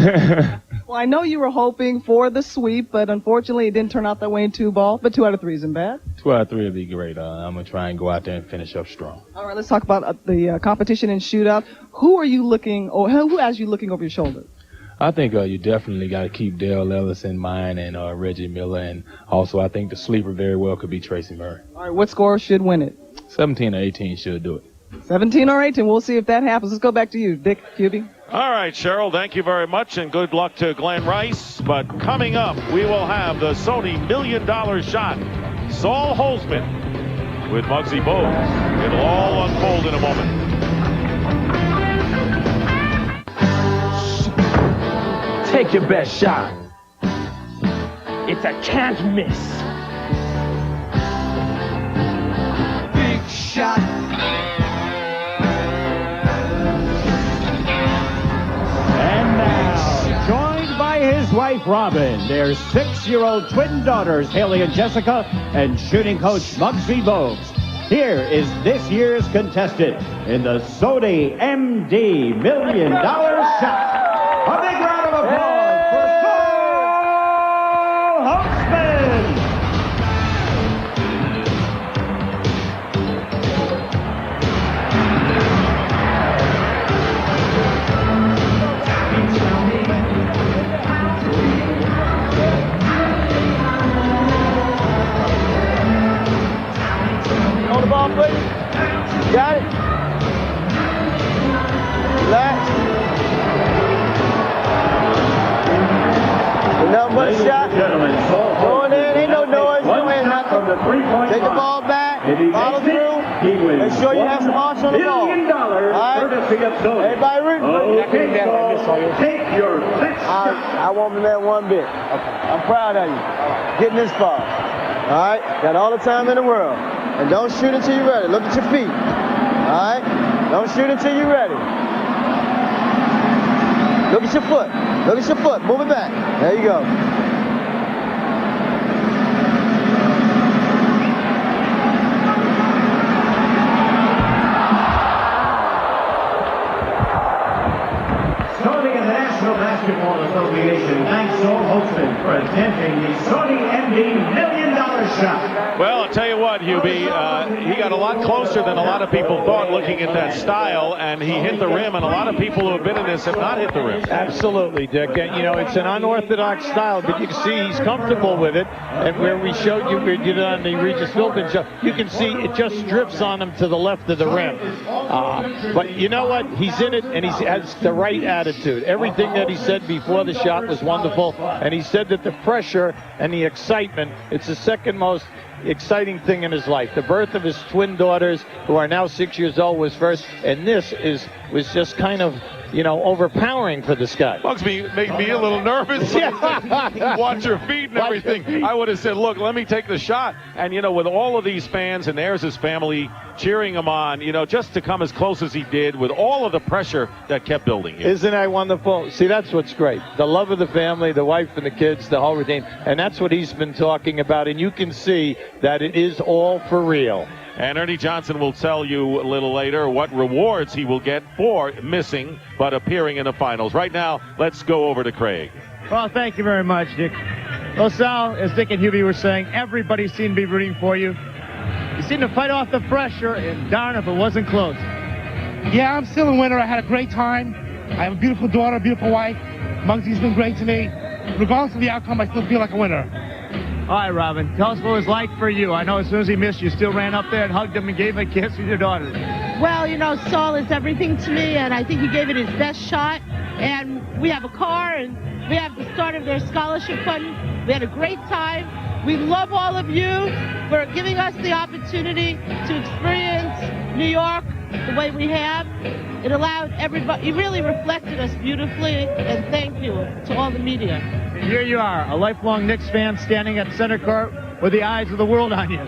L: Well, I know you were hoping for the sweep, but unfortunately it didn't turn out that way in 2-ball, but 2 out of 3 isn't bad.
P: 2 out of 3 would be great. I'm going to try and go out there and finish up strong.
L: All right, let's talk about the competition and shootout. Who are you looking, or who has you looking over your shoulder?
P: I think you definitely got to keep Dale Ellis in mind and Reggie Miller, and also I think the sleeper very well could be Tracy Murray.
L: All right, what score should win it?
P: 17 or 18 should do it.
L: 17 or 18. We'll see if that happens. Let's go back to you, Dick Hubie.
S: All right, Cheryl, thank you very much, and good luck to Glenn Rice. But coming up, we will have the Sony $1 Million Shot, Saul Holzman with Muggsy Bogues. It'll all unfold in a moment.
Q: Take your best shot. It's a can't miss.
X: Big shot.
I: And now, joined by his wife Robin, their 6-year-old twin daughters Haley and Jessica, and shooting coach Muggsy Bogues. Here is this year's contestant in the Sony MD $1 Million Shot. A big round of applause for Saul Holzman.
O: On the ball, please. Got it. Relax. Nothing but a shot. Going in, ain't no noise, no ain't nothing. Take the ball back, follow through. Make sure you have some arch on the ball. All right? Everybody rooting.
I: Take your
O: I won't be mad one bit. I'm proud of you. Getting this far. All right? Got all the time in the world. And don't shoot until you're ready. Look at your feet. All right? Don't shoot until you're ready. Look at your foot. Look at your foot. Move it back. There you go.
I: Sony and the National Basketball Association thanks Saul Holzman for attending the Sony MD $1 Million Shot.
S: Well, I'll tell you what, Hubie, he got a lot closer than a lot of people thought looking at that style, and he hit the rim, and a lot of people who have been in this have not hit the rim.
B: Absolutely, Dick. And, you know, it's an unorthodox style, but you can see he's comfortable with it. And where we showed you, we did it on the Regis Philbin show, you can see it just drips on him to the left of the rim. But you know what? He's in it, and he has the right attitude. Everything that he said before the shot was wonderful, and he said that the pressure and the excitement, it's the second most exciting thing in his life. The birth of his twin daughters, who are now 6 years old, was first, and this was just kind of, you know, overpowering for this guy.
S: Muggsy made me a little nervous. Watch your feet and everything. I would have said, look, let me take the shot. And, you know, with all of these fans, and there's his family cheering him on, you know, just to come as close as he did with all of the pressure that kept building here.
B: Isn't that wonderful? See, that's what's great. The love of the family, the wife and the kids, the whole routine. And that's what he's been talking about. And you can see that it is all for real.
S: And Ernie Johnson will tell you a little later what rewards he will get for missing but appearing in the finals. Right now, let's go over to Craig.
F: Well, thank you very much, Dick. Well, Sal, as Dick and Hubie were saying, everybody seemed to be rooting for you. You seemed to fight off the pressure, and darn if it wasn't close.
M: Yeah, I'm still a winner. I had a great time. I have a beautiful daughter, a beautiful wife. Muggsy's been great to me. Regardless of the outcome, I still feel like a winner.
F: All right, Robin, tell us what it was like for you. I know as soon as he missed, you still ran up there and hugged him and gave him a kiss with your daughter.
Y: Well, you know, Saul is everything to me, and I think he gave it his best shot. And we have a car, and we have the start of their scholarship fund. We had a great time. We love all of you for giving us the opportunity to experience New York the way we have. It allowed everybody, you really reflected us beautifully, and thank you to all the media.
F: And here you are, a lifelong Knicks fan standing at center court with the eyes of the world on you.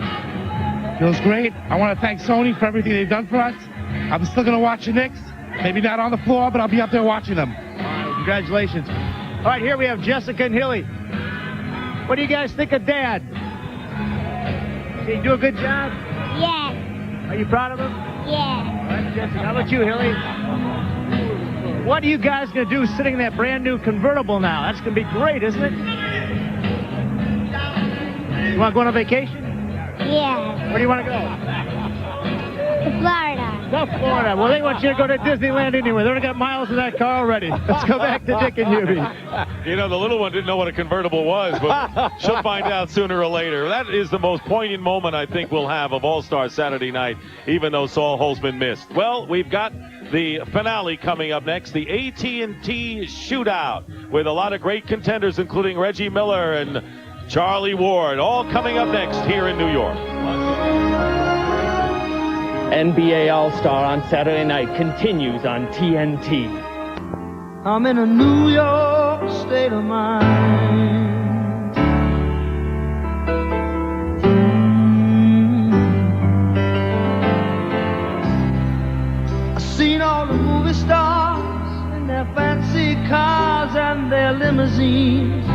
M: Feels great. I want to thank Sony for everything they've done for us. I'm still going to watch the Knicks. Maybe not on the floor, but I'll be up there watching them.
F: Congratulations. All right, here we have Jessica and Hilly. What do you guys think of Dad? Did he do a good job?
W: Yeah.
F: Are you proud of him?
W: Yeah.
F: All right, Jessica, how about you, Hilly? What are you guys going to do sitting in that brand new convertible now? That's going to be great, isn't it? You want to go on a vacation?
W: Yeah.
F: Where do you want to go?
W: To Florida.
F: South Florida. Well, they want you to go to Disneyland anyway. They already got miles in that car already. Let's go back to Dick and Hubie.
S: You know, the little one didn't know what a convertible was, but she'll find out sooner or later. That is the most poignant moment I think we'll have of All-Star Saturday night, even though Saul Holtzman missed. Well, we've got the finale coming up next, the AT&T Shootout, with a lot of great contenders, including Reggie Miller and Charlie Ward, all coming up next here in New York.
Q: NBA All-Star on Saturday night continues on TNT.
X: I'm in a New York state of mind. I've seen all the movie stars in their fancy cars and their limousines.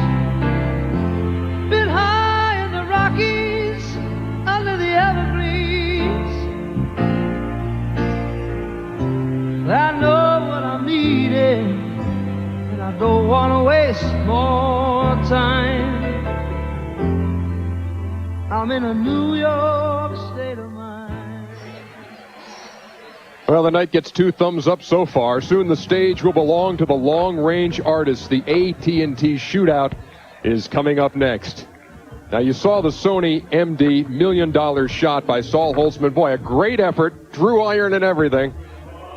X: Been high in the Rockies, under the evergreens. I know what I'm needing, and I don't want to waste more time. I'm in a New York state of mind.
A: Well, the night gets 2 thumbs up so far. Soon the stage will belong to the long-range artists. The AT&T Shootout is coming up next. Now, you saw the Sony MD $1 million shot by Saul Holtzman. Boy, a great effort, drew iron and everything.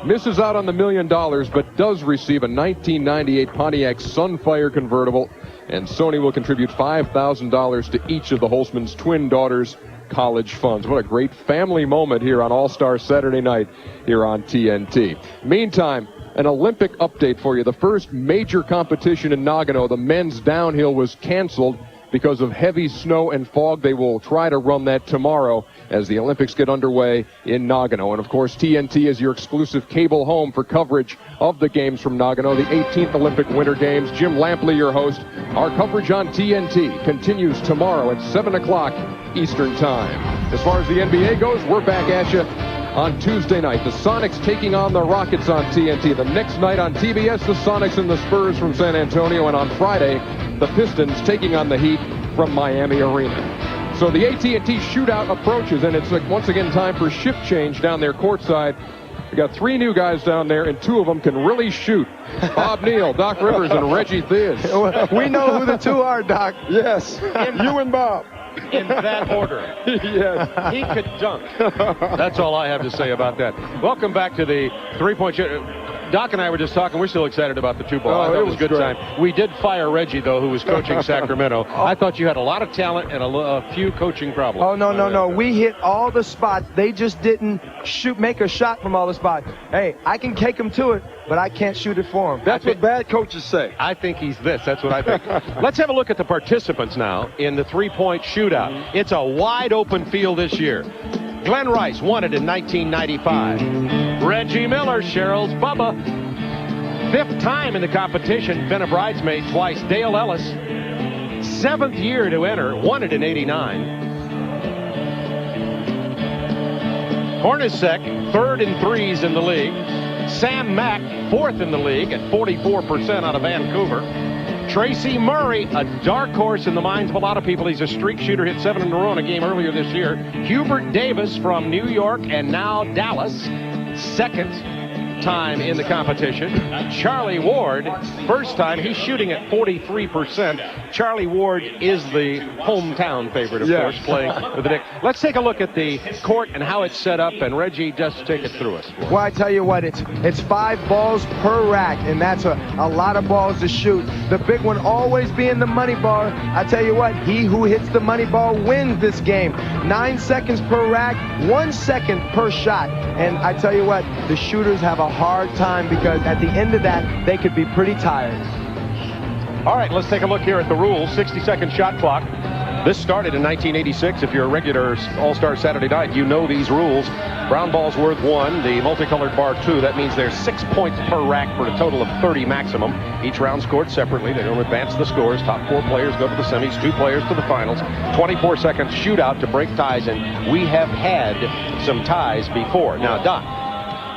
A: Misses out on the $1 million, but does receive a 1998 Pontiac Sunfire convertible, and Sony will contribute $5,000 to each of the Holtzman's twin daughters' college funds. What a great family moment here on All-Star Saturday night here on TNT. Meantime, an Olympic update for you. The first major competition in Nagano, the men's downhill, was canceled because of heavy snow and fog. They will try to run that tomorrow as the Olympics get underway in Nagano. And, of course, TNT is your exclusive cable home for coverage of the games from Nagano, the 18th Olympic Winter Games. Jim Lampley, your host. Our coverage on TNT continues tomorrow at 7 o'clock Eastern Time. As far as the NBA goes, we're back at you on Tuesday night. The Sonics taking on the Rockets on TNT. The next night on TBS, the Sonics and the Spurs from San Antonio. And on Friday, the Pistons taking on the Heat from Miami Arena. So the AT&T Shootout approaches, and it's once again time for shift change down there courtside. We got 3 new guys down there, and 2 of them can really shoot. Bob Neal, Doc Rivers, and Reggie Theus.
N: We know who the 2 are, Doc. Yes, you and Bob.
E: In that order.
N: Yes.
E: He could dunk. That's all I have to say about that. Welcome back to the three-point shot. Doc and I were just talking. We're still excited about the 2-ball. I thought it was a good time. We did fire Reggie, though, who was coaching Sacramento. I thought you had a lot of talent and a few coaching problems.
N: Oh, no. We hit all the spots. They just didn't make a shot from all the spots. Hey, I can take them to it, but I can't shoot it for them.
E: That's
N: what
E: bad coaches say. I think he's this. That's what I think. Let's have a look at the participants now in the three-point shootout. It's a wide-open field this year. Glenn Rice won it in 1995. Reggie Miller, Cheryl's Bubba. 5th time in the competition, been a bridesmaid twice. Dale Ellis, 7th year to enter, won it in 89. Hornacek, 3rd in threes in the league. Sam Mack, 4th in the league at 44% out of Vancouver. Tracy Murray, a dark horse in the minds of a lot of people. He's a streak shooter, hit 7 in a row in a game earlier this year. Hubert Davis from New York and now Dallas, 2nd time in the competition. Charlie Ward, first time, he's shooting at 43%. Charlie Ward is the hometown favorite, of course, playing for the Knicks. Let's take a look at the court and how it's set up, and Reggie, just take it through us.
D: Well, I tell you what, it's 5 balls per rack, and that's a lot of balls to shoot. The big one always being the money ball. I tell you what, he who hits the money ball wins this game. 9 seconds per rack, 1 second per shot. And I tell you what, the shooters have a hard time because at the end of that, they could be pretty tired.
E: All right, let's take a look here at the rules. 60-second shot clock. This started in 1986. If you're a regular All-Star Saturday night, you know these rules. Brown ball's worth 1, the multicolored bar 2. That means there's 6 points per rack for a total of 30 maximum. Each round scored separately. They don't advance the scores. Top 4 players go to the semis, 2 players to the finals. 24-second shootout to break ties, and we have had some ties before. Now, Doc,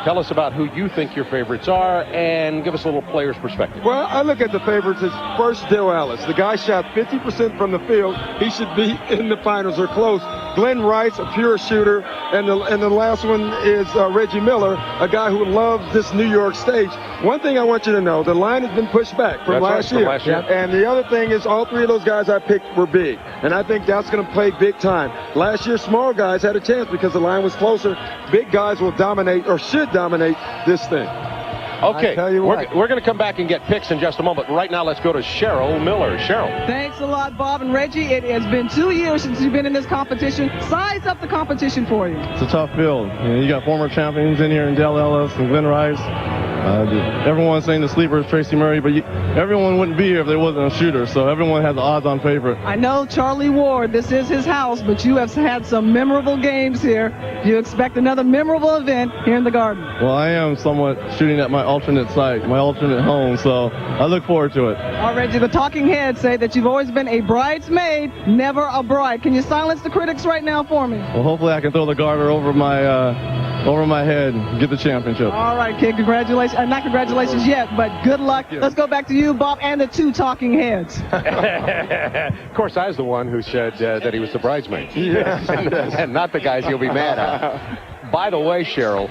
E: tell us about who you think your favorites are and give us a little player's perspective.
N: Well, I look at the favorites as first Dale Ellis. The guy shot 50% from the field. He should be in the finals or close. Glenn Rice, a pure shooter. And the last one is Reggie Miller, a guy who loves this New York stage. One thing I want you to know, the line has been pushed back from last year. And the other thing is all 3 of those guys I picked were big. And I think that's going to play big time. Last year, small guys had a chance because the line was closer. Big guys will dominate or should dominate this thing.
E: Okay, we're going to come back and get picks in just a moment. Right now, let's go to Cheryl Miller. Cheryl.
L: Thanks a lot, Bob and Reggie. It has been 2 years since you've been in this competition. Size up the competition for you.
J: It's a tough field. You got former champions in here in Dale Ellis and Glenn Rice. Everyone's saying the sleeper is Tracy Murray, but everyone wouldn't be here if there wasn't a shooter, so everyone has the odds-on favorite.
L: I know Charlie Ward, this is his house, but you have had some memorable games here. You expect another memorable event here in the Garden.
J: Well, I am somewhat shooting at my alternate site, my alternate home, so I look forward to it.
L: Reggie, the talking heads say that you've always been a bridesmaid, never a bride. Can you silence the critics right now for me?
J: Well, hopefully I can throw the garter over my head and get the championship.
L: All right, kid, congratulations. Not congratulations yet, but good luck. Let's go back to you, Bob, and the 2 talking heads.
E: Of course, I was the one who said that he was the bridesmaid.
N: Yes.
E: And not the guys you'll be mad at. By the way, Cheryl,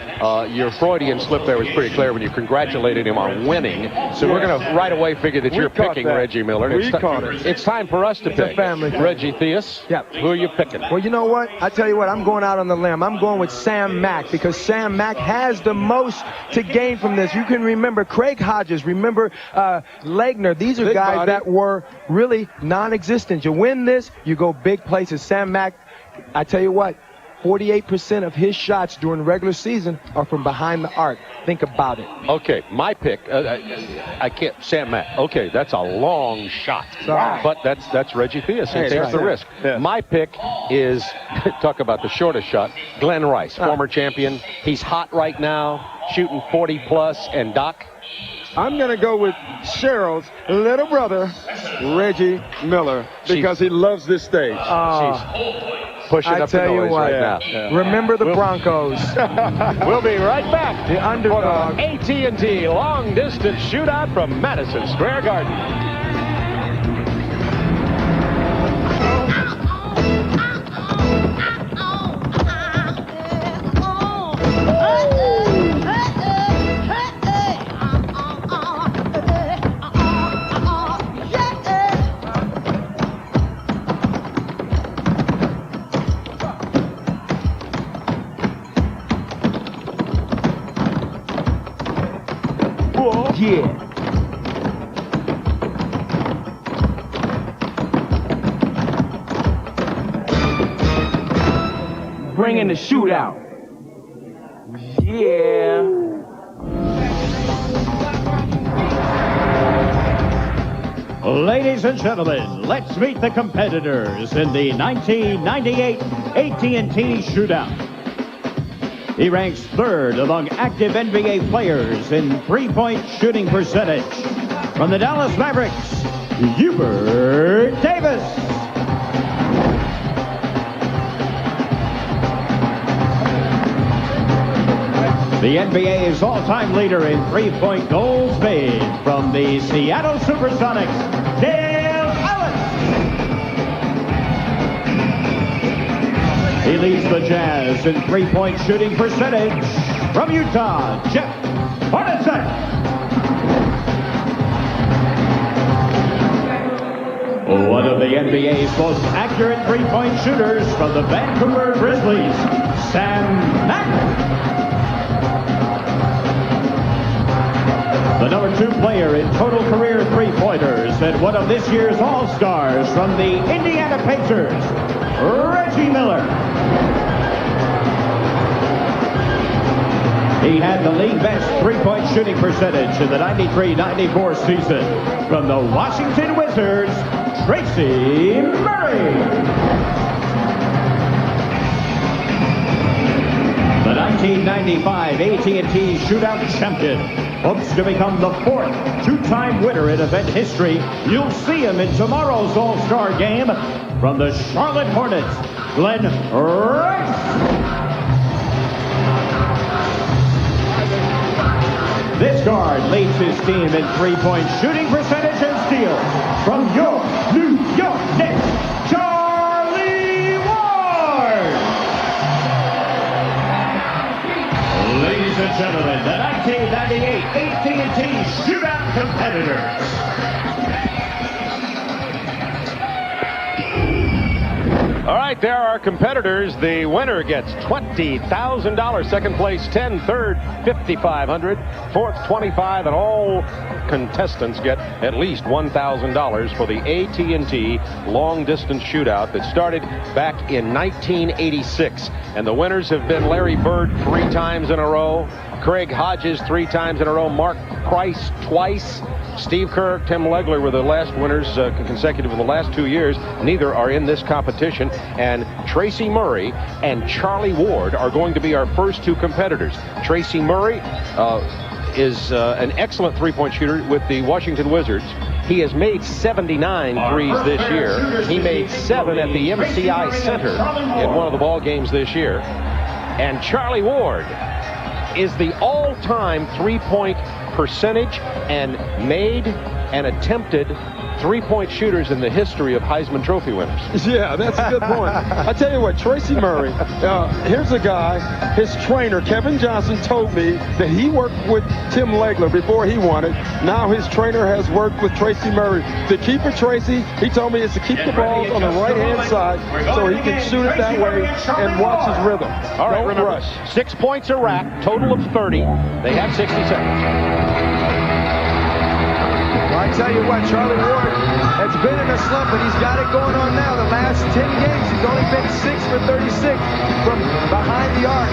E: your Freudian slip there was pretty clear when you congratulated him on winning. So we're going to right away figure that you're picking Reggie Miller. It's time for us to pick. Reggie Theus.
D: Yep.
E: Who are you picking?
D: Well, you know what? I tell you what, I'm going out on the limb. I'm going with Sam Mack because Sam Mack has the most to gain from this. You can remember Craig Hodges, remember Legner. These are guys that were really non-existent. You win this, you go big places. Sam Mack, I tell you what, 48% of his shots during the regular season are from behind the arc. Think about it.
E: Okay, my pick, I can't, Sam Mack. Okay, that's a long shot. But that's Reggie Theus. He takes the risk. Yeah. My pick is, talk about the shortest shot, Glenn Rice, former champion. He's hot right now, shooting 40-plus. And Doc?
N: I'm going to go with Cheryl's little brother, Reggie Miller, because he loves this stage.
E: Pushing up the noise right now.
D: Yeah. Remember the Broncos.
E: We'll be right back.
D: The underdog.
E: For the AT&T long distance shootout from Madison Square Garden.
D: Yeah. Bringing the shootout. Yeah.
I: Ladies and gentlemen, let's meet the competitors in the 1998 AT&T Shootout. He ranks 3rd among active NBA players in three-point shooting percentage. From the Dallas Mavericks, Hubert Davis. The NBA's all-time leader in three-point goals made from the Seattle Supersonics, Dale Ellis. He leads the Jazz in three-point shooting percentage from Utah, Jeff set. One of the NBA's most accurate three-point shooters from the Vancouver Grizzlies, Sam Mack. The number 2 player in total career three-pointers and one of this year's All-Stars from the Indiana Pacers, Reggie Miller. He had the league best three-point shooting percentage in the 93-94 season from the Washington Wizards, Tracy Murray. The 1995 AT&T Shootout champion hopes to become the 4th two-time winner in event history. You'll see him in tomorrow's All-Star game from the Charlotte Hornets, Glenn Rice. This guard leads his team in three-point shooting percentage and steals from your New York Knicks, Charlie Ward. Ladies and gentlemen, the 1998 AT&T Shootout competitors.
E: All right, there are competitors. The winner gets $20,000. Second place, $10,000. Third, $5,500. Fourth, $25,000. And all contestants get at least $1,000 for the AT&T long-distance shootout that started back in 1986. And the winners have been Larry Bird 3 times in a row, Craig Hodges 3 times in a row, Mark Price twice, Steve Kerr, Tim Legler were the last winners consecutive in the last 2 years. Neither are in this competition. And Tracy Murray and Charlie Ward are going to be our first 2 competitors. Tracy Murray is an excellent three-point shooter with the Washington Wizards. He has made 79 threes this year. He made 7 at the MCI Center in one of the ball games this year. And Charlie Ward is the all-time three-point percentage and made and attempted three-point shooters in the history of Heisman Trophy winners.
N: Yeah, that's a good point. I tell you what, Tracy Murray, here's a guy, his trainer, Kevin Johnson, told me that he worked with Tim Legler before he won it. Now his trainer has worked with Tracy Murray. The keeper, Tracy, he told me is to keep the balls on the right-hand side so he can shoot it that way and watch his rhythm.
E: All right,
N: Don't
E: remember,
N: rush.
E: 6 points a rack, total of 30. They have 60 seconds.
D: Well, I tell you what, Charlie Ward has been in a slump, but he's got it going on now. The last 10 games, he's only been 6 for 36 from behind the arc.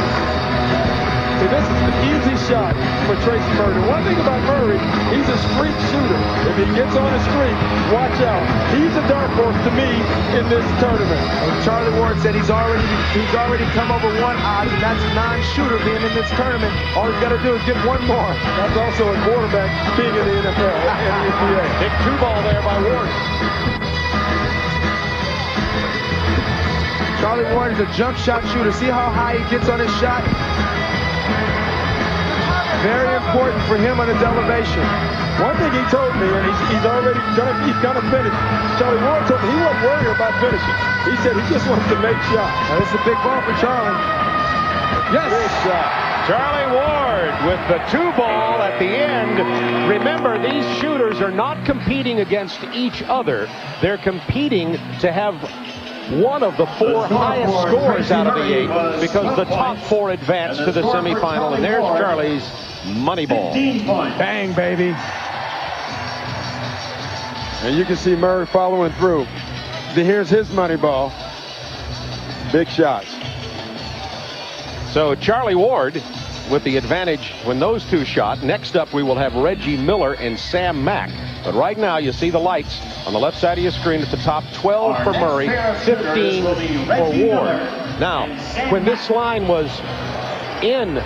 N: So this is an easy shot for Tracy Murray. One thing about Murray, he's a streak shooter. If he gets on a streak, watch out. He's a dark horse to me in this tournament.
D: And Charlie Ward said he's already come over 1 odd, and that's a non-shooter being in this tournament. All he's got to do is get 1 more.
N: That's also a quarterback being in the NFL and the NBA.
E: Big 2-ball there by Ward.
D: Charlie Ward is a jump shot shooter. See how high he gets on his shot? Very important for him on his elevation.
N: One thing he told me, and he's gonna finish. Charlie Ward told me he wasn't worried about finishing. He said he just wants to make shots.
D: Now, this is a big ball for Charlie.
N: Yes.
E: Good shot. Charlie Ward with the 2-ball at the end. Remember, these shooters are not competing against each other. They're competing to have one of the 4 highest scores out of the 8 because the top 4 advance to the semifinal. And there's Charlie's money ball.
N: Bang, baby. And you can see Murray following through. Here's his money ball. Big shots.
E: So Charlie Ward with the advantage when those 2 shot. Next up, we will have Reggie Miller and Sam Mack. But right now, you see the lights on the left side of your screen at the top. 12 for Murray, 15 for Ward. Now, when this line was in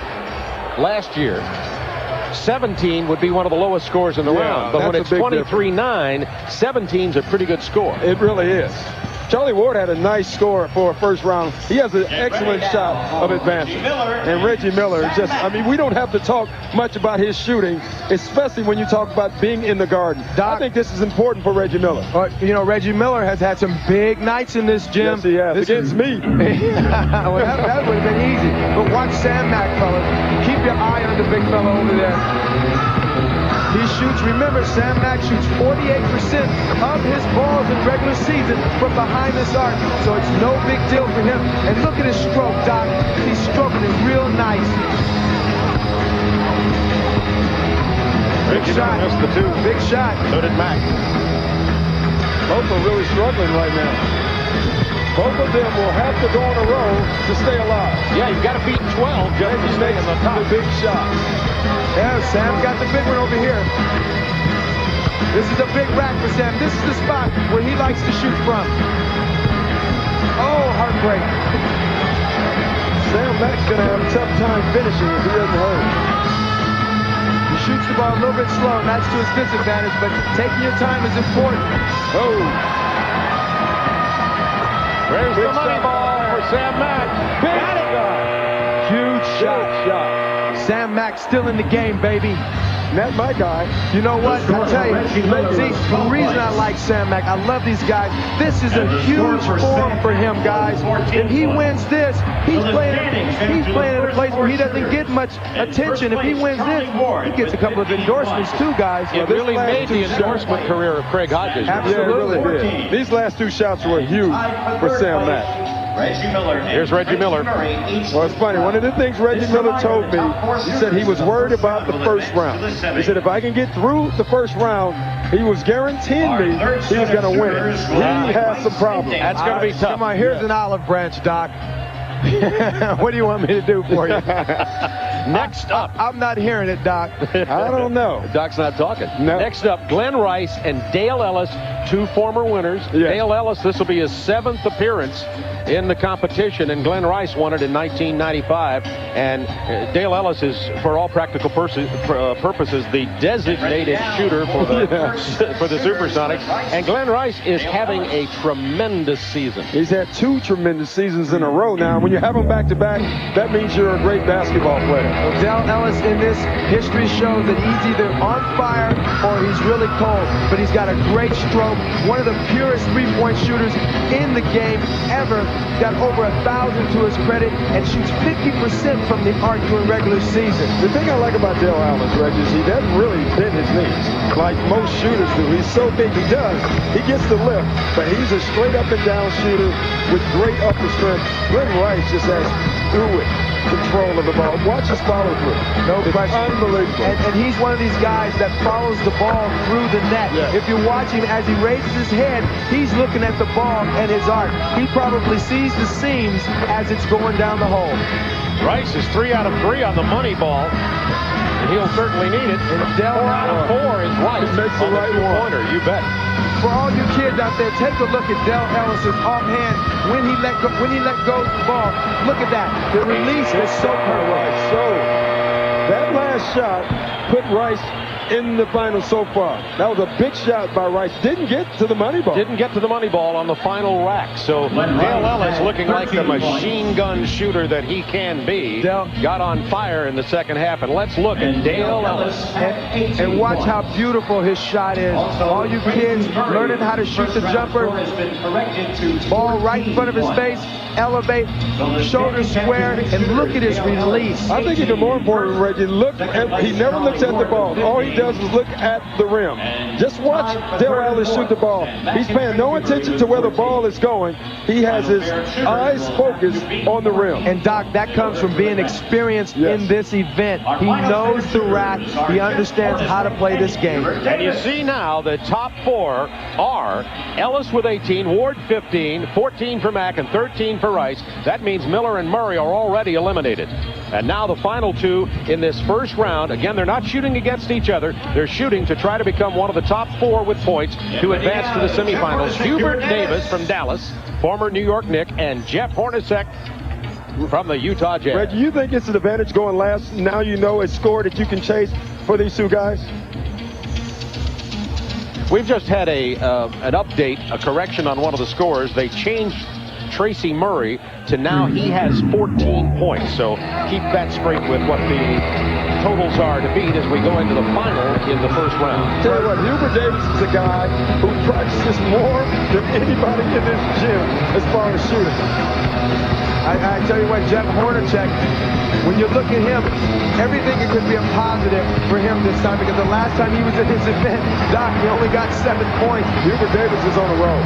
E: last year, 17 would be one of the lowest scores in the round. But when it's 23-9, 17's a pretty good score.
N: It really is. Charlie Ward had a nice score for a first round. He has an excellent shot of advancing. And Reggie Miller, just, I mean, we don't have to talk much about his shooting, especially when you talk about being in the Garden. I think this is important for Reggie Miller.
D: You know, Reggie Miller has had some big nights in this gym.
N: Yes, he has. Against me.
D: Well, that would have been easy. But watch Sam Mack, fellas. Keep your eye on the big fella over there. He shoots, remember, Sam Mack shoots 48% of his balls in regular season from behind this arc, so it's no big deal for him. And look at his stroke, Doc. He's stroking it real nice. Big shot.
E: Missed the two.
D: Big shot.
E: So did Mack.
N: Both are really struggling right now. Both of them will have to go on a roll to stay alive.
E: Yeah, you've got to beat 12 just to stay in the top.
N: The big shot.
D: Yeah, Sam got the big one over here. This is a big rack for Sam. This is the spot where he likes to shoot from. Oh, heartbreak.
N: Sam Mack's going to have a tough time finishing if he doesn't hurry.
D: He shoots the ball a little bit slow, and that's to his disadvantage, but taking your time is important.
N: Oh.
E: There's the money ball for Sam Mack.
D: Got it. Huge shot. Sam Mack still in the game, baby.
N: Not my guy.
D: You know what? I'll tell you, see, the reason I like Sam Mack, I love these guys. This is a huge form for him, guys. If he wins this, he's playing in a place where he doesn't get much attention. If he wins this, he gets a couple of endorsements too, guys.
E: It really made the endorsement career of Craig Hodges.
D: Absolutely.
N: Yeah, it really did. These last two shots were huge for Sam Mack.
E: Here's Reggie Miller.
N: Well, it's funny. One of the things Reggie Miller told me, he said he was worried about the first round. He said if I can get through the first round, he was guaranteeing me he was going to win it. He has some problems.
E: That's going to be tough.
D: Come on, here's an olive branch, Doc. What do you want me to do for you?
E: Next up.
D: I'm not hearing it, Doc.
N: I don't know.
E: Doc's not talking.
N: No.
E: Next up, Glenn Rice and Dale Ellis, two former winners.
N: Yeah.
E: Dale Ellis, this will be his 7th appearance in the competition, and Glenn Rice won it in 1995. And Dale Ellis is, for all practical purposes, the designated shooter for the Supersonics. And Glenn Rice is having a tremendous season.
N: He's had 2 tremendous seasons in a row now. When you have them back-to-back, that means you're a great basketball player.
D: Well, Dale Ellis in this history shows that he's either on fire or he's really cold, but he's got a great stroke, one of the purest three-point shooters in the game ever. Got over 1,000 to his credit and shoots 50% from the arc during regular season.
N: The thing I like about Dale Ellis, Reggie, is he doesn't really bend his knees like most shooters do. He's so big, he does. He gets the lift, but he's a straight up and down shooter with great upper strength. Glenn Rice just has fluid control of the ball. Watch his follow through.
D: No question.
N: Unbelievable.
D: And he's one of these guys that follows the ball through the net.
N: Yes.
D: If you watch him as he raises his head, he's looking at the ball and his arc. He probably sees the seams as it's going down the hole.
E: Rice is 3 out of 3 on the money ball, and he'll certainly need it. And 4 out of 4 is Rice
N: makes the
E: on
N: right
E: the two-pointer. You bet.
D: For all you kids out there, take a look at Dale Ellis' offhand when he let go of the ball. Look at that. The release is so perfect.
N: So that last shot put Rice in the final so far. That was a big shot by Rice. Didn't get to the money ball.
E: Didn't get to the money ball on the final rack. So Dale Ellis, looking like the machine gun shooter that he can be, got on fire in the second half. And let's look at Dale Ellis.
D: And watch how beautiful his shot is. All you kids learning how to shoot the jumper. Ball right in front of his face. Elevate, shoulder square, and look at his release.
N: I think even more important, Reggie, he never looks at the ball. All he does is look at the rim. Just watch Dale Ellis shoot the ball. He's paying no attention to where the ball is going. He has his eyes focused on the rim.
D: And Doc, that comes from being experienced in this event. He knows the rack. He understands how to play this game.
E: And you see now the top 4 are Ellis with 18, Ward 15, 14 for Mack, and 13 for Rice. That means Miller and Murray are already eliminated. And now the final 2 in this first round. Again, they're not shooting against each other. They're shooting to try to become one of the top 4 with points to advance to the semifinals. Hubert Davis from Dallas, former New York Knick, and Jeff Hornacek from the Utah Jazz.
N: Reggie, you think it's an advantage going last? Now you know a score that you can chase for these two guys?
E: We've just had an update, a correction on one of the scores. They changed Tracy Murray to now he has 14 points. So keep that straight with what the totals are to beat as we go into the final in the first round.
N: Tell you what, Hubert Davis is a guy who practices more than anybody in this gym as far as shooting.
D: I tell you what, Jeff Hornacek, when you look at him, everything could be a positive for him this time, because the last time he was at his event, Doc, he only got 7 points.
N: Hubert Davis is on a roll.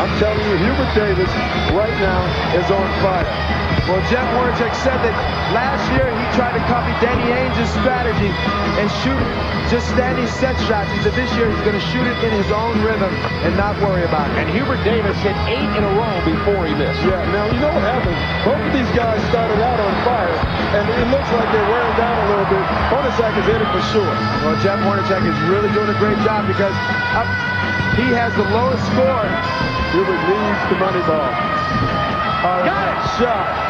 N: I'm telling you, Hubert Davis right now is on fire.
D: Well, Jeff Hornacek said that last year he tried to copy Danny Ainge's strategy and shoot just standing set shots. He said this year he's going to shoot it in his own rhythm and not worry about it.
E: And Hubert Davis hit 8 in a row before he missed.
N: Yeah, now you know what happened? Both of these guys started out on fire, and it looks like they're wearing down a little bit. Hornacek is in it for sure.
D: Well, Jeff Hornacek is really doing a great job because he has the lowest score.
N: Hubert needs the money ball.
E: Got it!
N: Shot.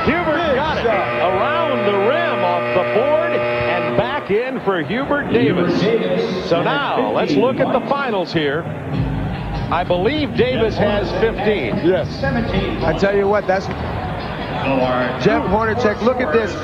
E: Hubert got it around the rim off the board and back in for Hubert Davis. So now let's look at the finals here. I believe Davis has 15.
N: Yes.
D: I tell you what, that's Jeff Hornacek. Look at this.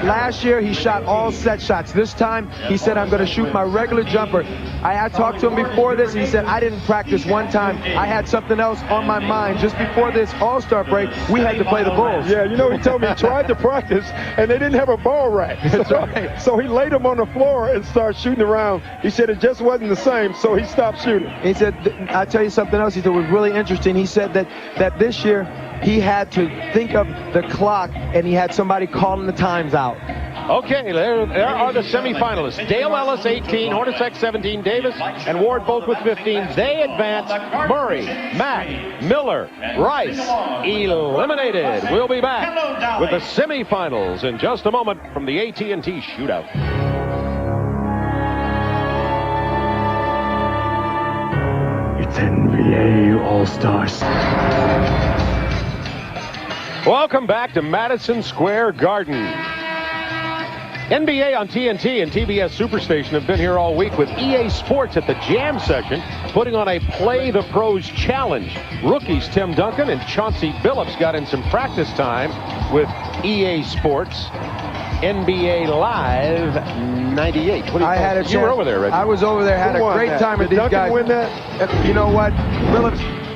D: Last year he shot all set shots. This time he said, I'm going to shoot my regular jumper. I talked to him before this, and he said, I didn't practice one time. I had something else on my mind. Just before this All-Star break, we had to play the Bulls.
N: Yeah, you know, he told me he tried to practice, and they didn't have a ball rack.
D: That's right.
N: So he laid him on the floor and started shooting around. He said it just wasn't the same, so he stopped shooting.
D: He said, I'll tell you something else he said was really interesting. He said that this year he had to think of the clock, and he had somebody calling the times out.
E: Okay, there are the semifinalists. Dale Ellis, 18, Hornacek, 17, Davis and Ward both with 15. They advance. Murray, Mack, Miller, Rice eliminated. We'll be back with the semifinals in just a moment from the AT&T Shootout.
Q: It's NBA All-Stars.
E: Welcome back to Madison Square Garden. NBA on TNT and TBS Superstation have been here all week with EA Sports at the Jam session, putting on a Play the Pros challenge. Rookies Tim Duncan and Chauncey Billups got in some practice time with EA Sports. NBA Live 98.
D: I had a chance.
E: You were over there, Reggie.
D: I was over there, had a great time with these guys.
N: Did Duncan win that?
D: You know what?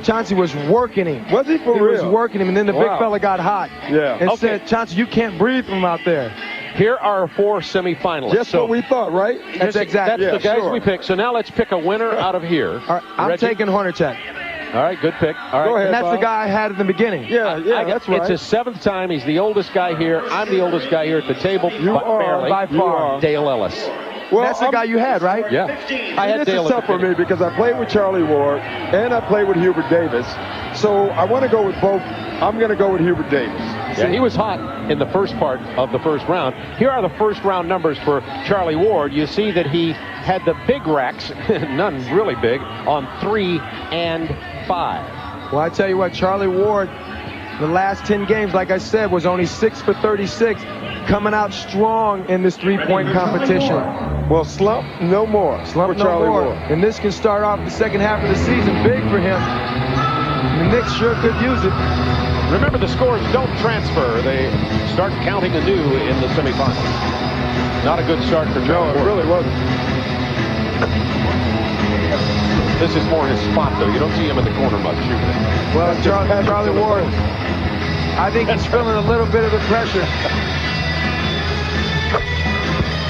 D: Chauncey was working him.
N: Was he for real?
D: He was working him, and then the big fella got hot.
N: Yeah.
D: And said, Chauncey, you can't breathe from out there.
E: Here are our 4 semifinalists.
N: Just what we thought, right?
D: That's exactly.
E: That's the guys we picked. So now let's pick a winner out of here.
D: All right, I'm taking Hornacek.
E: All right, good pick. All right.
N: Go ahead,
D: and that's
N: Bob.
D: the guy I had at the beginning.
N: Yeah, that's right.
E: It's his 7th time. He's the oldest guy here. I'm the oldest guy here at the table.
N: You are,
E: barely.
D: by far.
E: Dale Ellis.
N: Well,
D: that's the guy you had, right?
E: Yeah. I had
N: this
E: Dale
N: is tough for me because I played with Charlie Ward and I played with Hubert Davis. So I want to go with both. I'm going to go with Hubert Davis.
E: Yeah, he was hot in the first part of the first round. Here are the first round numbers for Charlie Ward. You see that he had the big racks, none really big, on 3 and 5.
D: Well, I tell you what, Charlie Ward, the last 10 games, like I said, was only 6 for 36, coming out strong in this three-point competition.
N: Well, slump no more.
D: Slump no
N: Charlie
D: more.
N: Ward.
D: And this can start off the second half of the season big for him. The Knicks sure could use it.
E: Remember, the scores don't transfer. They start counting anew in the semifinals. Not a good start for Charlie Ward.
N: It really wasn't.
E: This is more his spot, though. You don't see him in the corner much shooting.
D: Well, Charlie Ward, I think he's feeling a little bit of the pressure.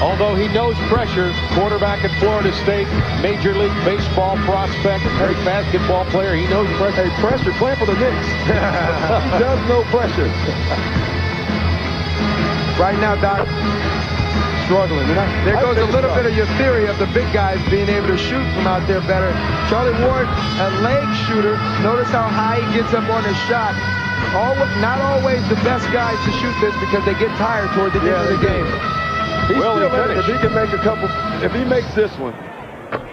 E: Although he knows pressure, quarterback at Florida State, Major League Baseball prospect, great basketball player, he knows pressure.
N: Hey, pressure, playing for the Knicks. He does know pressure.
D: Right now, Doc,
N: struggling.
D: There goes a little bit of your theory of the big guys being able to shoot from out there better. Charlie Ward, a leg shooter. Notice how high he gets up on his shot. Not always the best guys to shoot this because they get tired toward the end of the game.
N: He's still in it. If he can make a couple, if he makes this one,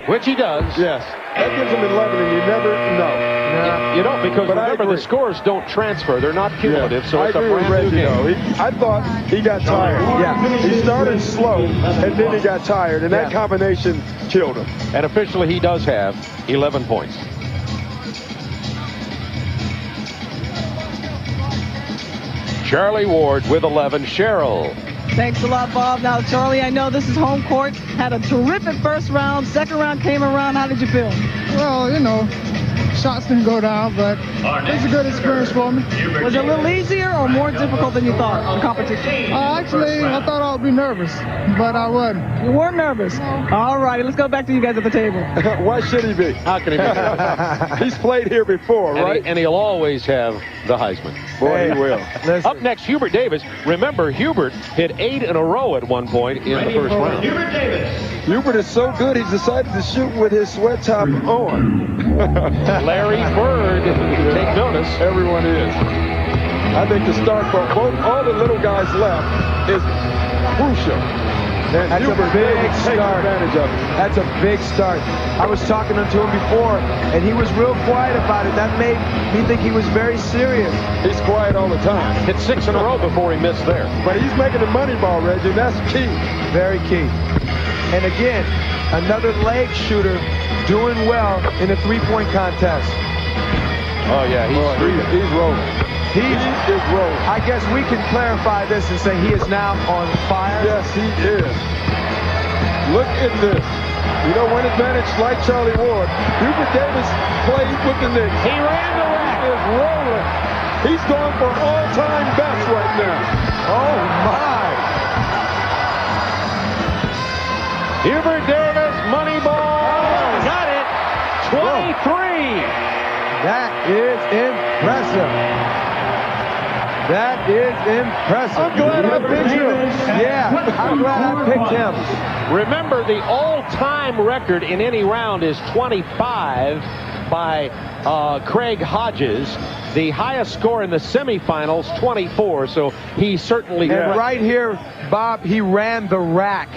E: Which he does.
N: Yes. That gives him 11, and you never know.
E: You don't, because
N: But
E: remember, the scores don't transfer. They're not cumulative, so
N: I
E: it's a
N: agree with
E: brand new
N: Reggie,
E: game.
N: though. I thought he got tired.
D: Yeah.
N: He started slow, and then he got tired, and that combination killed him.
E: And officially, he does have 11 points. Charlie Ward with 11. Cheryl.
L: Thanks a lot, Bob. Now, Charlie, I know this is home court. Had a terrific first round. Second round came around. How did you feel?
C: Well, you know, shots didn't go down, but it's a good experience for me.
L: Was it a little easier or more difficult than you thought, the competition?
C: Actually, I thought I would be nervous, but I wasn't.
L: You weren't nervous? All righty, let's go back to you guys at the table.
N: Why should he be?
E: How can he be?
N: He's played here before, right?
E: And he'll always have the Heisman.
N: Boy, he will.
E: Up next, Hubert Davis. Remember, Hubert hit 8 in a row at one point in the first round.
N: Hubert Davis. Hubert is so good, he's decided to shoot with his sweat top on.
E: Larry Bird, take notice.
N: Everyone is. I think the start for all the little guys left is crucial. And
D: That's
N: Hubert
D: a big
N: Davis takes
D: start.
N: advantage of it.
D: That's a big start. I was talking to him before, and he was real quiet about it. That made me think he was very serious.
N: He's quiet all the time.
E: Hit 6 in a row before he missed there.
N: But he's making the money ball, Reggie, and that's key.
D: Very key. And again, another leg shooter doing well in a three-point contest.
E: Oh, yeah,
N: he's rolling. He is rolling.
D: I guess we can clarify this and say he is now on fire.
N: Yes, he is. Look at this. You know, when advantage like Charlie Ward, Hubert Davis played with the Knicks.
E: He ran the rack.
N: He is rolling. He's going for all-time best right now.
D: Oh, my.
E: Hubert Davis, money ball. Got it. 23.
D: That is impressive. That is impressive.
N: I'm glad I picked him.
D: Yeah, I'm glad I picked him.
E: Remember, the all-time record in any round is 25 by Craig Hodges. The highest score in the semifinals, 24. So he certainly...
D: And right here, Bob, he ran the rack.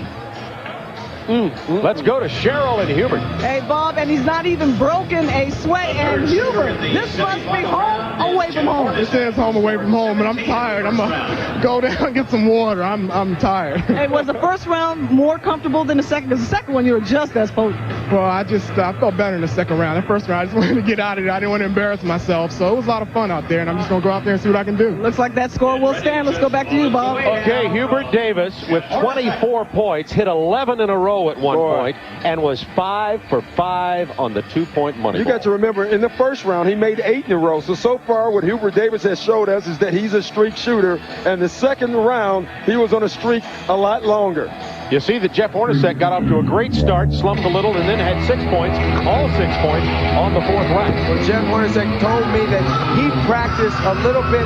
E: Let's go to Cheryl and Hubert.
L: Hey, Bob, and he's not even broken a sweat. And Hubert, this must be home away from home.
C: It says home away from home, and I'm tired. I'm gonna go down and get some water. I'm tired.
L: Hey, was the first round more comfortable than the second? Because the second one, you were just as potent.
C: Well, I felt better in the second round. The first round, I just wanted to get out of there. I didn't want to embarrass myself, so it was a lot of fun out there, and I'm just gonna go out there and see what I can do.
L: Looks like that score will stand. Let's go back to you, Bob.
E: Okay, Hubert Davis with 24 points, hit 11 in a row at one point, and was 5 for 5 on the 2-point money
N: You
E: ball.
N: got to remember, in the first round, he made 8 in a row. So far, what Hubert Davis has showed us is that he's a streak shooter. And the second round, he was on a streak a lot longer.
E: You see that Jeff Hornacek got off to a great start, slumped a little, and then had 6 points, all 6 points, on the fourth round.
D: Well, Jeff Hornacek told me that he practiced a little bit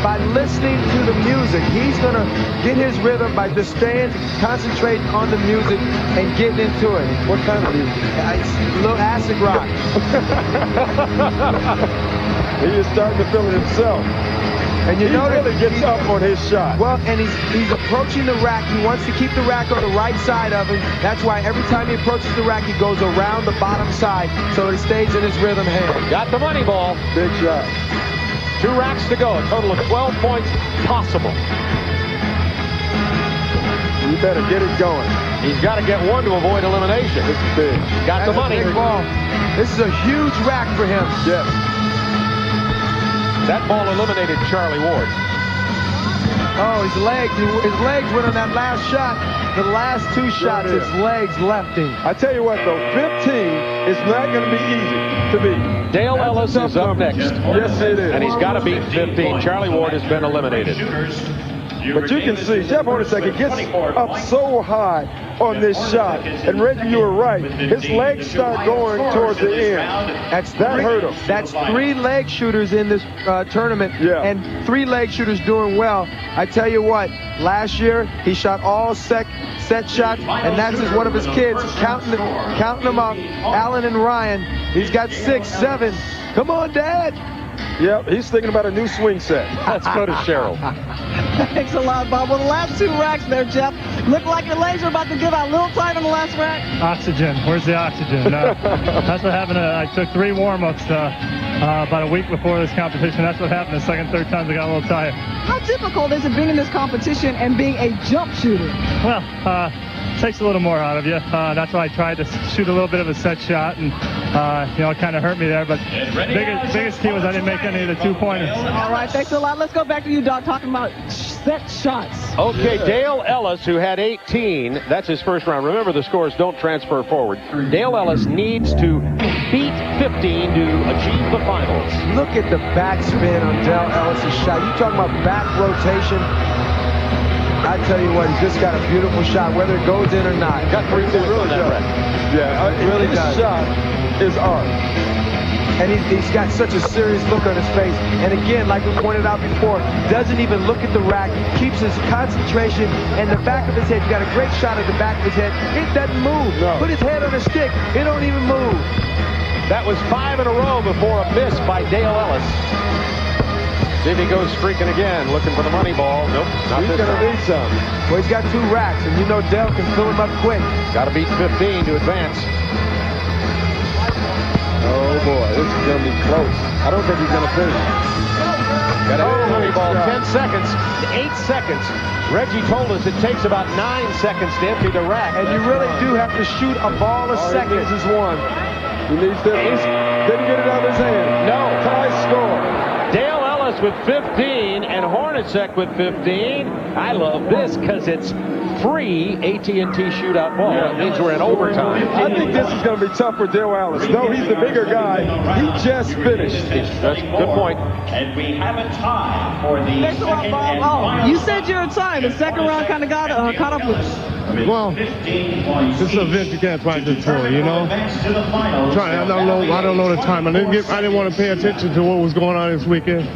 D: by listening to the music. He's going to get his rhythm by just staying, concentrating on the music, and getting into it.
N: What kind of music?
D: A little acid rock.
N: He is starting to feel it himself.
D: And you
N: he
D: know
N: really gets up on his shot.
D: Well, and he's approaching the rack. He wants to keep the rack on the right side of him. That's why every time he approaches the rack, he goes around the bottom side so he stays in his rhythm hand.
E: Got the money ball.
N: Big shot.
E: 2 racks to go. A total of 12 points possible.
N: You better get it going.
E: He's got to get one to avoid elimination.
N: This is big.
E: Got the money.
D: Big ball. This is a huge rack for him.
N: Yes.
E: That ball eliminated Charlie Ward.
D: Oh, his legs went on that last shot. The last 2 shots, his legs left him.
N: I tell you what, though, 15 is not going to be easy to beat.
E: Dale Ellis is up next.
N: Yes, it is.
E: And he's got to beat 15. Charlie Ward has been eliminated.
N: But you can see, Jeff Hornacek, he gets up so high on this shot. And Reggie, you were right. His legs start going towards the end. That hurt him.
D: That's 3 leg shooters in this tournament.
N: Yeah.
D: And 3 leg shooters doing well. I tell you what, last year he shot all set shots, and that's just one of his kids. Counting them up, Allen and Ryan. He's got 6, 7. Come on, Dad.
N: Yep, he's thinking about a new swing set.
E: Let's go to Cheryl.
L: Thanks a lot, Bob. Well, the last 2 racks there, Jeff, look like your legs are about to give out a little tight on the last rack.
H: Oxygen. Where's the oxygen? That's what happened. I took 3 warm-ups about a week before this competition. That's what happened. The second, third times I got a little tired.
L: How difficult is it being in this competition and being a jump shooter?
H: Well, takes a little more out of you. That's why I tried to shoot a little bit of a set shot, and it kind of hurt me there. But biggest key was I didn't make any of the 2-pointers.
L: All right, thanks a lot. Let's go back to you, Doc, talking about set shots.
E: Okay, Dale Ellis, who had 18, that's his first round. Remember, the scores don't transfer forward. Dale Ellis needs to beat 15 to achieve the finals.
D: Look at the backspin on Dale Ellis' shot. You talking about back rotation? I tell you what, he's just got a beautiful shot, whether it goes in or not.
E: Got 3 points on that rack.
N: Yeah,
D: really
N: his shot is art.
D: And he's got such a serious look on his face. And again, like we pointed out before, doesn't even look at the rack, keeps his concentration and the back of his head. You got a great shot at the back of his head. It doesn't move. No. Put his head on a stick. It don't even move.
E: That was 5 in a row before a miss by Dale Ellis. See if he goes streaking again, looking for the money ball. Nope, not
N: he's
E: this time.
N: He's going to need some.
D: Well, he's got 2 racks, and you know Dale can fill him up quick.
E: Got to beat 15 to advance.
N: Oh, boy, this is going to be close. I don't think he's going to finish.
E: Got to hit the money ball. 10 seconds, 8 seconds. Reggie told us it takes about 9 seconds to empty the rack.
D: And you really do have to shoot a ball a second.
N: He needs is 1. He needs to at least didn't get it out of his hand.
E: No.
N: Tie score.
E: Dale Ellis with 15 and Hornacek with 15. I love this because it's free AT&T shootout ball. It means we're in overtime.
N: I think this is going to be tough for Dale Ellis. Though he's the bigger guy, he just finished.
E: That's a good point.
I: And we have a tie for the
L: Thanks a lot, Bob. You said you're a tie. The second round kind of got caught up with us.
J: Well, this is an event you can't practice for, you know. I don't know the time. I didn't want to pay attention to what was going on this weekend.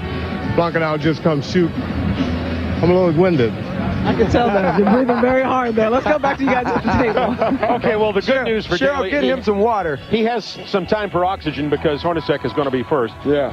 J: Blocking out just come shoot. I'm a little winded.
L: I can tell that. You're breathing very hard there. Let's go back to you guys at the table.
E: Okay, well, the good news for
D: Cheryl,
E: Dale,
D: get him some water.
E: He has some time for oxygen because Hornacek is going to be first.
N: Yeah.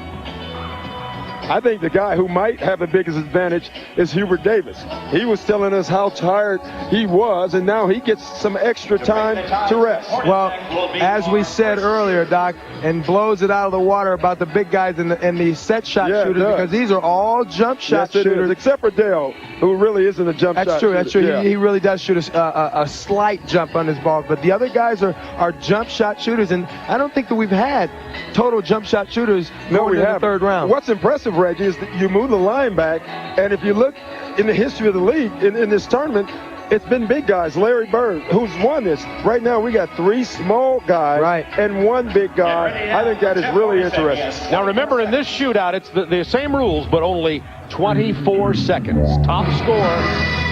N: I think the guy who might have the biggest advantage is Hubert Davis. He was telling us how tired he was, and now he gets some extra time to rest.
D: Well, as we said earlier, Doc, and blows it out of the water about the big guys and the set shot shooters, because these are all jump shot shooters.
N: Except for Dale, who really isn't a jump shot shooter.
D: That's true.
N: Yeah.
D: He really does shoot a slight jump on his ball, but the other guys are jump shot shooters, and I don't think that we've had total jump shot shooters going in the third round.
N: What's impressive, Reggie, is that you move the line back, and if you look in the history of the league in this tournament, it's been big guys. Larry Bird, who's won this. Right now, we got 3 small guys and 1 big guy. I think that is really interesting.
E: Now, remember, in this shootout, it's the same rules, but only 24 seconds. Top score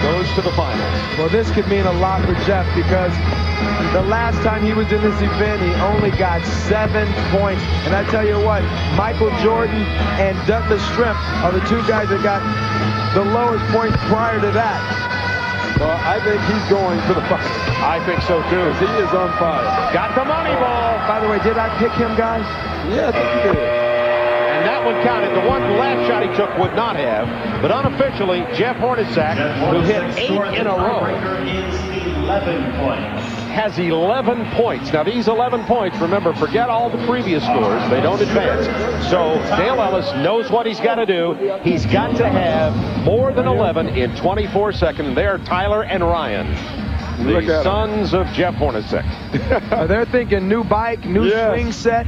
E: goes to the finals.
D: Well, this could mean a lot for Jeff because the last time he was in this event, he only got 7 points. And I tell you what, Michael Jordan and Douglas Shrimp are the 2 guys that got the lowest points prior to that.
N: Well, I think he's going to the finals.
E: I think so, too.
N: He is on fire.
E: Got the money ball.
D: By the way, did I pick him, guys?
N: Yeah, I think you did.
E: And that one counted. The last shot he took would not have. But unofficially, Jeff Hornacek, who hit 8 in a row, has 11 points. Now, these 11 points, remember, forget all the previous scores. They don't advance. So Dale Ellis knows what he's got to do. He's got to have more than 11 in 24 seconds. They're Tyler and Ryan, the sons of Jeff Hornacek.
D: They're thinking new bike, new swing set.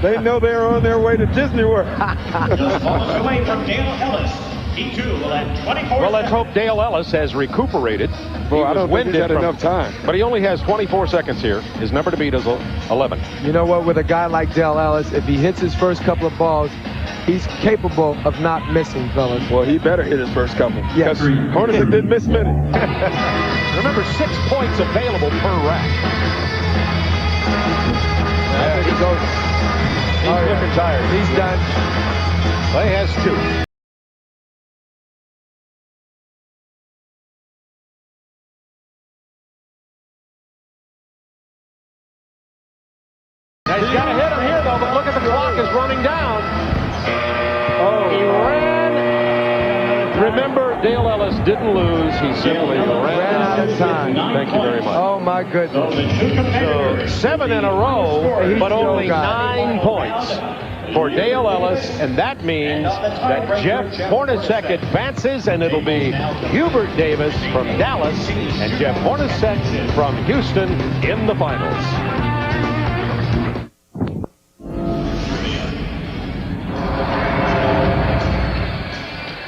N: They know they're on their way to Disney World.
I: away from Dale Ellis. He too will have 24
E: Well, let's hope Dale Ellis has recuperated.
N: Well, I don't think he's had enough time.
E: But he only has 24 seconds here. His number to beat is 11.
D: You know what? With a guy like Dale Ellis, if he hits his first couple of balls, he's capable of not missing, fellas.
N: Well, he better hit his first couple.
D: Yes.
N: Because Hornacek didn't miss many.
E: Remember, 6 points available per rack.
D: There he goes.
E: He's looking tired.
D: He's done.
E: Well, he has 2. Now, he's got to hit him here, though, but look at the clock is running down. Remember, Dale Ellis didn't lose. He simply ran
D: out of time.
E: Thank you very much.
D: Oh, my goodness.
E: So 7 in a row, but only 9 points for Dale Ellis, and that means that Jeff Hornacek advances, and it'll be Hubert Davis from Dallas and Jeff Hornacek from Houston in the finals.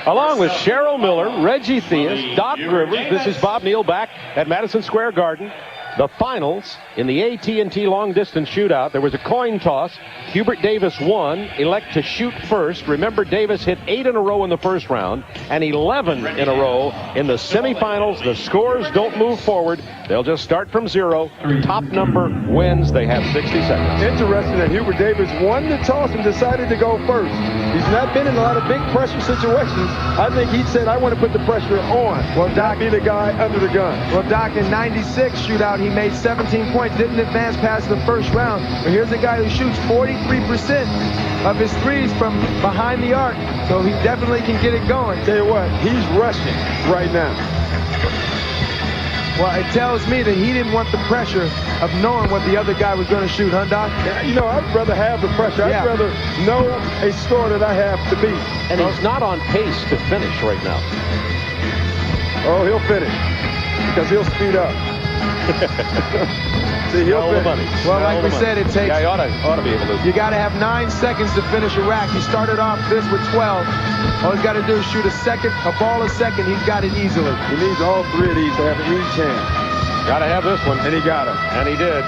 E: Along with Cheryl Miller, Reggie Theus, Doc Rivers, this is Bob Neal back at Madison Square Garden. The finals in the AT&T long distance shootout. There was a coin toss. Hubert Davis won. Elect to shoot first. Remember, Davis hit 8 in a row in the first round and 11 in a row in the semifinals. The scores don't move forward. They'll just start from 0. Top number wins. They have 60 seconds.
N: Interesting that Hubert Davis won the toss and decided to go first. He's not been in a lot of big pressure situations. I think he said, I want to put the pressure on. Well, Doc, be the guy under the gun.
D: Well, Doc, in '96 shootout, he made 17 points, didn't advance past the first round. But here's a guy who shoots 43% of his threes from behind the arc, so he definitely can get it going.
N: Tell you what, he's rushing right now.
D: Well, it tells me that he didn't want the pressure of knowing what the other guy was going to shoot, huh, Doc?
N: Yeah, you know, I'd rather have the pressure. I'd rather know a score that I have to beat.
E: And he's not on pace to finish right now.
N: Oh, he'll finish because he'll speed up. See, he'll
E: all the money.
D: Well, like we said, it takes...
E: Yeah, he ought to be able to.
D: You got to have 9 seconds to finish a rack. He started off this with 12. All he's got to do is shoot a ball a second. He's got it easily.
N: He needs all 3 of these to have an easy chance.
E: Got to have this one.
N: And he got him.
E: And he did.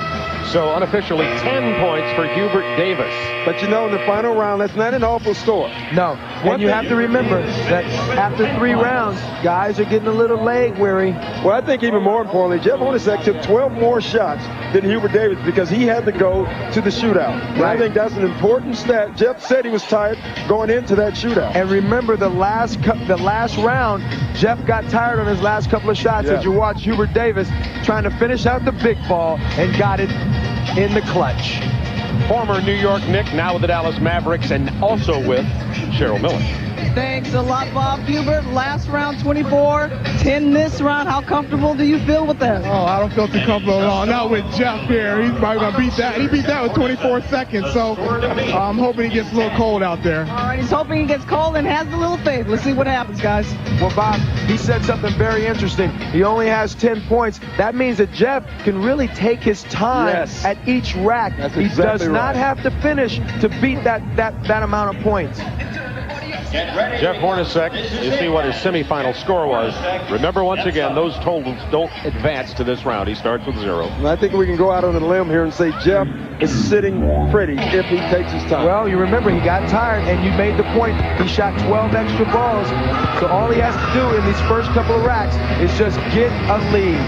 E: So unofficially 10 points for Hubert Davis.
N: But you know, in the final round, that's not an awful score.
D: No. And you have to remember that after 3 rounds, guys are getting a little leg weary.
N: Well, I think even more importantly, Jeff Hornacek took 12 more shots than Hubert Davis because he had to go to the shootout. And I think that's an important stat. Jeff said he was tired going into that shootout.
D: And remember the last round, Jeff got tired on his last couple of shots as you watch Hubert Davis trying to finish out the big ball and got it in the clutch.
E: Former New York Knick, now with the Dallas Mavericks, and also with Cheryl Miller.
L: Thanks a lot, Bob Hubert. Last round, 24. 10 this round. How comfortable do you feel with that?
C: Oh, I don't feel too comfortable at all. Not with Jeff here. He's probably going to beat that. He beat that with 24 seconds, so I'm hoping he gets a little cold out there.
L: All right, he's hoping he gets cold and has a little faith. Let's see what happens, guys.
D: Well, Bob, he said something very interesting. He only has 10 points. That means that Jeff can really take his time at each rack. He does not have to finish to beat that amount of points.
E: Jeff Hornacek, you see what his semifinal score was. Remember, once again, those totals don't advance to this round. He starts with 0.
N: And I think we can go out on a limb here and say Jeff is sitting pretty if he takes his time.
D: Well, you remember, he got tired, and you made the point. He shot 12 extra balls. So all he has to do in these first couple of racks is just get a lead.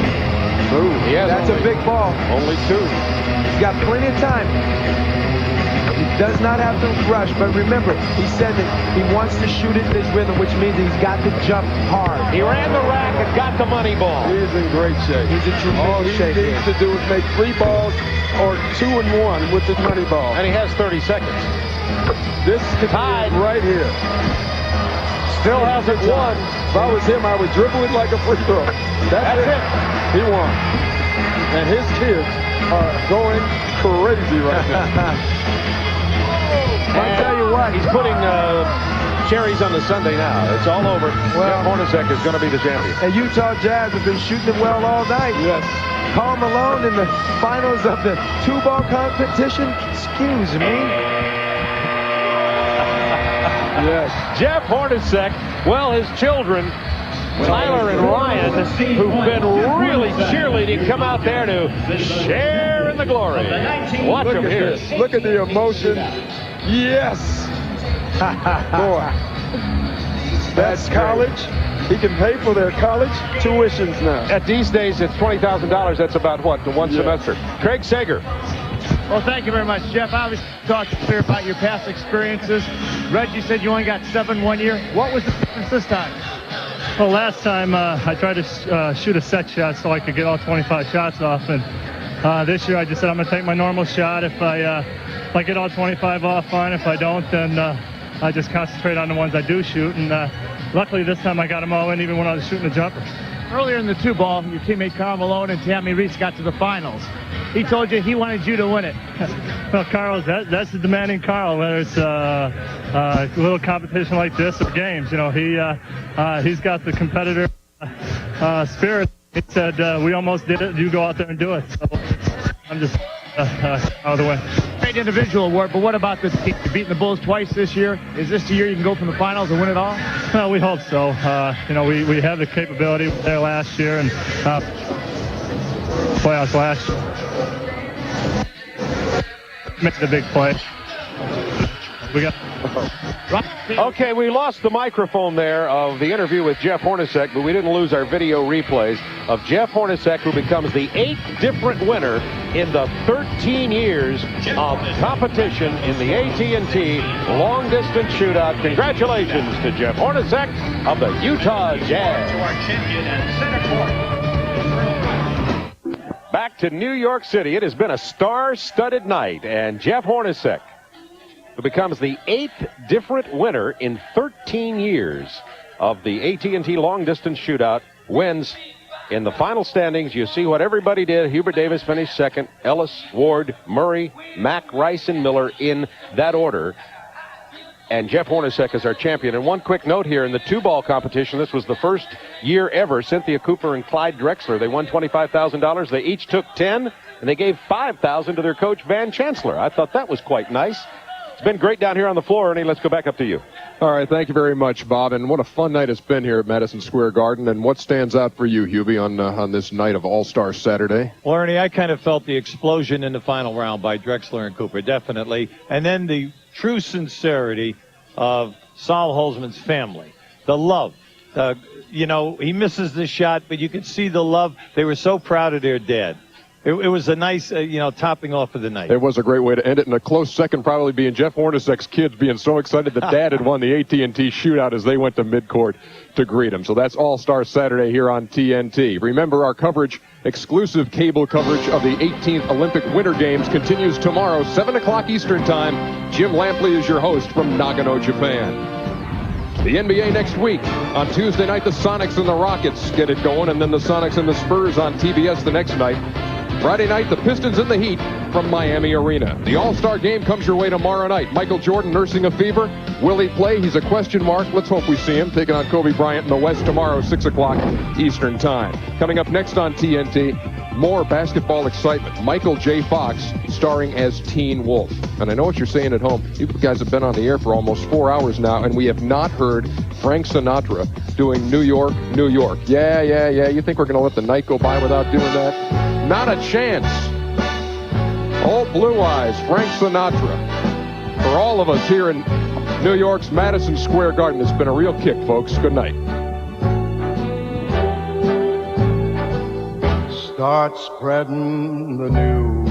E: Ooh,
D: that's a big ball.
E: Only 2.
D: He's got plenty of time. He does not have to rush, but remember, he said that he wants to shoot it in his rhythm, which means he's got to jump hard.
E: He ran the rack and got the money ball.
N: He is in great shape.
D: He's in tremendous shape.
N: All he needs to do is make 3 balls or 2 and 1 with his money ball.
E: And he has 30 seconds.
N: This could be right here.
E: Still hasn't won.
N: If I was him, I would dribble it like a free throw. That's it. He won. And his kids are going crazy right now.
E: I'll tell you what, he's putting cherries on the sundae now. It's all over. Jeff Hornacek is going to be the champion.
D: And Utah Jazz have been shooting it well all night.
N: Yes.
D: Karl Malone in the finals of the 2-ball competition. Excuse me.
E: Yes. Jeff Hornacek, well, his children, Tyler and Ryan, who've been really cheerleading, come out there to share in the glory. Watch them here.
N: Look at the emotion. Yes. Boy. That's college. He can pay for their college tuitions now.
E: At these days, it's $20,000. That's about what, the one semester. Craig Sager.
F: Well, thank you very much, Jeff. Obviously, talked clear about your past experiences. Reggie said you only got 7 one year. What was the difference this time?
H: Well, last time I tried to shoot a set shot so I could get all 25 shots off, and this year I just said I'm going to take my normal shot. If I get all 25 off, fine. If I don't, then I just concentrate on the ones I do shoot, and luckily this time I got them all in, even when I was shooting the jumper.
F: Earlier in the 2-ball, your teammate Carl Malone and Tammy Reese got to the finals. He told you he wanted you to win it.
H: Well, Carl, that's the demanding Carl, whether it's a little competition like this or games. You know, he's got the competitor spirit. He said, we almost did it. You go out there and do it. So I'm just out of the way.
F: Great individual award, but what about this team? You're beating the Bulls twice this year. Is this the year you can go from the finals and win it all?
H: Well, we hope so. You know, we have the capability there last year and playoffs last year. Made the big play. We got.
E: Okay, we lost the microphone there of the interview with Jeff Hornacek, but we didn't lose our video replays of Jeff Hornacek, who becomes the 8th different winner in the 13 years of competition in the AT&T Long Distance Shootout. Congratulations to Jeff Hornacek of the Utah Jazz. Back to New York City. It has been a star-studded night, and Jeff Hornacek, who becomes the 8th different winner in 13 years of the AT&T Long Distance Shootout, wins. In the final standings, you see what everybody did. Hubert Davis finished second. Ellis, Ward, Murray, Mack, Rice, and Miller in that order. And Jeff Hornacek is our champion. And one quick note here, in the 2-ball competition, this was the first year ever, Cynthia Cooper and Clyde Drexler, they won $25,000. They each took 10, and they gave $5,000 to their coach, Van Chancellor. I thought that was quite nice. It's been great down here on the floor, Ernie. Let's go back up to you.
A: All right, thank you very much, Bob. And what a fun night it's been here at Madison Square Garden. And what stands out for you, Hubie, on this night of All-Star Saturday?
B: Well, Ernie, I kind of felt the explosion in the final round by Drexler and Cooper, definitely. And then the true sincerity of Saul Holzman's family. The love. You know, he misses the shot, but you could see the love. They were so proud of their dad. It was a nice, topping off of the night.
A: It was a great way to end it, and a close second probably being Jeff Hornacek's kids being so excited that Dad had won the AT&T shootout as they went to midcourt to greet him. So that's All-Star Saturday here on TNT. Remember, our coverage, exclusive cable coverage of the 18th Olympic Winter Games continues tomorrow, 7 o'clock Eastern Time. Jim Lampley is your host from Nagano, Japan. The NBA next week. On Tuesday night, the Sonics and the Rockets get it going, and then the Sonics and the Spurs on TBS the next night. Friday night, the Pistons and the Heat from Miami Arena. The All-Star Game comes your way tomorrow night. Michael Jordan nursing a fever. Will he play? He's a question mark. Let's hope we see him taking on Kobe Bryant in the West tomorrow, 6 o'clock Eastern Time. Coming up next on TNT, more basketball excitement. Michael J. Fox starring as Teen Wolf. And I know what you're saying at home. You guys have been on the air for almost 4 hours now, and we have not heard Frank Sinatra doing New York, New York. Yeah. You think we're going to let the night go by without doing that? Not a chance. Old Blue Eyes, Frank Sinatra. For all of us here in New York's Madison Square Garden, it's been a real kick, folks. Good night.
G: Start spreading the news.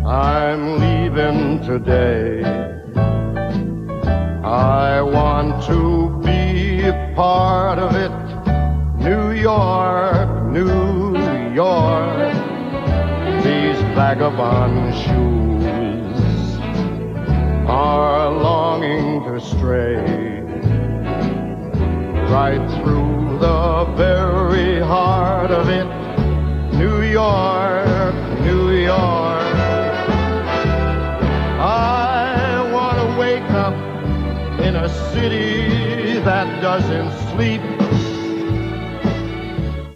G: I'm leaving today. I want to be a part of it. New York, New York. These vagabond shoes are longing to stray right through the very heart of it. New York, New York. I want to wake up in a city that doesn't sleep.